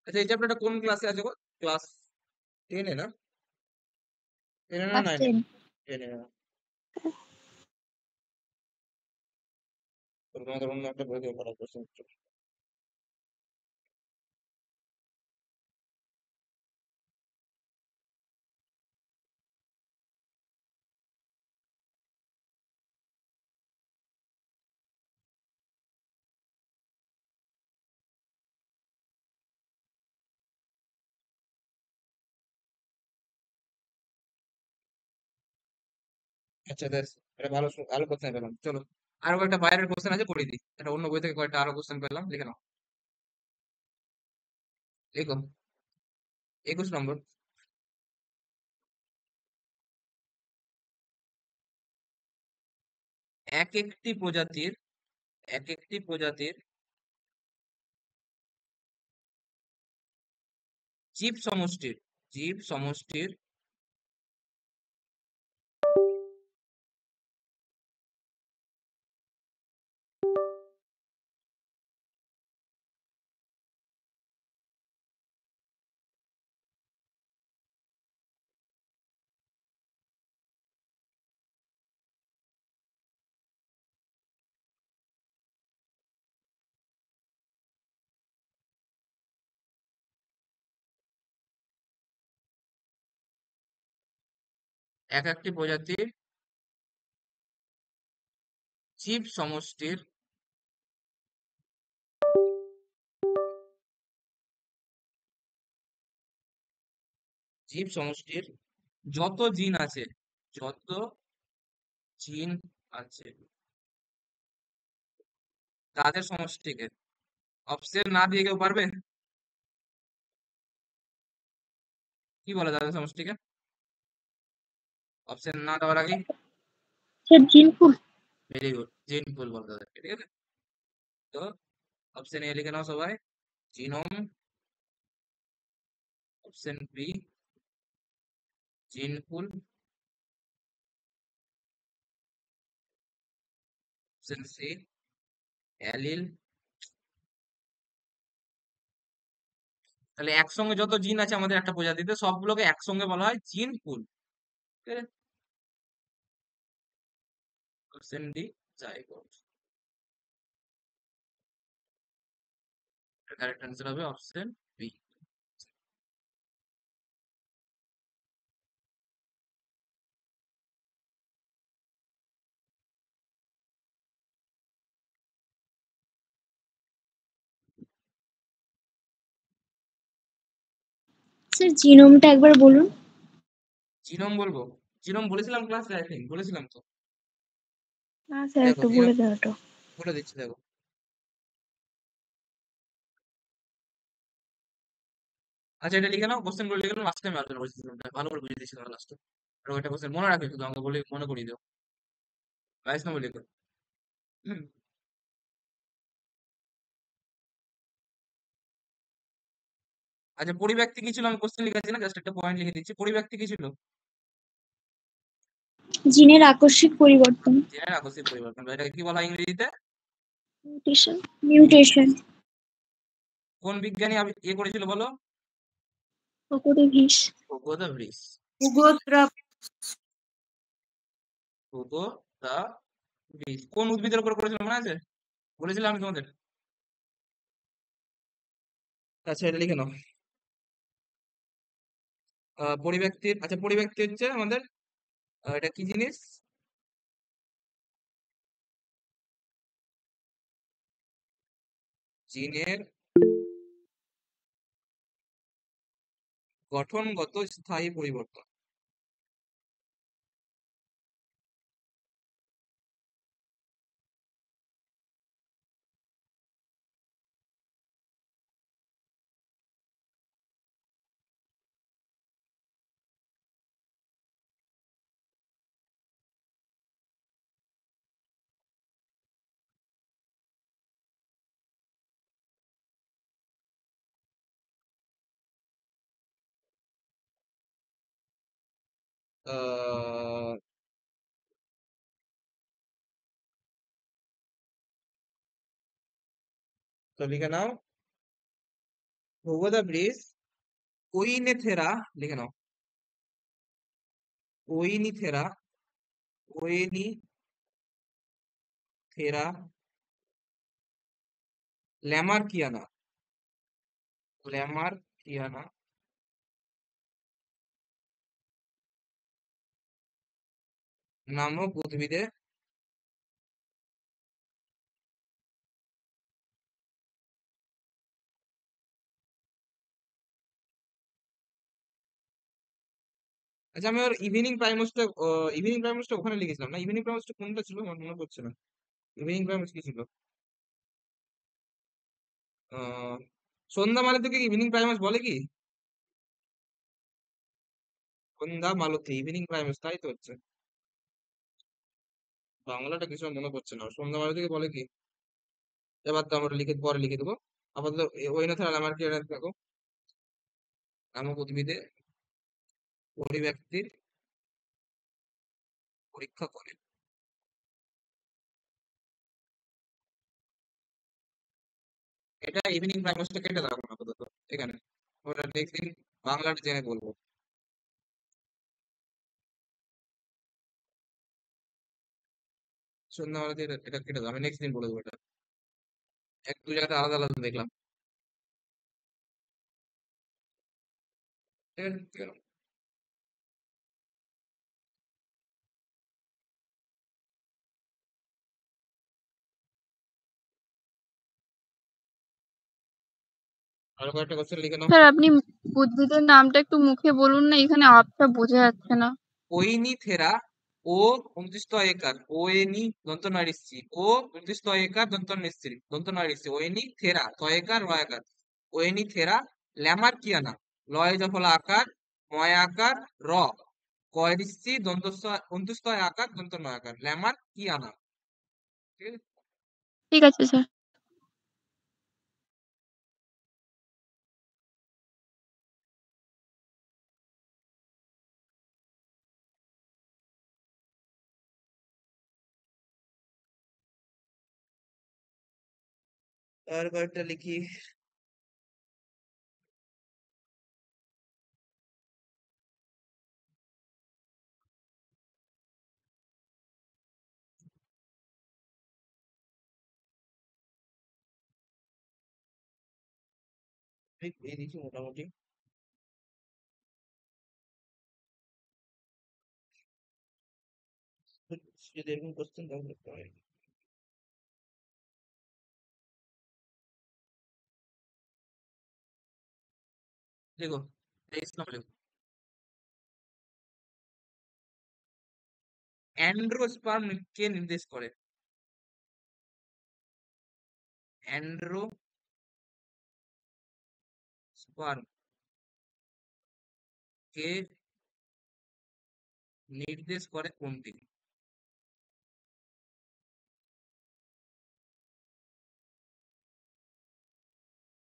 আচ্ছা, এই চ্যাপ্টারটা কোন ক্লাসে আছে গো? ক্লাস 10-এ না, 10-এ না ক্লাস 9-এ? 10 10-এ না। তো তোমাদের অন্য একটা বই দিয়ে করা কোশ্চেন। আচ্ছা বেশ, এটা ভালো ভালো কোশ্চেন পেলাম। চলো আরো কয়েকটা বাইরের কোশ্চেন আছে, পড়িয়ে দিই। এটা অন্য বই থেকে কয়েকটা আরো কোশ্চেন পেলাম, লিখে নাও। লিখো, 21 নম্বর। এক একটি প্রজাতির, এক একটি প্রজাতির জীব সমষ্টির, জীব সমষ্টির এক একটি প্রজাতির জীব সমষ্টির জীব সমষ্টির যত জিন আছে, যত জিন আছে তাদের সমষ্টিকে, অপশন না দিয়ে কেউ পারবে, কি বলে তাদের সমষ্টিকে, অপশন না দেওয়ার আগেই? সে জিনফুল ভেরি গুড, জিন ফুল বলে তাদেরকে, ঠিক আছে? তো অপশন এ লিখে নাও সবাই, জিনোম। অপশন বি জিন ফুল। Option C allele. তাহলে একসঙ্গে যত জিন আছে আমাদের একটা প্রজাতিতে, সবগুলোকে একসঙ্গে বলা হয় জিন পুল। ঠিক আছে? Option D zygote. Correct answer হবে অপশন বি। স্যার জিনোমটা একবার বলুন। জিনোম বলবো? জিনোম বলেছিলাম ক্লাসে, আই থিঙ্ক বলেছিলাম তো। না স্যার, দেখো একটু বলে দাও তো। বলে দিচ্ছি, দেখো। আচ্ছা, এটা লিখে নাও, কোশ্চেন করে লিখে নাও, লাস্ট টাইম আলোচনা করছি জিনোমটা, ভালো করে বুঝিয়ে দিচ্ছি তোমরা লাস্টে। আর ওইটা কোশ্চেন মনে রাখবে, শুধু আমাকে বলে মনে করিয়ে দিও। 22 নম্বর লিখো। হুম। আচ্ছা, পরিব্যক্তি কি ছিল? আমি কোশ্চেন লিখেছি না, জাস্ট একটা পয়েন্ট লিখে দিচ্ছি। পরিব্যক্তি কি ছিল? জিনের আকস্মিক পরিবর্তন। জেনের আকস্মিক পরিবর্তন। এটাকে কি বলা হয় ইংরেজিতে? মিউটেশন। মিউটেশন। কোন বিজ্ঞানী করেছিল বলো? অপরিভিশ। হুগো ব্রিস। হুগো দা ব্রিস কোন উদ্ভিদের উপর করেছিল মনে আছে? বলেছিলাম আমি তোমাদের। আচ্ছা, এটা লিখে নাও। পরিব্যক্তির, আচ্ছা পরিব্যক্তি হচ্ছে আমাদের এটা কি জিনিস? জিনের গঠনগত স্থায়ী পরিবর্তন। আহ, তো লিখে নাও, হুগো দা ব্রিস ওইনেথেরা, লিখে নাও, ওইনিথেরা, ওয়েনিথেরা ল্যামার্কিয়ানা, ল্যামার্কিয়ানা নামক উদ্ভিদে আচ্ছা, আমি ওর ইভিনিং প্রাইমসটা ওখানে লিখেছিলাম না? ইভিনিং প্রাইমসটা কোনটা ছিল আমার মনে পড়ছে না। ইভিনিং প্রাইমস কি ছিল? আহ সন্ধ্যা মালতীকে ইভিনিং প্রাইমস বলে কি? সন্ধ্যা মালতী ইভিনিং প্রাইমস, তাই তো হচ্ছে। বাংলাটা কিছু আমার মনে পড়ছে না। সন্ধ্যা মালতীকে বলে কি? এবার তো আমরা পরে লিখে দেবো। আপাতত ওই না তাহলে আমার কি দেখো, নামক উদ্ভিদে পরিব্যক্তির পরীক্ষা করে। এটা ইভিনিং প্রাইমসটা কেটে দাও এখন আপাতত এখানে। ওটা নেক্সট দিন বাংলাটা জেনে বলবো। সন্ধ্যা মালতী এটা কেটে দাও, আমি নেক্সট দিন বলে দেবো। এটা এক দু জায়গাতে আলাদা আলাদা দেখলাম। ঠিক আছে, ঠিক আছে। আরো কয়েকটা কোশ্চেন লিখে নাও। স্যার আপনি উদ্ভিদের নামটা একটু মুখে বলুন না, এখানে আপটা বোঝা যাচ্ছে না। ওইনিথেরা ও 29 একার, ও এনি দন্ত নারিশ্চি, ও 29 একার দন্ত নিশ্চিত, দন্ত নারিশ্চি, ওইনি থেরা তয়েকার রয়াকার, ওইনি থেরা ল্যামার্কিয়ানা, লয় জফলা আকার, ময় আকার, র কয়রিশ্চি দন্ত 29 আকার দন্ত নয়াকার, ল্যামার্কিয়ানা। ঠিক আছে। ঠিক আছে স্যার। আর কয়েকটা লিখি। এই লিখি মোটামুটি। যদি এরকম কোশ্চেন তাহলে লিখতে হয়। দেখো, ইসলাম লিখবো। অ্যান্ড্রোস্পার্ম কে নির্দেশ করে? অ্যান্ড্রোস্পার্ম কে নির্দেশ করে কোনটি?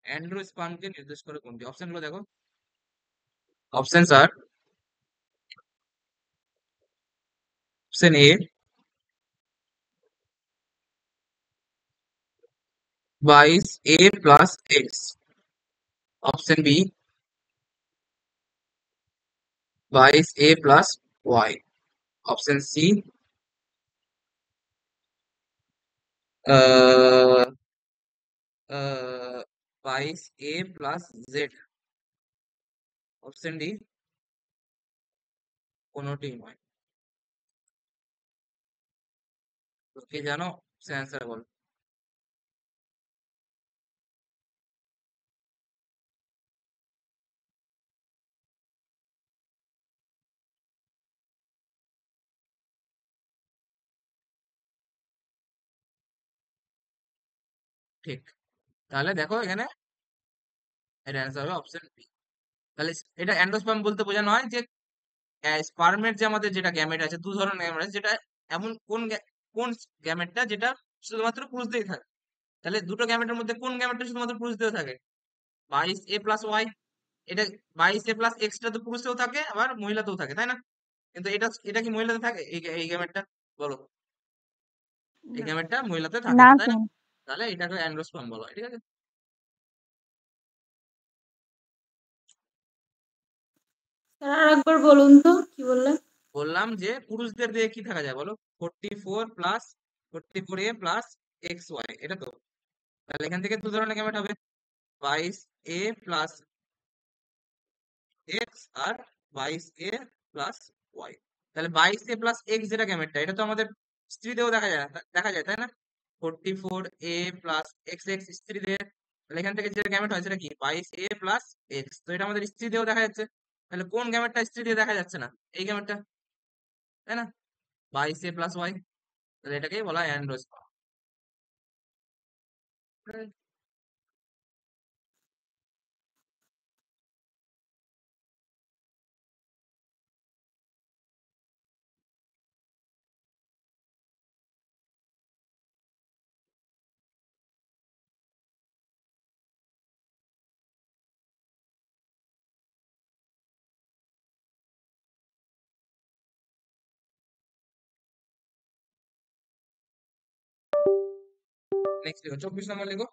অ্যান্ড্রোস্পার্ম কে নির্দেশ করে কোনটি? অপশন গুলো দেখো। অপশন আর option A 22a+x, option B 22a+y, option C 22a+z, option D কোনোটি নয়। তো কে জানো সে অ্যান্সার বলো। ঠিক, তাহলে দেখো এখানে এটা অ্যান্সার হবে অপশন বি। তাহলে এটা অ্যান্ডোস্পার্ম বলতে বোঝানো হয় যে স্পার্মের যে আমাদের যেটা গ্যামেট আছে, দু ধরনের গ্যামেট আছে, যেটা এমন কোন গ্যামেটটা যেটা শুধুমাত্র পুরুষদেরই থাকে। তাহলে দুটো গ্যামেটের মধ্যে কোন গ্যামেটটা শুধুমাত্র পুরুষদের থাকে? 22a+y, এটা 22a+x টা তো পুরুষেও থাকে আবার মহিলাতেও থাকে, তাই না? কিন্তু এটা এটা কি মহিলাতে থাকে? এই গ্যামেটটা বলো, এই না গ্যামেটটা মহিলাতে থাকে না না, তাই না? স্যার। তাহলে এটাকে অ্যান্ড্রোস্পার্ম বলা হয়, ঠিক আছে। স্যার আর একবার বলুন তো কি বললেন? বললাম যে পুরুষদের দিয়ে কি থাকা যায় বলো? 44+44a+xy, এটা তো। তাহলে এখান থেকে দু ধরনের গ্যামেট হবে, 22a+x আর 22a+y। তাহলে 22a+x যেটা গ্যামেটটা, এটা তো আমাদের স্ত্রীদেরও দেখা যায়, দেখা যায়, তাই না? 44a+xx স্ত্রীদের। তাহলে এখান থেকে যেটা গ্যামেট হয় সেটা কি? 22a+x, তো এটা আমাদের স্ত্রীদেরও দেখা যাচ্ছে। তাহলে কোন গ্যামেটটা স্ত্রী দিয়ে দেখা যাচ্ছে না? এই গ্যামেটটা, তাই না? 22a+y, তাহলে এটাকেই বলা হয় অ্যান্ড্রোস্পার্ম। নেক্সট লিখো, 24 নম্বর লিখো।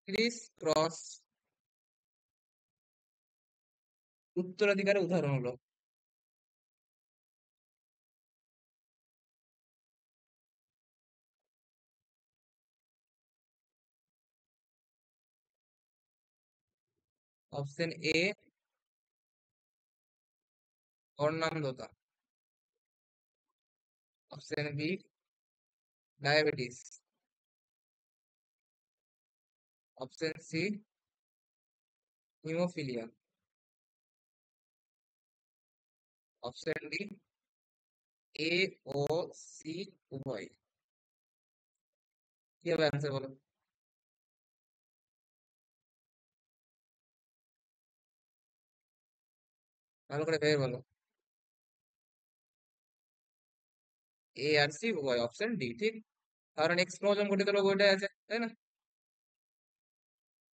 ক্রিস ক্রস উত্তরাধিকারের উদাহরণ হলো? অপশন এ অর্ণান্ধতা, option B diabetes, option C haemophilia, option D A ও সি উভয়। কি হবে অ্যান্সার বলো? ভালো করে ভেবে বলো। এ আর সি উভয়, অপশন ডি ঠিক। কারণ এক্স ক্রোমোজোম গঠিত রোগ ওইটাই আছে, তাই না?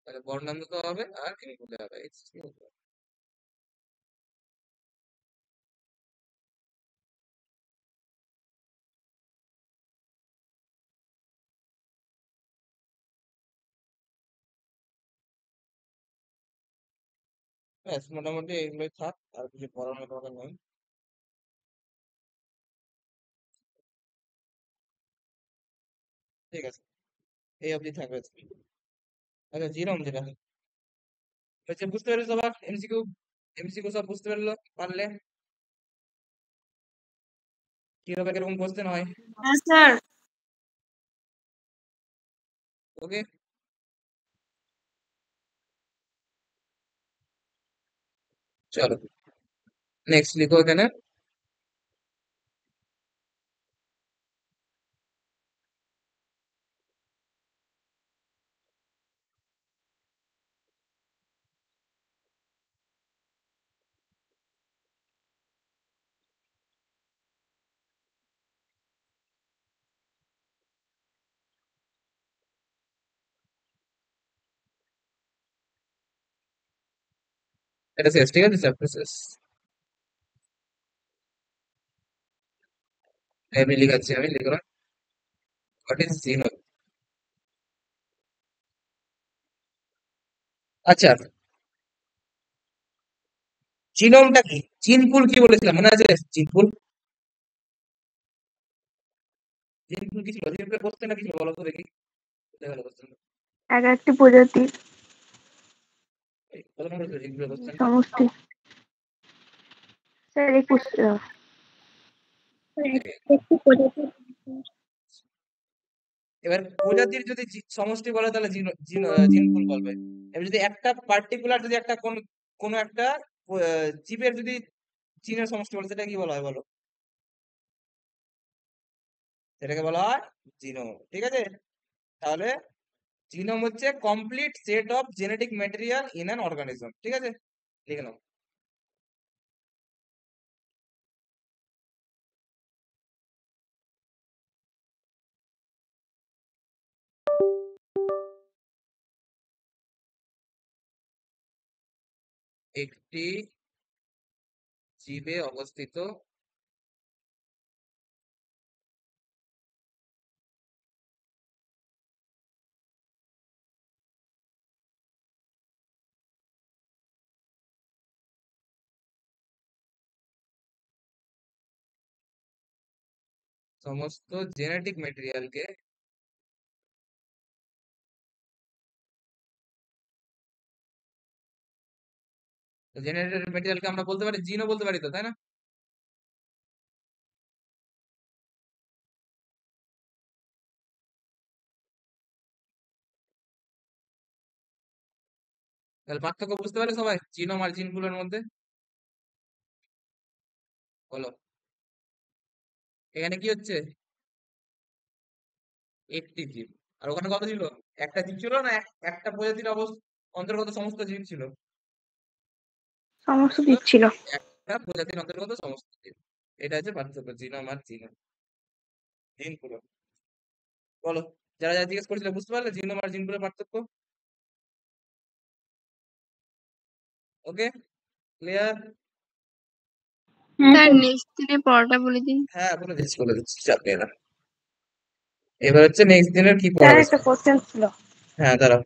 তাহলে বর্ণান্ধতা হবে আর হিমোফিলিয়া হবে, ব্যাস মোটামুটি এগুলোই থাক, আর কিছু পড়ানোর দরকার নেই। ঠিক আছে, এই অবধি থাকবে। আচ্ছা জিরোম যেটা হচ্ছে বুঝতে পেরেছো সবার? এমসিকিউ এমসিকিউ সব বুঝতে পারলে কিভাবে কিরকম কোশ্চেন হয়। হ্যাঁ স্যার। ওকে, চলো নেক্সট লিখো এখানে। এটা শেষ, ঠিক আছে, চ্যাপ্টার শেষ। আমি লিখাচ্ছি, আমি লিখলাম হোয়াট ইজ জিনোম। আচ্ছা, জিনোমটা কি? জিনপুল কি বলেছিলাম মনে আছে? জিনপুল জিনপুল কি ছিল? জিনপুলের কোশ্চেনটা কি ছিল বলো তো দেখি। কোথায় গেল কোশ্চেনটা? এক একটি প্রজাতির কত নম্বর ছিল জিনপুলের কোশ্চেন? সমষ্টি। স্যার 21 একটু প্রজাতি এবার প্রজাতির যদি সমষ্টি বলে তাহলে জিনপুল বলবে। এবার যদি একটা পার্টিকুলার, যদি একটা কোন একটা জীবের যদি জিনের সমষ্টি বলে সেটা কি বলা হয় বলো? সেটাকে বলা হয় জিনোম, ঠিক আছে? তাহলে জিনোম হচ্ছে complete set of genetic material in an organism, ঠিক আছে? লিখে নাও। একটি জীবে অবস্থিত সমস্ত জেনেটিক ম্যাটেরিয়ালকে জেনেটিক ম্যাটেরিয়ালকে আমরা বলতে পারি জিনও বলতে পারি তো, তাই না? তাহলে পার্থক্য বুঝতে পারে সবাই জিনোম আর জিনগুলোর মধ্যে? বলো, এখানে কি হচ্ছে? একটি জীব, আর ওখানে কত ছিল? একটা জীব ছিল না? একটা প্রজাতির অন্তর্গত সমস্ত জীব ছিল? সমস্ত ছিল দিচ্ছিল। একটা প্রজাতির অন্তর্গত সমস্ত জীব। এটা হচ্ছে পার্থক্য জিনোম আর জিনগুলো। বলো, যারা যারা জিজ্ঞেস করেছিল বুঝতে পারলে জিনোম আর জিনগুলোর পার্থক্য? ওকে, ক্লিয়ার? স্যার নেক্সট দিনে পড়াটা বলে দিন। হ্যাঁ, বলে দিচ্ছি, চাপ নিয়ে না। এবার হচ্ছে নেক্সট দিনের কি স্যার পড়াবে? একটা কোশ্চেন ছিল। হ্যাঁ, দাঁড়াও।